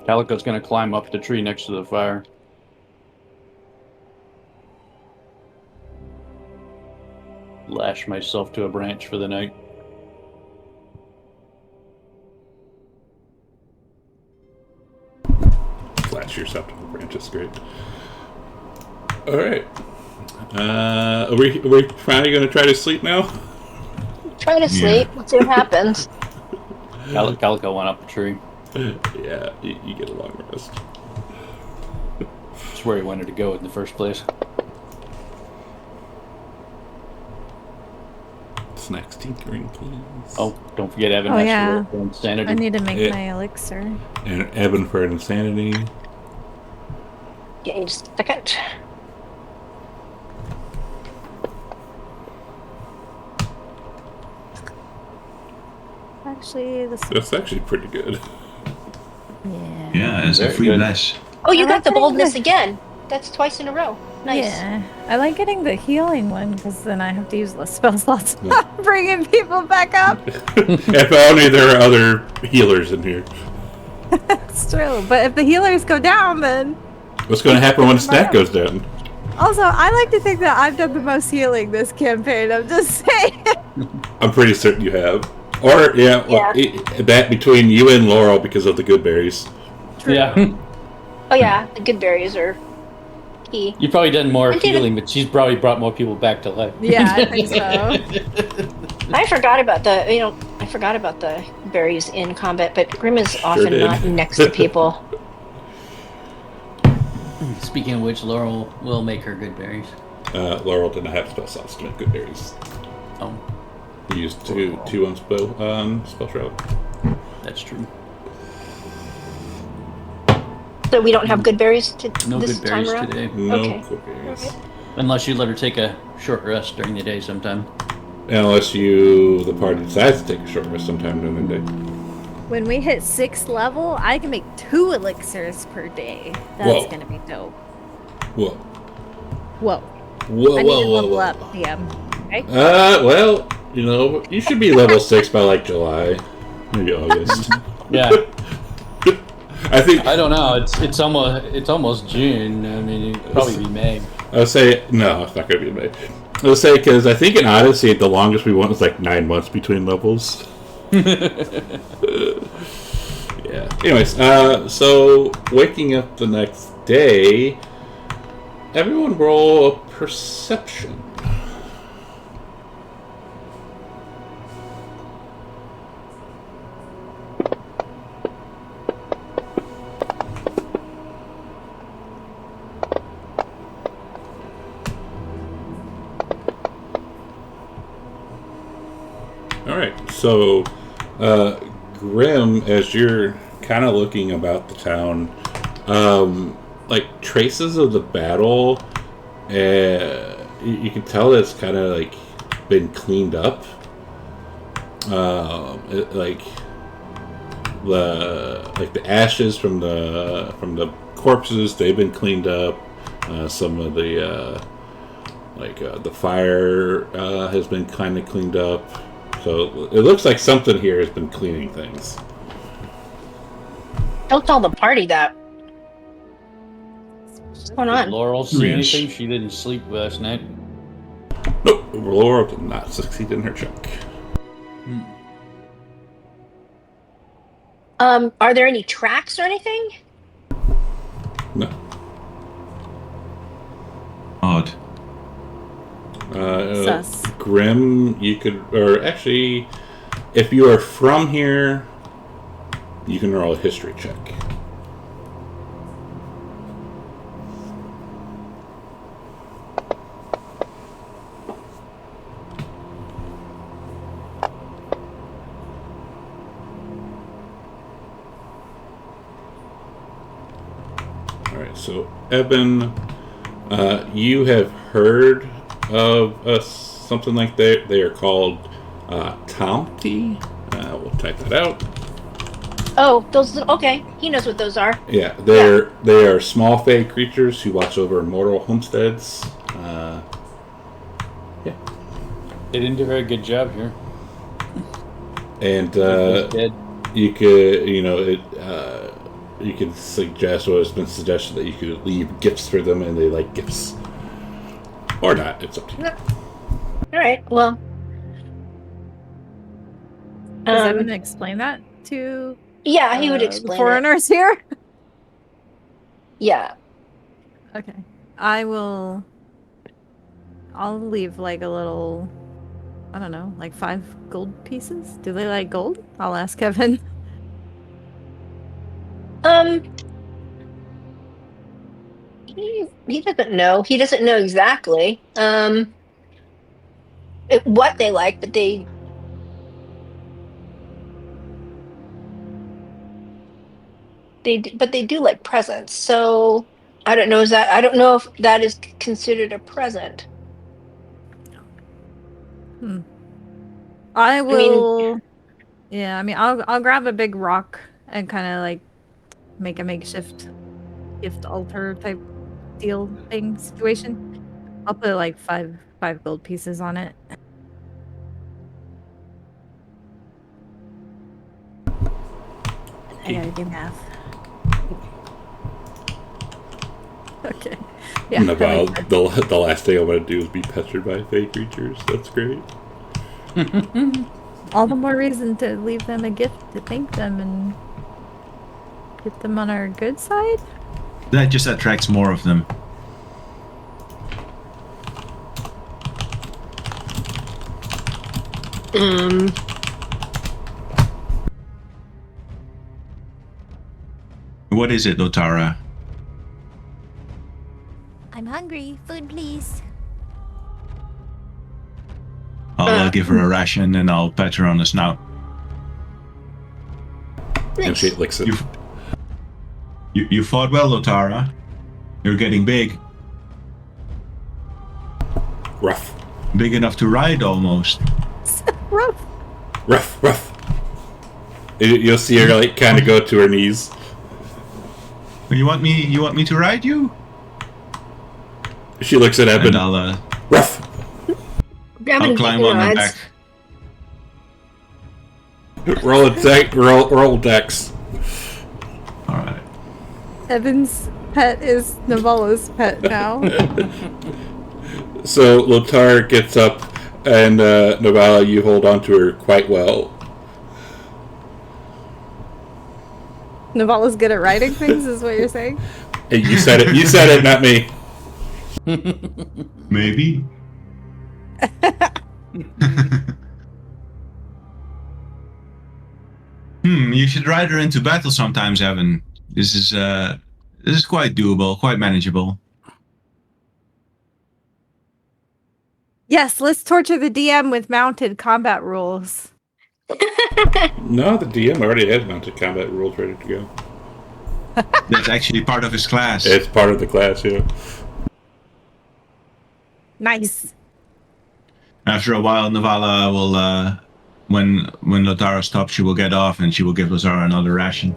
Calico's gonna climb up the tree next to the fire. Lash myself to a branch for the night. Flash yourself to the branch, that's great. Alright. Are we finally going to try to sleep now? Try to sleep. Let's see what happens. Calico went up the tree. Yeah, you get a long rest. That's where he wanted to go in the first place. Snacks tinkering, please. Oh, don't forget Evan Oh, has yeah. to roll for insanity. I need to make Yeah. my elixir. And Evan for an insanity. Give me just a second. Actually, this. That's actually pretty good. Yeah. Yeah, it's a Very free good. bless. Oh, you I got like the getting boldness the- again. That's twice in a row. Nice. Yeah, I like getting the healing one because then I have to use less spell slots. Bringing people back up. If only there are other healers in here. It's true, but if the healers go down, then What's going to happen when Snack goes down? Also, I like to think that I've done the most healing this campaign. I'm just saying. I'm pretty certain you have. Or, yeah, well, that between you and Laurel because of the good berries. True. Yeah. Oh yeah, the good berries are key. You've probably done more And David- healing, but she's probably brought more people back to life. Yeah, I think so. I forgot about the berries in combat, but Grim is often did. not next to people. Speaking of which, Laurel will make her good berries. Laurel did not have spell slots to make good berries. Oh, You used two on spell shroud. that's true. So we don't have good berries No this good time berries around? today. No Okay. good berries. Okay. Unless you let her take a short rest during the day sometime. Unless the party decides to take a short rest sometime during the day. When we hit 6th level, I can make 2 elixirs per day. That's Whoa. gonna be dope. Whoa. Whoa. Whoa, I need to whoa, level whoa. up, DM. Okay? Well, you should be level 6 by like July. Maybe August. Yeah. I think I don't know. It's almost June. I mean, it'd probably be May. I would say no. It's not going to be in May. I would say because I think in Odyssey the longest we went was like 9 months between levels. Yeah. Anyways, so waking up the next day, everyone roll a perception. All right, so Grim, as you're kind of looking about the town, like traces of the battle, you can tell that it's kind of like been cleaned up. Like the ashes from the corpses, they've been cleaned up. Some of the the fire has been kind of cleaned up. So it looks like something here has been cleaning things. Don't tell the party that. What's going Did on? Laurel see Reach. anything? She didn't sleep last night. Nope, Laura did not succeed in her check. Are there any tracks or anything? No. Odd. Sus. Grim, you could, or actually, if you are from here, you can roll a history check. Alright, so Eben, you have heard of something like that. They are called Tomty. We'll type that out. Oh, those. Okay, he knows what those are. Yeah, they are small fey creatures who watch over mortal homesteads. Yeah, They didn't do a very good job here. and Dead. you could, you could suggest, or it's been suggested that you could leave gifts for them, and they like gifts, or not. It's up to you. All right. Well. Is that going to explain that to Yeah, he would the explain it. foreigners here? Yeah. Okay. I'll leave like a little, I don't know, like 5 gold pieces. Do they like gold? I'll ask Kevin. He doesn't know. He doesn't know exactly what they like, but they do like presents. So I don't know. I don't know if that is considered a present. I will. Yeah, I mean, I'll grab a big rock and kind of like make a makeshift gift altar type deal thing situation. I'll put like five gold pieces on it. I gotta do math. Okay. Yeah. And that about makes sense. the last thing I want to do is be pestered by fake creatures. That's great. All the more reason to leave them a gift to thank them and get them on our good side. That just attracts more of them. What is it, Lotara? I'm hungry. Food, please. I'll give her a ration and I'll pat her on the snout. And she licks it. You fought well, Lotara. You're getting big. Rough. Big enough to ride, almost. Rough. Rough. You'll see her like kind of go to her knees. You want me to ride you? She looks at Eben. And I'll Rough. I'll climb on my back. Roll a deck. Roll dex. All right. Evan's pet is Navala's pet now. So Lotar gets up, and Navala, you hold on to her quite well. Navala's good at writing things, is what you're saying? Hey, you said it. You said it, not me. Maybe. You should ride her into battle sometimes, Evan. This is quite doable, quite manageable. Yes, let's torture the DM with mounted combat rules. No, the DM already has mounted combat rules ready to go. That's actually part of his class. It's part of the class, yeah. Nice. After a while, Navala will, when Lotara stops, she will get off and she will give Lotara another ration.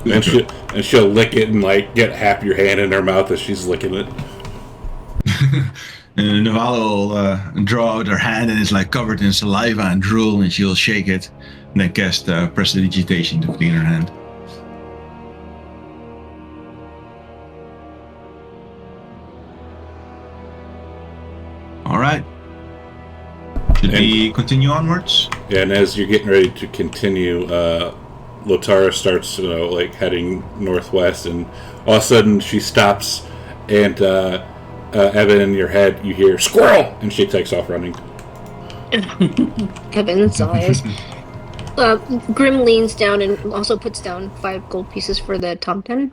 And she'll lick it and like get half your hand in her mouth as she's licking it. And Navala will draw out her hand and it's like covered in saliva and drool, and she'll shake it and then cast prestidigitation to clean her hand. All right. Should we continue onwards? Yeah, and as you're getting ready to continue, Lotara starts, like heading northwest, and all of a sudden she stops, and Evan, in your head, you hear "squirrel," and she takes off running. Evan's eyes. Grim leans down and also puts down 5 gold pieces for the Tomten.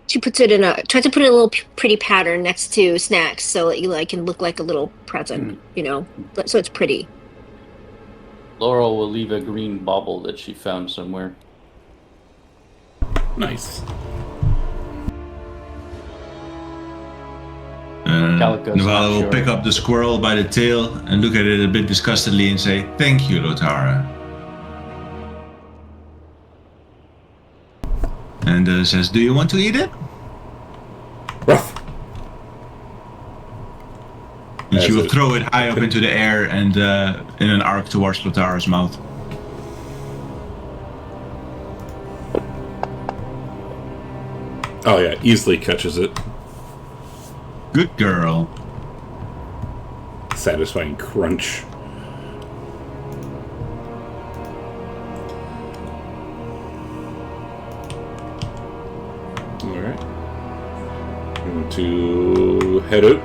She puts it tries to put it in a little pretty pattern next to snacks, so it like can look like a little present, so it's pretty. Laurel will leave a green bauble that she found somewhere. Nice. Navala will pick up the squirrel by the tail and look at it a bit disgustedly and say, "Thank you, Lotara." And says, "Do you want to eat it?" Rough. And she will throw it high up into the air and in an arc towards Lotara's mouth. Oh yeah, easily catches it. Good girl. Satisfying crunch. Alright. Going to head out.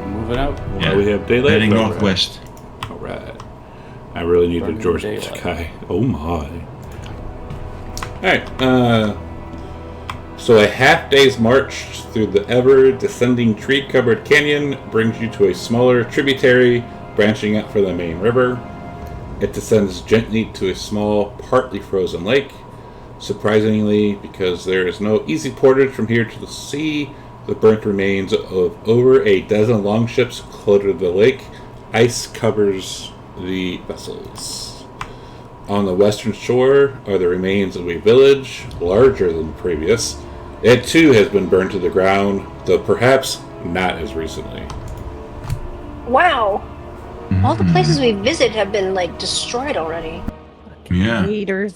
Moving out. While we have daylight. Heading northwest. Alright. I really need Burning a George daylight. Sky. Oh my. Alright, so a half day's march through the ever-descending tree-covered canyon brings you to a smaller tributary branching out from the main river. It descends gently to a small, partly frozen lake. Surprisingly, because there is no easy portage from here to the sea, the burnt remains of over a dozen longships clutter the lake. Ice covers the vessels. On the western shore are the remains of a village, larger than the previous. It too has been burned to the ground, though perhaps not as recently. Wow. All the places we visit have been like destroyed already. Yeah. Haters.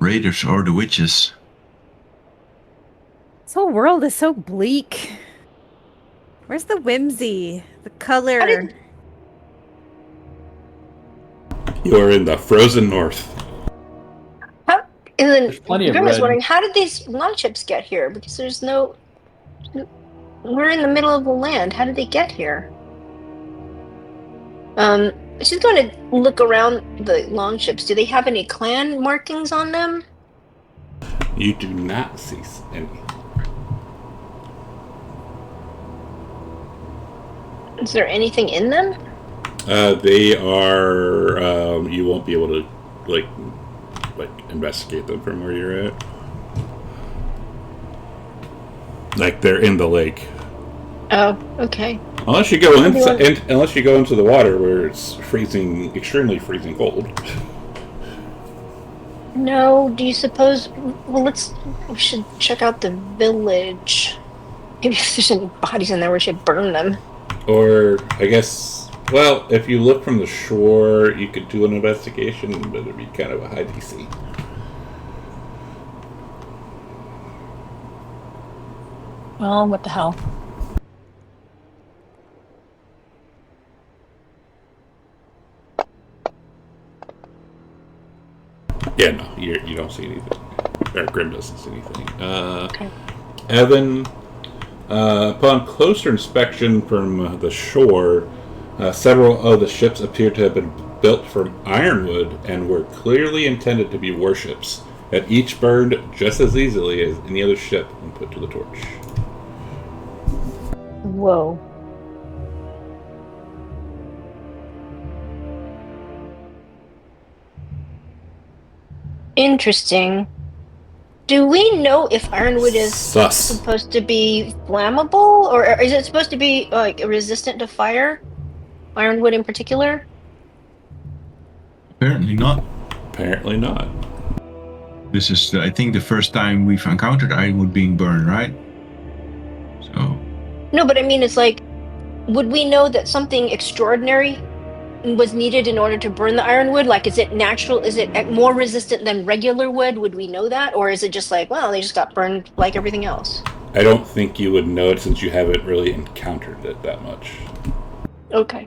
raiders or the witches. This whole world is so bleak. Where's the whimsy? The color? You are in the frozen north. And then There's plenty of Grim is red. wondering, how did these lonships get here? Because there's no... We're in the middle of the land. How did they get here? She's going to look around the longships. Do they have any clan markings on them? You do not see any. Is there anything in them? They are. You won't be able to like investigate them from where you're at. Like they're in the lake. Oh, okay. Unless you go unless you go into the water where it's freezing, extremely freezing cold. No, do you suppose... Well, we should check out the village. Maybe if there's any bodies in there, we should burn them. Or, I guess, well, if you look from the shore, you could do an investigation, but it'd be kind of a high DC. Well, what the hell? Yeah, no, you don't see anything. Or Grim doesn't see anything. Okay. Evan, upon closer inspection from the shore, several of the ships appear to have been built from ironwood and were clearly intended to be warships, and each burned just as easily as any other ship when put to the torch. Whoa. Interesting. Do we know if ironwood is supposed to be flammable, or is it supposed to be like resistant to fire? Ironwood in particular? Apparently not. Apparently not. This is, I think, the first time we've encountered ironwood being burned, right? So. No, but I mean, it's like, would we know that something extraordinary was needed in order to burn the ironwood? Like, is it natural? Is it more resistant than regular wood? Would we know that? Or is it just like, well, they just got burned like everything else? I don't think you would know it since you haven't really encountered it that much. Okay.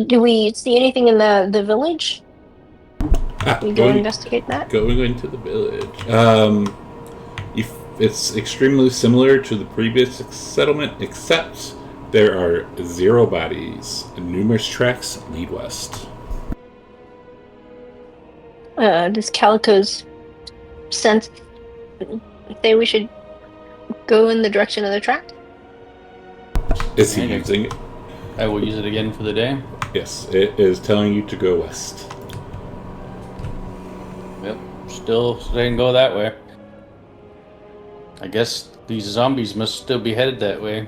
Do we see anything in the village? We go investigate that? Going into the village. It's extremely similar to the previous settlement, except there are 0 bodies and numerous tracks lead west. Does Calico's sense say we should go in the direction of the track? Is he using it? I will use it again for the day. Yes, it is telling you to go west. Yep, still saying go that way. I guess these zombies must still be headed that way.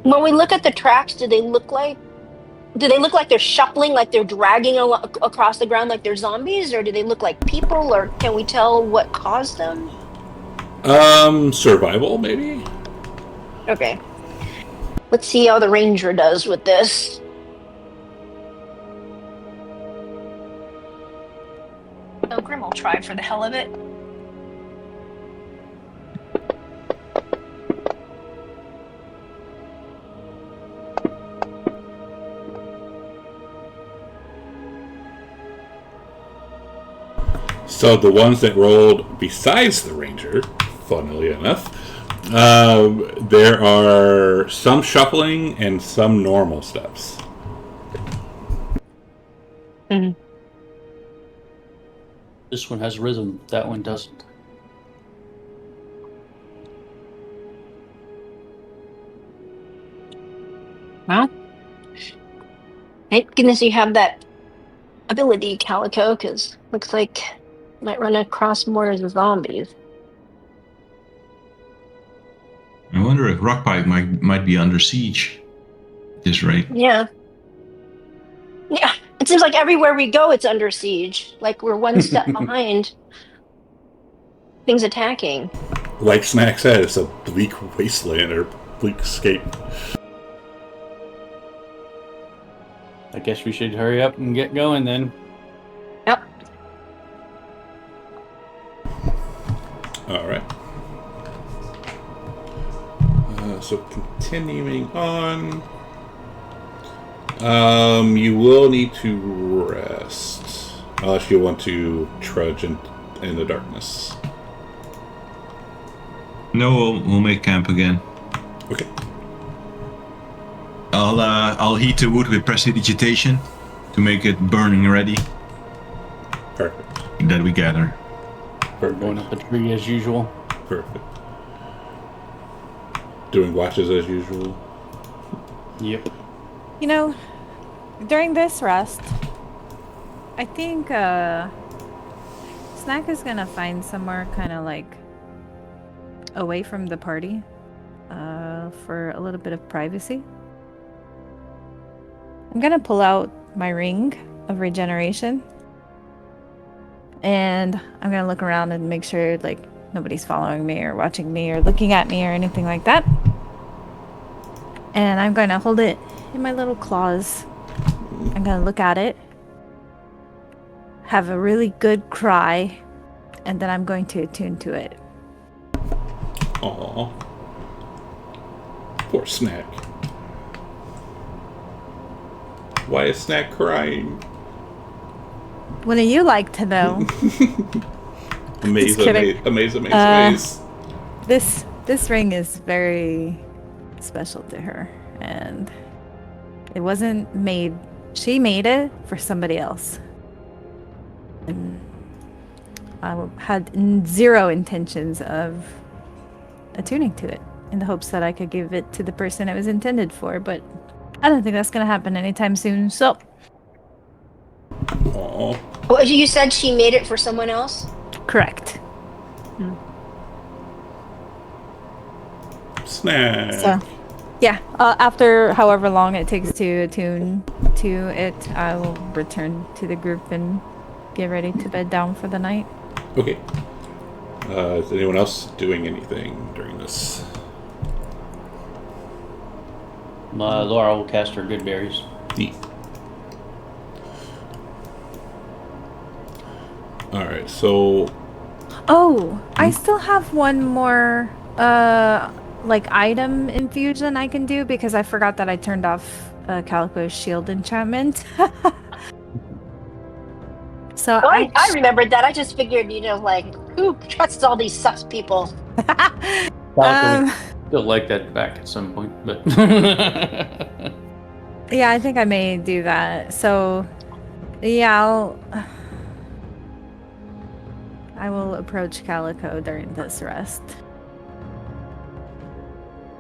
When we look at the tracks, do they look like they're shuffling, like they're dragging across the ground like they're zombies, or do they look like people, or can we tell what caused them? Survival, maybe? Okay. Let's see how the ranger does with this. Oh, Grim will try for the hell of it. So the ones that rolled besides the ranger, funnily enough, there are some shuffling and some normal steps. Mm-hmm. This one has rhythm, that one doesn't. Well, thank goodness you have that ability, Calico, because looks like you might run across more zombies. I wonder if Rockpipe might be under siege. this rate. Yeah. Yeah. It seems like everywhere we go, it's under siege. Like we're one step behind things attacking. Like Snack said, it's a bleak wasteland or bleak escape. I guess we should hurry up and get going then. Yep. All right. So continuing on, you will need to rest unless you want to trudge in the darkness. No, we'll make camp again. Okay. I'll heat the wood with prestidigitation to make it burning ready. Perfect. That we gather. Perfect. Going up a tree as usual. Perfect. Doing watches as usual. Yep. You know, during this rest, I think Snack is gonna find somewhere kind of like away from the party for a little bit of privacy. I'm gonna pull out my ring of regeneration and I'm gonna look around and make sure like nobody's following me or watching me or looking at me or anything like that. And I'm going to hold it in my little claws. I'm going to look at it, have a really good cry, and then I'm going to attune to it. Aww. Poor Snack. Why is Snack crying? Wouldn't you like to know? Amaze. This ring is very special to her, and it wasn't made. She made it for somebody else, and I had zero intentions of attuning to it in the hopes that I could give it to the person it was intended for. But I don't think that's gonna happen anytime soon. So, Aww. Well, you said she made it for someone else? correct. Snack. So, yeah, after however long it takes to attune to it, I will return to the group and get ready to bed down for the night. Okay. Is anyone else doing anything during this? Laura will cast her good berries. Neat. Alright, so... Oh, I still have one more like item infusion I can do because I forgot that I turned off Calico's shield enchantment. So Oh, I remembered that. I just figured, like, who trusts all these sus people? Still like that back at some point, but yeah, I think I may do that. So yeah, I will approach Calico during this rest.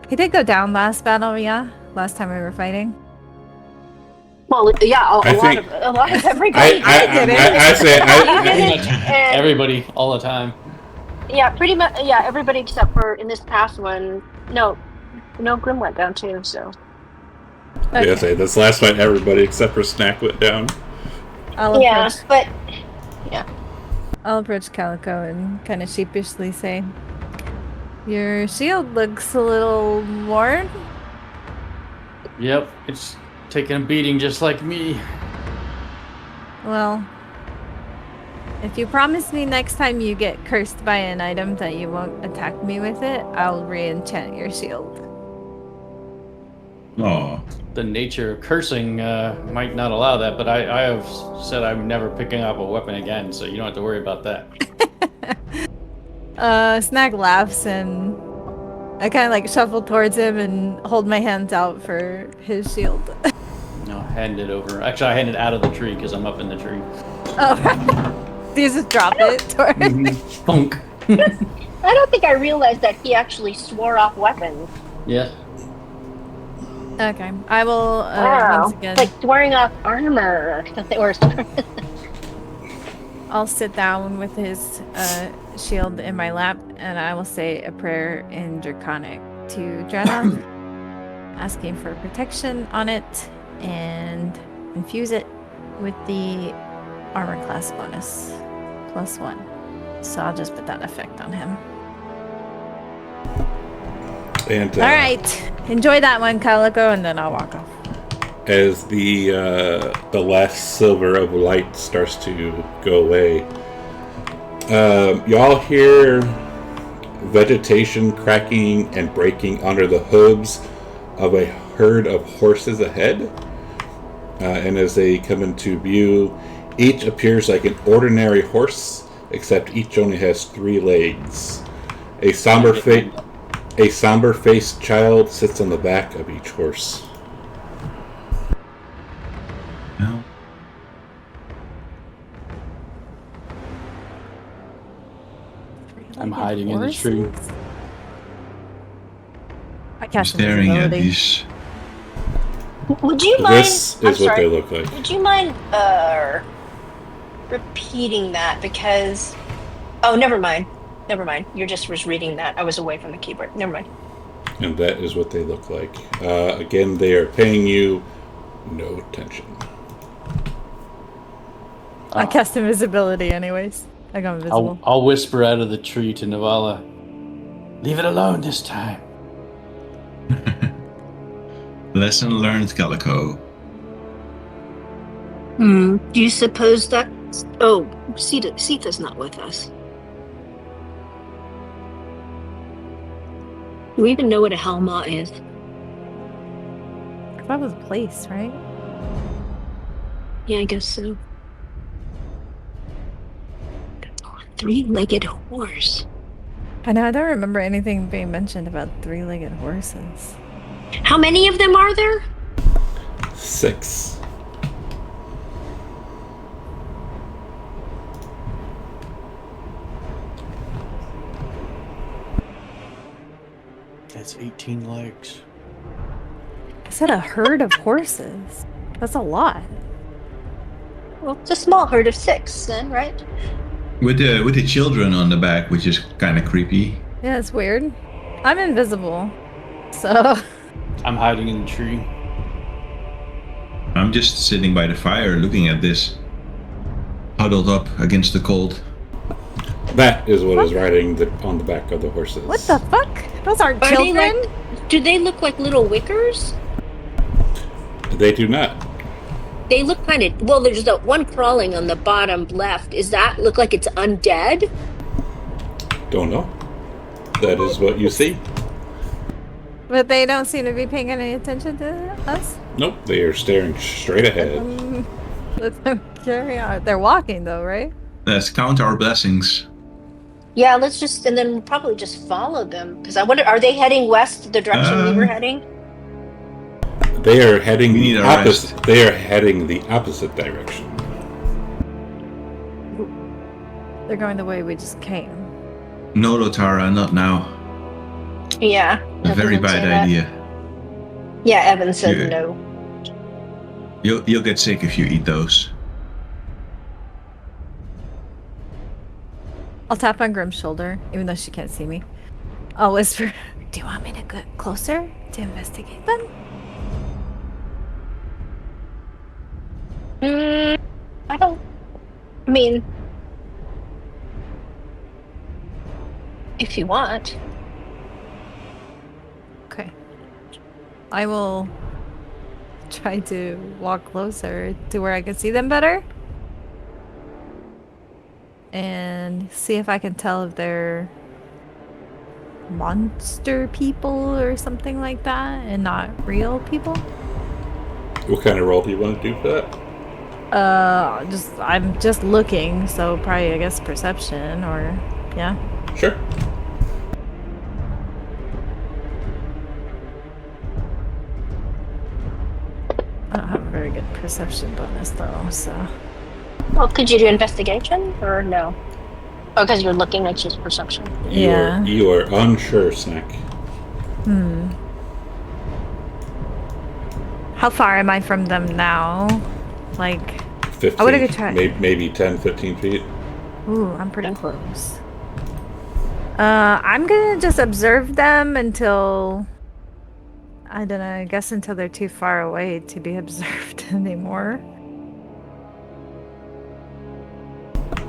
He did go down last battle, yeah? Last time we were fighting. Well, yeah, a lot of everybody. I say everybody all the time. Yeah, pretty much. Yeah, everybody except for in this past one. No, Grim went down too. So. Okay. Yeah, I say this last fight, everybody except for Snack went down. I'll approach Calico and kind of sheepishly say, "Your shield looks a little worn." Yep, it's taking a beating just like me. Well, if you promise me next time you get cursed by an item that you won't attack me with it, I'll re-enchant your shield. Oh. The nature of cursing might not allow that, but I have said I'm never picking up a weapon again, so you don't have to worry about that. Snack laughs and I kind of like shuffle towards him and hold my hands out for his shield. No, hand it over. Actually, I hand it out of the tree because I'm up in the tree. Oh, you just drop it towards me. Punk. I don't think I realized that he actually swore off weapons. Yeah. Okay, I will Wow, once again. like swearing off armor or something. I'll sit down with his shield in my lap, and I will say a prayer in Draconic to Drana. asking for protection on it and infuse it with the armor class bonus +1. So I'll just put that effect on him. And All right, enjoy that one, Calico, and then I'll walk off. as the last silver of light starts to go away, y'all hear vegetation cracking and breaking under the hooves of a herd of horses ahead. And as they come into view, each appears like an ordinary horse, except each only has 3 legs. A somber-faced child sits on the back of each horse. No. I'm hiding in the tree. I I'm cast staring at invisibility. these. Would you mind? This I'm is what sorry. they look like. Would you mind repeating that? Because never mind. You just was reading that. I was away from the keyboard. Never mind. And that is what they look like. Again, they are paying you no attention. I cast invisibility anyways. I go invisible. I'll whisper out of the tree to Navala. Leave it alone this time. Lesson learned, Calico. Do you suppose that... Oh, Sita's not with us. Do we even know what a Helma is? That was a place, right? Yeah, I guess so. 3-legged horse. I know, I don't remember anything being mentioned about 3-legged horses. How many of them are there? 6. That's 18 legs. I said a herd of horses. That's a lot. Well, it's a small herd of 6, then, right? With the children on the back, which is kind of creepy. Yeah, it's weird. I'm invisible, so... I'm hiding in the tree. I'm just sitting by the fire looking at this. Huddled up against the cold. That is what is riding on the back of the horses. What the fuck? Those aren't Are children? they do they look like little wickers? They do not. They look kind of... Well, there's the one crawling on the bottom left. Does that look like it's undead? Don't know. That is what you see. But they don't seem to be paying any attention to us? Nope, they are staring straight ahead. Let's carry on. They're walking though, right? Let's count our blessings. Yeah, let's just... And then we'll probably just follow them. Because I wonder, are they heading west, the direction we were heading? They are heading We need the a opposite. rest. They are heading the opposite direction. They're going the way we just came. No, Lotara, not now. Yeah. A very bad idea. Yeah, Evan said Yeah. no. You'll get sick if you eat those. I'll tap on Grim's shoulder, even though she can't see me. I'll whisper, do you want me to get closer to investigate them? I don't... I mean... If you want. Okay. I will try to walk closer to where I can see them better. And see if I can tell if they're monster people or something like that and not real people. What kind of roll do you want to do for that? I'm just looking, so probably I guess perception or yeah. Sure. I don't have a very good perception bonus though, so Well, could you do investigation or no? Oh, because you're looking at just perception. Yeah. You are unsure, Snack. How far am I from them now? Like 15, I would have tried. maybe 10, 15 feet. Ooh, I'm pretty close. I'm gonna just observe them until I don't know. I guess until they're too far away to be observed anymore.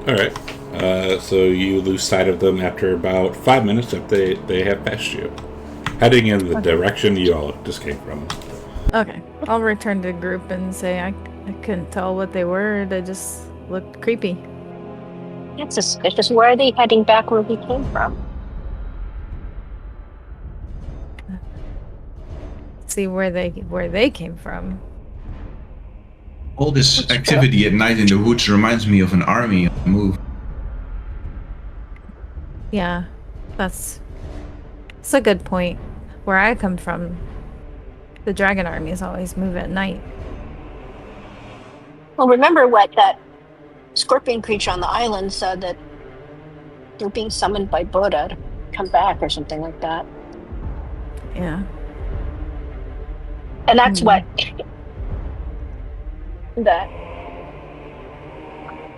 All right. So you lose sight of them after about 5 minutes if they have passed you, heading in the direction you all just came from. Okay. I'll return to the group and say I couldn't tell what they were. They just looked creepy. That's suspicious. Why are they heading back where we came from? See where they came from. All this activity at night in the woods reminds me of an army on the move. Yeah, that's a good point. Where I come from, the dragon armies always move at night. Well, remember what that scorpion creature on the island said, that they're being summoned by Buddha to come back or something like that. Yeah. And that's what that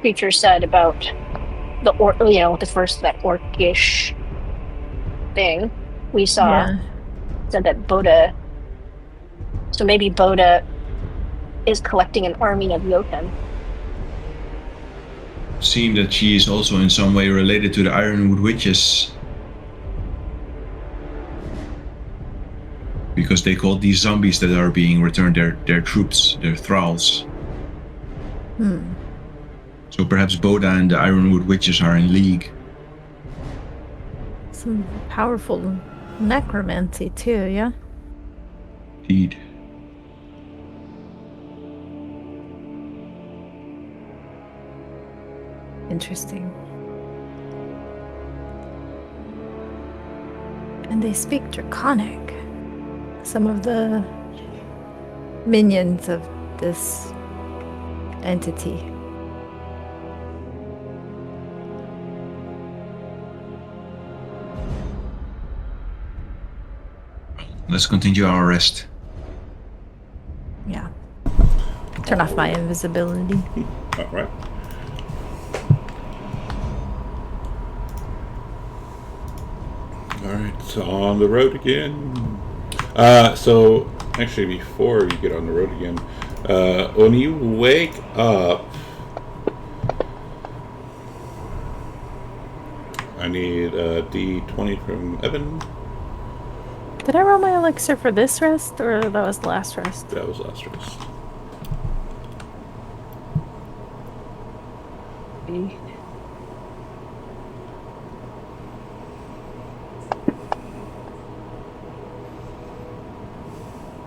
creature said about the the first, that orcish thing we saw. Yeah. Said that Buddha, so maybe Buddha is collecting an army of Jotun. Seeing that she is also in some way related to the Ironwood Witches. Because they call these zombies that are being returned their troops, their thralls. So perhaps Boda and the Ironwood Witches are in league. Some powerful necromancy too, yeah? Indeed. Interesting. And they speak Draconic. Some of the minions of this entity. Let's continue our rest. Yeah. Turn off my invisibility. All right. All right, so on the road again. So actually, before you get on the road again, when you wake up, I need a D20 from Evan. Did I roll my elixir for this rest, or that was the last rest? That was last rest.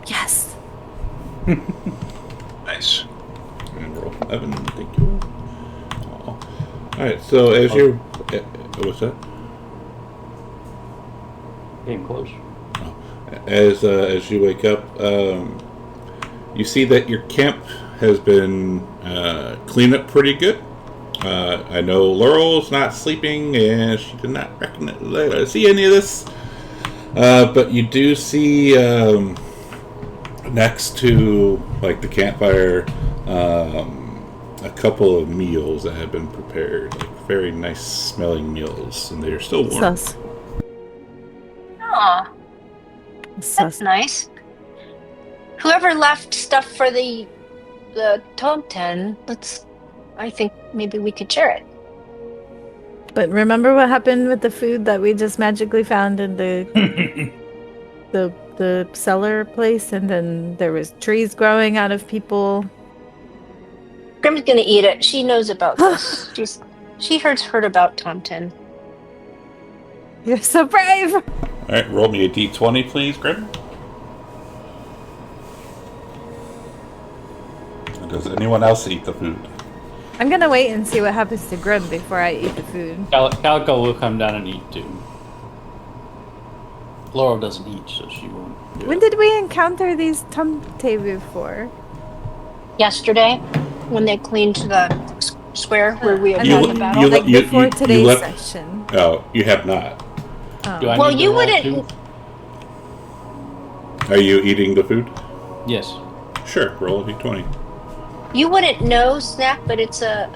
Yes. Nice. And roll from Evan. Thank you. All right. So as you, what's that? Getting close. As you wake up, you see that your camp has been cleaned up pretty good. I know Laurel's not sleeping, and she did not see any of this. But you do see next to like the campfire a couple of meals that have been prepared, like very nice smelling meals, and they're still warm. Sus. Aw, that's nice. Whoever left stuff for the Tom 10, I think maybe we could share it. But remember what happened with the food that we just magically found in the the cellar place, and then there was trees growing out of people. Grim's gonna eat it. She knows about this. She heard about Tom 10. You're so brave. All right, roll me a D20, please, Grim. Does anyone else eat the food? I'm gonna wait and see what happens to Grim before I eat the food. Calico will come down and eat too. Laurel doesn't eat, so she won't. Yeah. When did we encounter these tumte before? Yesterday, when they cleaned the square where we had You- had the battle. Like before today's session. Oh, you have not. Oh. Do I Well, need to you roll wouldn't. too? Are you eating the food? Yes. Sure, roll a D20. You wouldn't know, Snack, but it's a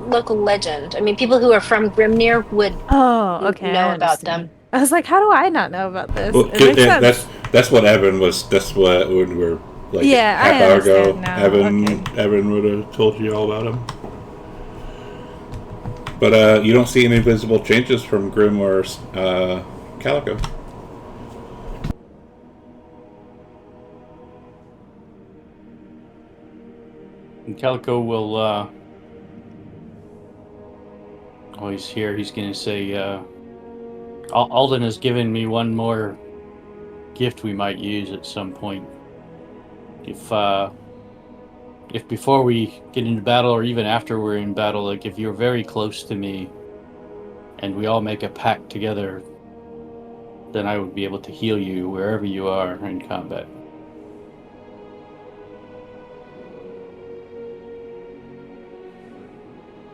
local legend. I mean, people who are from Grimnir would Oh, okay. know I about understand. them. I was like, how do I not know about this? Well, It makes sense. That's what Evan was. That's what when we were like Yeah, half I hour ago. understand now. Evan would have told you all about him. But you don't see any visible changes from Grim or Calico. And Calico will, oh, he's here. He's going to say, Alden has given me one more gift we might use at some point. If before we get into battle, or even after we're in battle, like if you're very close to me, and we all make a pact together, then I would be able to heal you wherever you are in combat.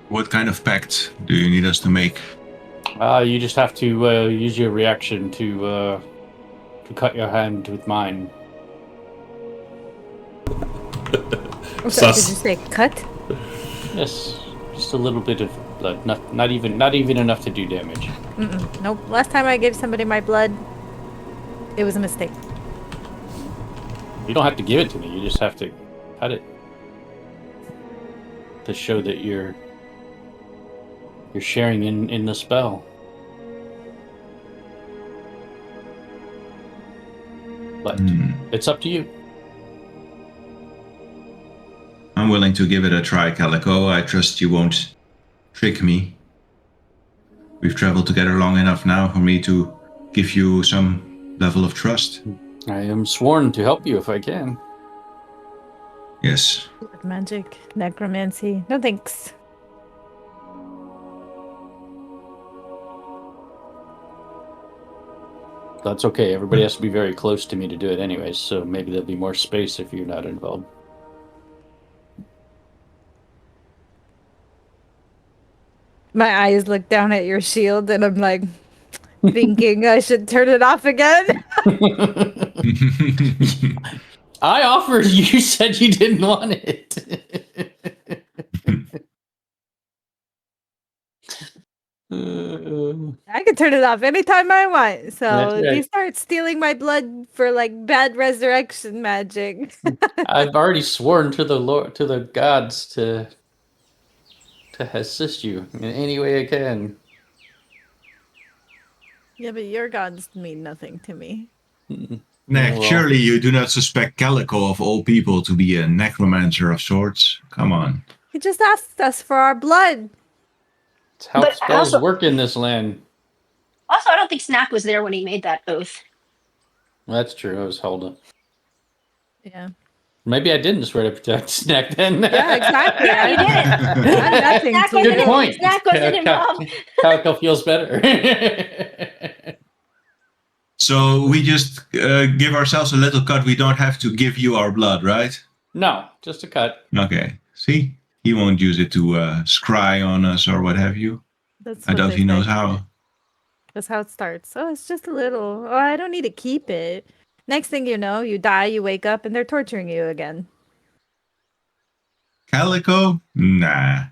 What kind of pact do you need us to make? You just have to use your reaction to cut your hand with mine. Sorry, did you say cut? Yes, just a little bit of blood. Not even enough to do damage. Nope. Last time I gave somebody my blood, it was a mistake. You don't have to give it to me. You just have to cut it to show that you're sharing in the spell. But it's up to you. I'm willing to give it a try, Calico. I trust you won't trick me. We've traveled together long enough now for me to give you some level of trust. I am sworn to help you if I can. Yes. Magic, necromancy. No thanks. That's okay. Everybody has to be very close to me to do it anyways, so maybe there'll be more space if you're not involved. My eyes look down at your shield and I'm like thinking I should turn it off again. I offered, you said you didn't want it. I can turn it off anytime I want. So That's if right. you start stealing my blood for like bad resurrection magic. I've already sworn to the Lord, to the gods, to assist you in any way I can. Yeah, but your gods mean nothing to me. Neck, well. surely you do not suspect Calico of all people to be a necromancer of sorts? Come on. He just asked us for our blood. It's how But spells also- work in this land. Also, I don't think Snack was there when he made that oath. That's true. I was holding. Yeah. Maybe I didn't swear to protect Snack then. Yeah, exactly. Yeah, you did. I'm nothing Snack to wasn't Good you. point. Snack wasn't involved. Calico feels better. So we just give ourselves a little cut. We don't have to give you our blood, right? No, just a cut. Okay. See? He won't use it to scry on us or what have you. That's I what doubt they he knows say. how. That's how it starts. Oh, it's just a little. Oh, I don't need to keep it. Next thing you know, you die, you wake up, and they're torturing you again. Calico? Nah.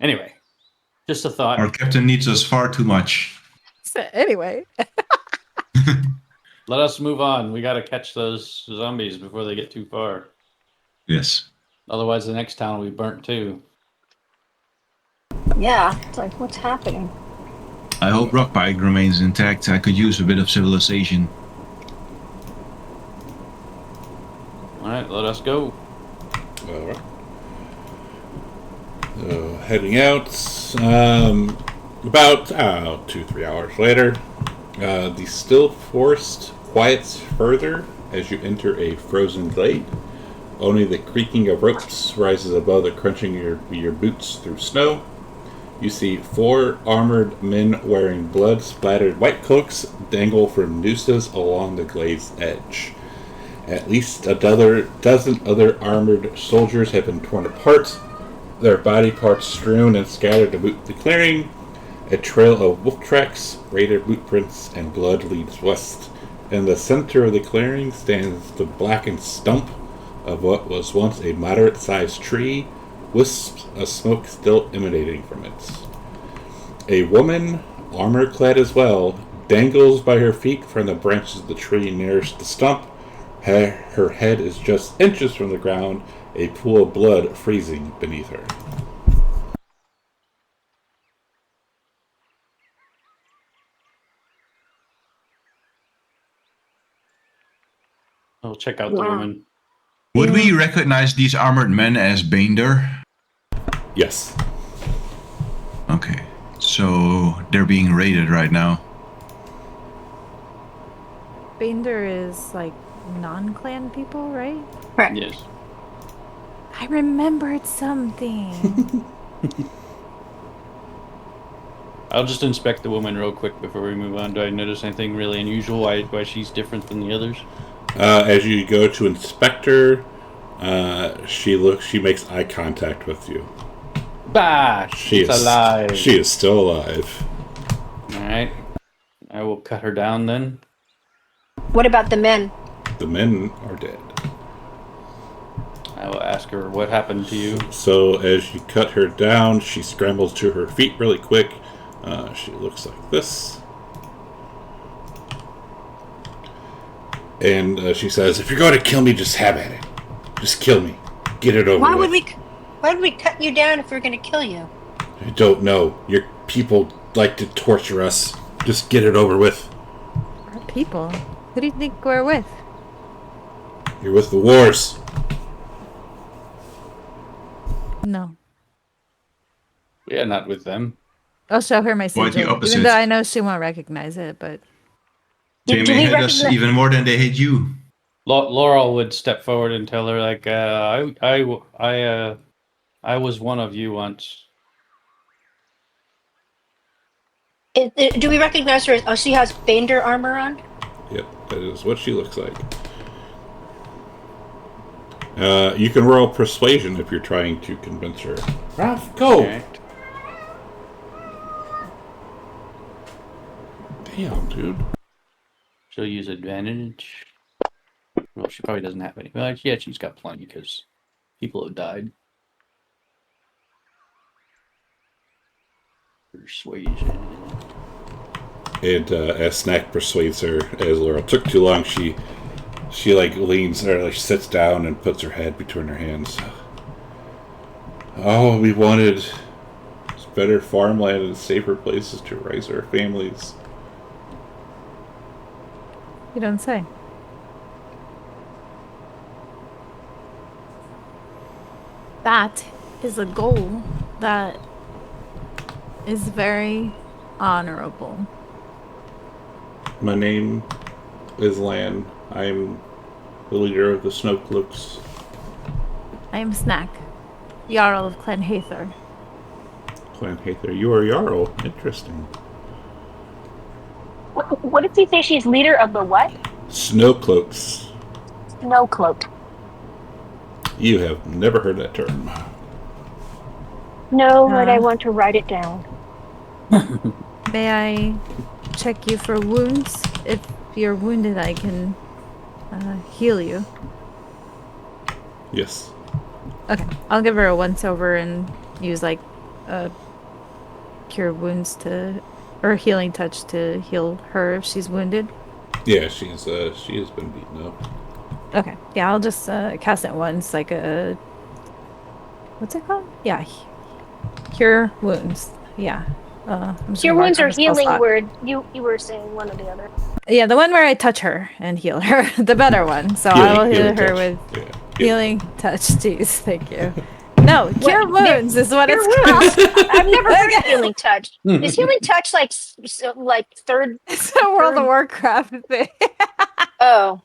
Anyway, just a thought. Our captain needs us far too much. So, anyway. Let us move on. We got to catch those zombies before they get too far. Yes. Otherwise, the next town will be burnt too. Yeah, it's like, what's happening? I hope Rockpike remains intact. I could use a bit of civilization. All right, let us go. All right. So, heading out. About 2-3 hours later, the still forest quiets further as you enter a frozen glade. Only the creaking of ropes rises above the crunching of your boots through snow. You see 4 armored men wearing blood-splattered white cloaks dangle from nooses along the glade's edge. At least a dozen other armored soldiers have been torn apart, their body parts strewn and scattered about the clearing. A trail of wolf tracks, raider boot prints, and blood leads west. In the center of the clearing stands the blackened stump of what was once a moderate-sized tree, wisps of smoke still emanating from it. A woman armor-clad as well, dangles by her feet from the branches of the tree nearest the stump. Her head is just inches from the ground, a pool of blood freezing beneath her. I'll check out the Wow. woman. Would we recognize these armored men as Bainder? Yes. Okay. So they're being raided right now. Bander is like non-clan people, right? Correct. Yes. I remembered something. I'll just inspect the woman real quick before we move on. Do I notice anything really unusual? Why she's different than the others? As you go to inspect her, she makes eye contact with you. Bah! She's alive. She is still alive. Alright. I will cut her down then. What about the men? The men are dead. I will ask her what happened to you. So as you cut her down, she scrambles to her feet really quick. She looks like this. And she says, "If you're going to kill me, just have at it. Just kill me. Get it over Why with." would we cut you down if we're going to kill you? I don't know. Your people like to torture us. Just get it over with. Our people? Who do you think we're with? You're with the wars. No. Yeah, not with them. I'll show her my Quite the sigil. opposite. Even though I know she won't recognize it, but... They Do may we hate us recognize- even more than they hate you. Laurel would step forward and tell her, like, I was one of you once. Do we recognize her? Oh, she has Bander armor on? Yep, that is what she looks like. You can roll persuasion if you're trying to convince her. Ralph, go! Alright. Damn, dude. She'll use advantage. Well, she probably doesn't have any. Well, yeah, she's got plenty because people have died. Persuasion. And as Snack persuades her, as Laurel took too long, she like leans or like sits down and puts her head between her hands. Oh, we wanted better farmland and safer places to raise our families. You don't say. That is a goal that is very honorable. My name is Lan. I'm the leader of the Snowcloaks. I am Snack, Jarl of Clan Hather. Clan Hather, you are Jarl. Interesting. What did she say? She's leader of the what? Snowcloaks. Snowcloak. You have never heard that term. No, but I want to write it down. May I check you for wounds? If you're wounded, I can heal you. Yes. Okay, I'll give her a once over and use like a cure wounds to, or healing touch to heal her if she's wounded. Yeah, she has been beaten up. Okay, yeah, I'll just cast it once, like a, what's it called? Yeah, cure wounds. Yeah. I'm just Your gonna mark wounds on are the spell healing slot. word. You were saying one or the other. Yeah, the one where I touch her and heal her, the better one. So I will heal her with healing touch. Jeez, thank you. No, cure wounds is what Cure it's called. I've never heard of healing touch. Is healing touch like third? It's a World of Warcraft thing. Oh,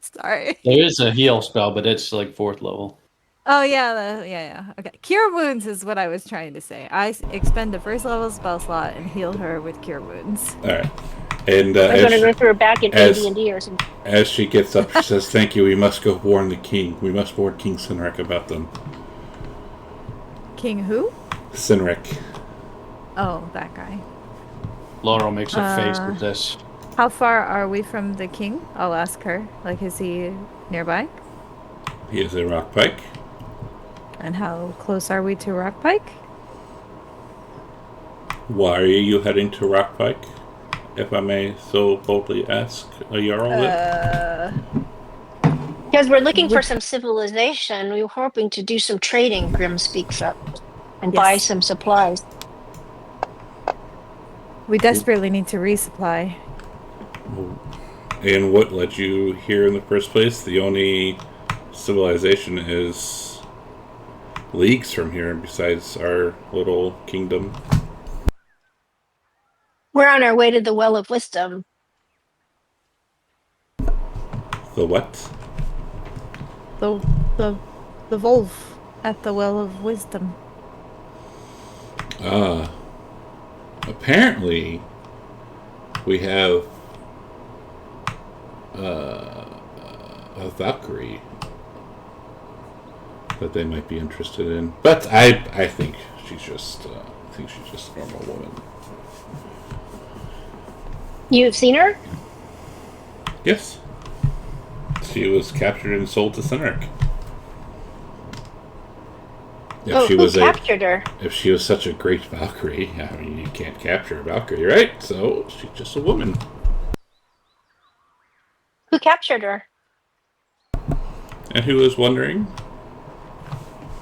Sorry. There is a heal spell, but it's like 4th level. Oh yeah, yeah. Okay, cure wounds is what I was trying to say. I expend the first level spell slot and heal her with cure wounds. All right. And I'm gonna go through her back in AD&D or something. as she gets up, she says, "Thank you. We must go warn the king. We must warn King Sinric about them." King who? Sinric. Oh, that guy. Laurel makes a face with this. How far are we from the king? I'll ask her. Like, is he nearby? He is a rock pike. And how close are we to Rockpike? Why are you heading to Rockpike, if I may so boldly ask a Jarl? Because we're looking for some civilization. We were hoping to do some trading, Grim speaks up, and buy Yes. some supplies. We desperately need to resupply. And what led you here in the first place? The only civilization is leagues from here besides our little kingdom. We're on our way to the Well of Wisdom. The what? The wolf at the Well of Wisdom. Apparently we have a Valkyrie that they might be interested in, but I think she's just a normal woman. You've seen her? Yes, she was captured and sold to Cynric. Who captured her? If she was such a great Valkyrie, I mean, you can't capture a Valkyrie, right? So she's just a woman. Who captured her? And who was wondering?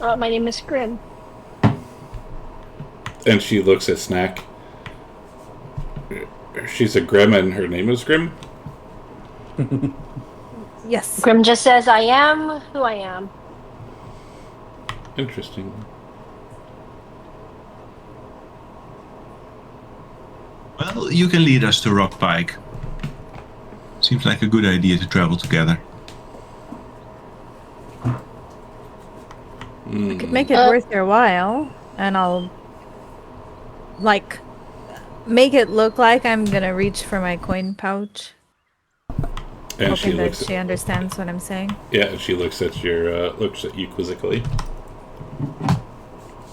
My name is Grim. And she looks at Snack. She's a Grim and her name is Grim? Yes. Grim just says, I am who I am. Interesting. Well, you can lead us to Rockpike. Seems like a good idea to travel together. We could make it worth your while, and I'll, make it look like I'm gonna reach for my coin pouch. And hoping that she understands what I'm saying. Yeah, and she looks at you quizzically.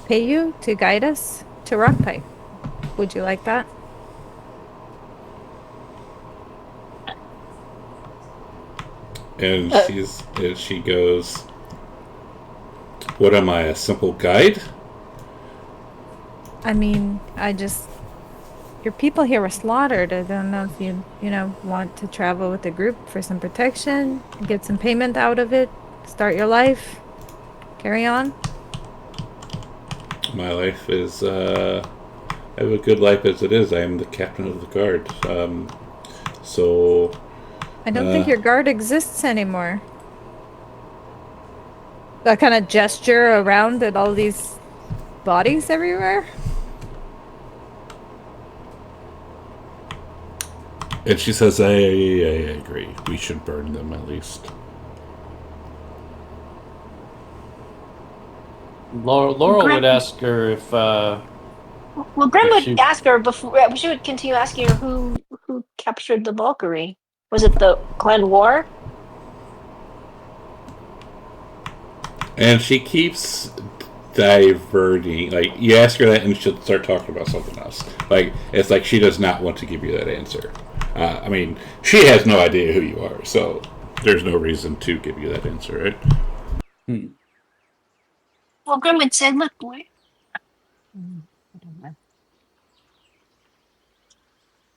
Pay you to guide us to Rockpike. Would you like that? And she goes, "What am I, a simple guide?" I mean, your people here were slaughtered. I don't know if you want to travel with the group for some protection, get some payment out of it, start your life, carry on. My life is, I have a good life as it is. I am the captain of the guard. So... I don't think your guard exists anymore. That kind of gesture around at all these bodies everywhere. And she says, I agree. We should burn them at least. Laurel would ask her if... Well, Grim would ask her before... She would continue asking her who captured the Valkyrie. Was it the Clan War? And she keeps diverting. Like, you ask her that and she'll start talking about something else. Like, it's like she does not want to give you that answer. I mean, she has no idea who you are, so there's no reason to give you that answer, right? Well, Grim would say, look, boy.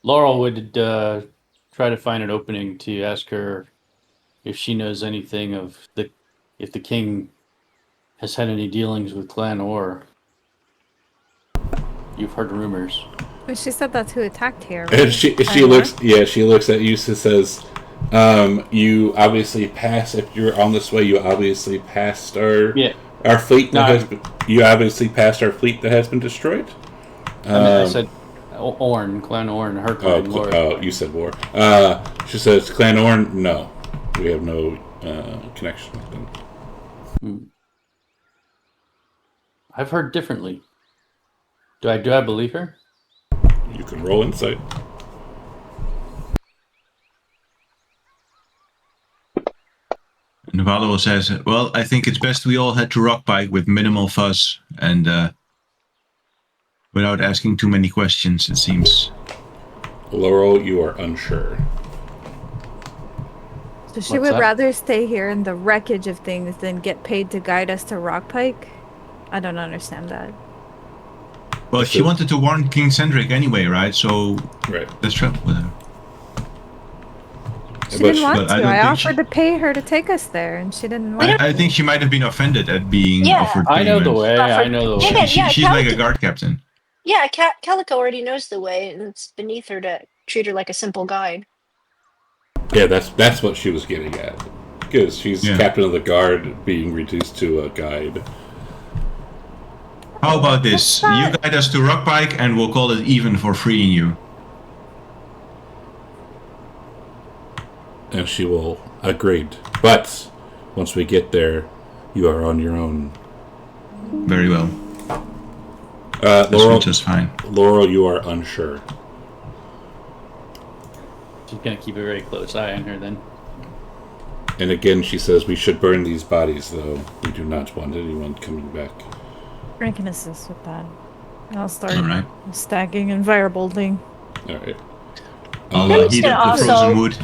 Laurel would try to find an opening to ask her if she knows anything of if the king has had any dealings with Clan Or. You've heard rumors. But she said that's who attacked here. Right? And she looks at you and says, you obviously passed, if you're on this way, you obviously passed our fleet you obviously passed our fleet that has been destroyed. I said Orn, Clan Orn, her clan. Oh, you said War. She says, Clan Orn, no. We have no connection with them. I've heard differently. Do I believe her? You can roll insight. Navallo says, well, I think it's best we all head to Rockpike with minimal fuss and without asking too many questions, it seems. Laurel, you are unsure. So she would rather stay here in the wreckage of things than get paid to guide us to Rockpike? I don't understand that. Well, she wanted to warn King Cendric anyway, right? So let's travel with her. She didn't want to. I think offered to pay her to take us there, and she didn't want I think she might have been offended at being offered payment. I know the way. I know the way. She's like a guard captain. Yeah, Calico already knows the way, and it's beneath her to treat her like a simple guide. Yeah, that's what she was getting at. Because she's captain of the guard being reduced to a guide. How about this? You guide us to Rockpike and we'll call it even for freeing you. And she will agree. But once we get there, you are on your own. Very well. Laurel, just fine. Laurel, you are unsure. She's gonna keep a very close eye on her then. And again, she says we should burn these bodies, though. We do not want anyone coming back. I can assist with that. I'll start All stacking and firebolting. All right. Grim's heat gonna up the frozen wood.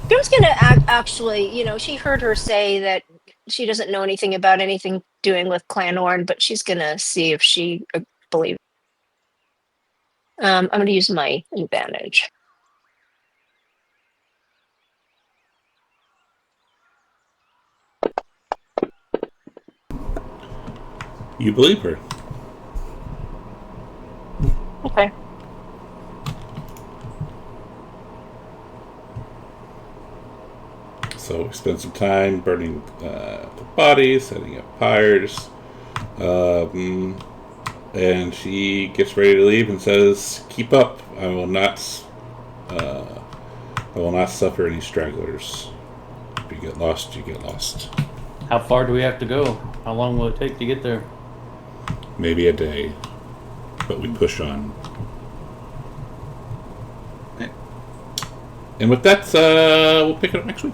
Grim's gonna actually, she heard her say that she doesn't know anything about anything doing with Clan Orn, but she's gonna see if she believes. I'm gonna use my advantage. You believe her. Okay. So we spend some time burning the bodies, setting up pyres. And she gets ready to leave and says, "Keep up. I will not suffer any stragglers. If you get lost, you get lost." How far do we have to go? How long will it take to get there? Maybe a day, but we push on. And with that, we'll pick it up next week.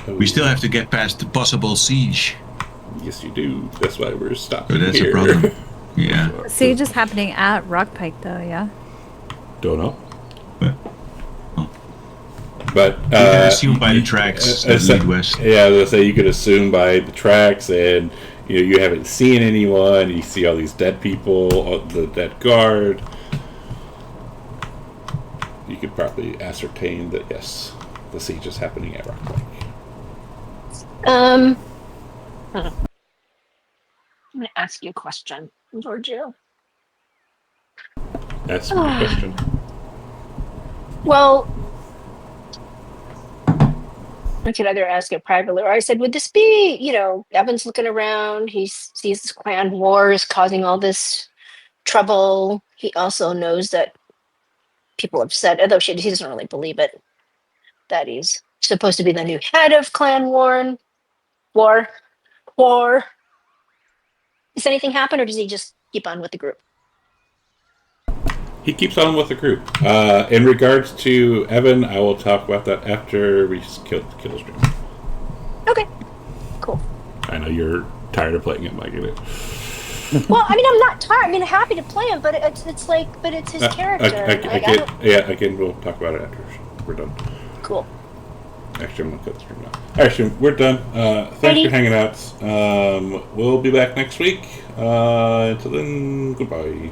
We still have to get past the possible siege. Yes, you do. That's why we're stopping So that's here. a problem. Yeah. Siege is happening at Rockpike, though, yeah? Don't know. But you can assume by the tracks that lead west. Yeah, I was gonna say you could assume by the tracks, and you haven't seen anyone. You see all these dead people, the dead guard. You could probably ascertain that yes, the siege is happening at Rockpike. I'm gonna ask you a question, Giorgio. That's my question. Well, I could either ask it privately, or I said, would this be, Evan's looking around, he sees this clan war is causing all this trouble. He also knows that people have said, although he doesn't really believe it, that he's supposed to be the new head of Clan War. Does anything happen, or does he just keep on with the group? He keeps on with the group. In regards to Evan, I will talk about that after we kill the stream. Okay, cool. I know you're tired of playing it, Mike. Well, I'm not tired. I'm happy to play him, but it's his character. Again, we'll talk about it after we're done. Cool. Actually, I'm going to cut the stream now. All right, stream, we're done. Thanks for hanging out. We'll be back next week. Until then, goodbye.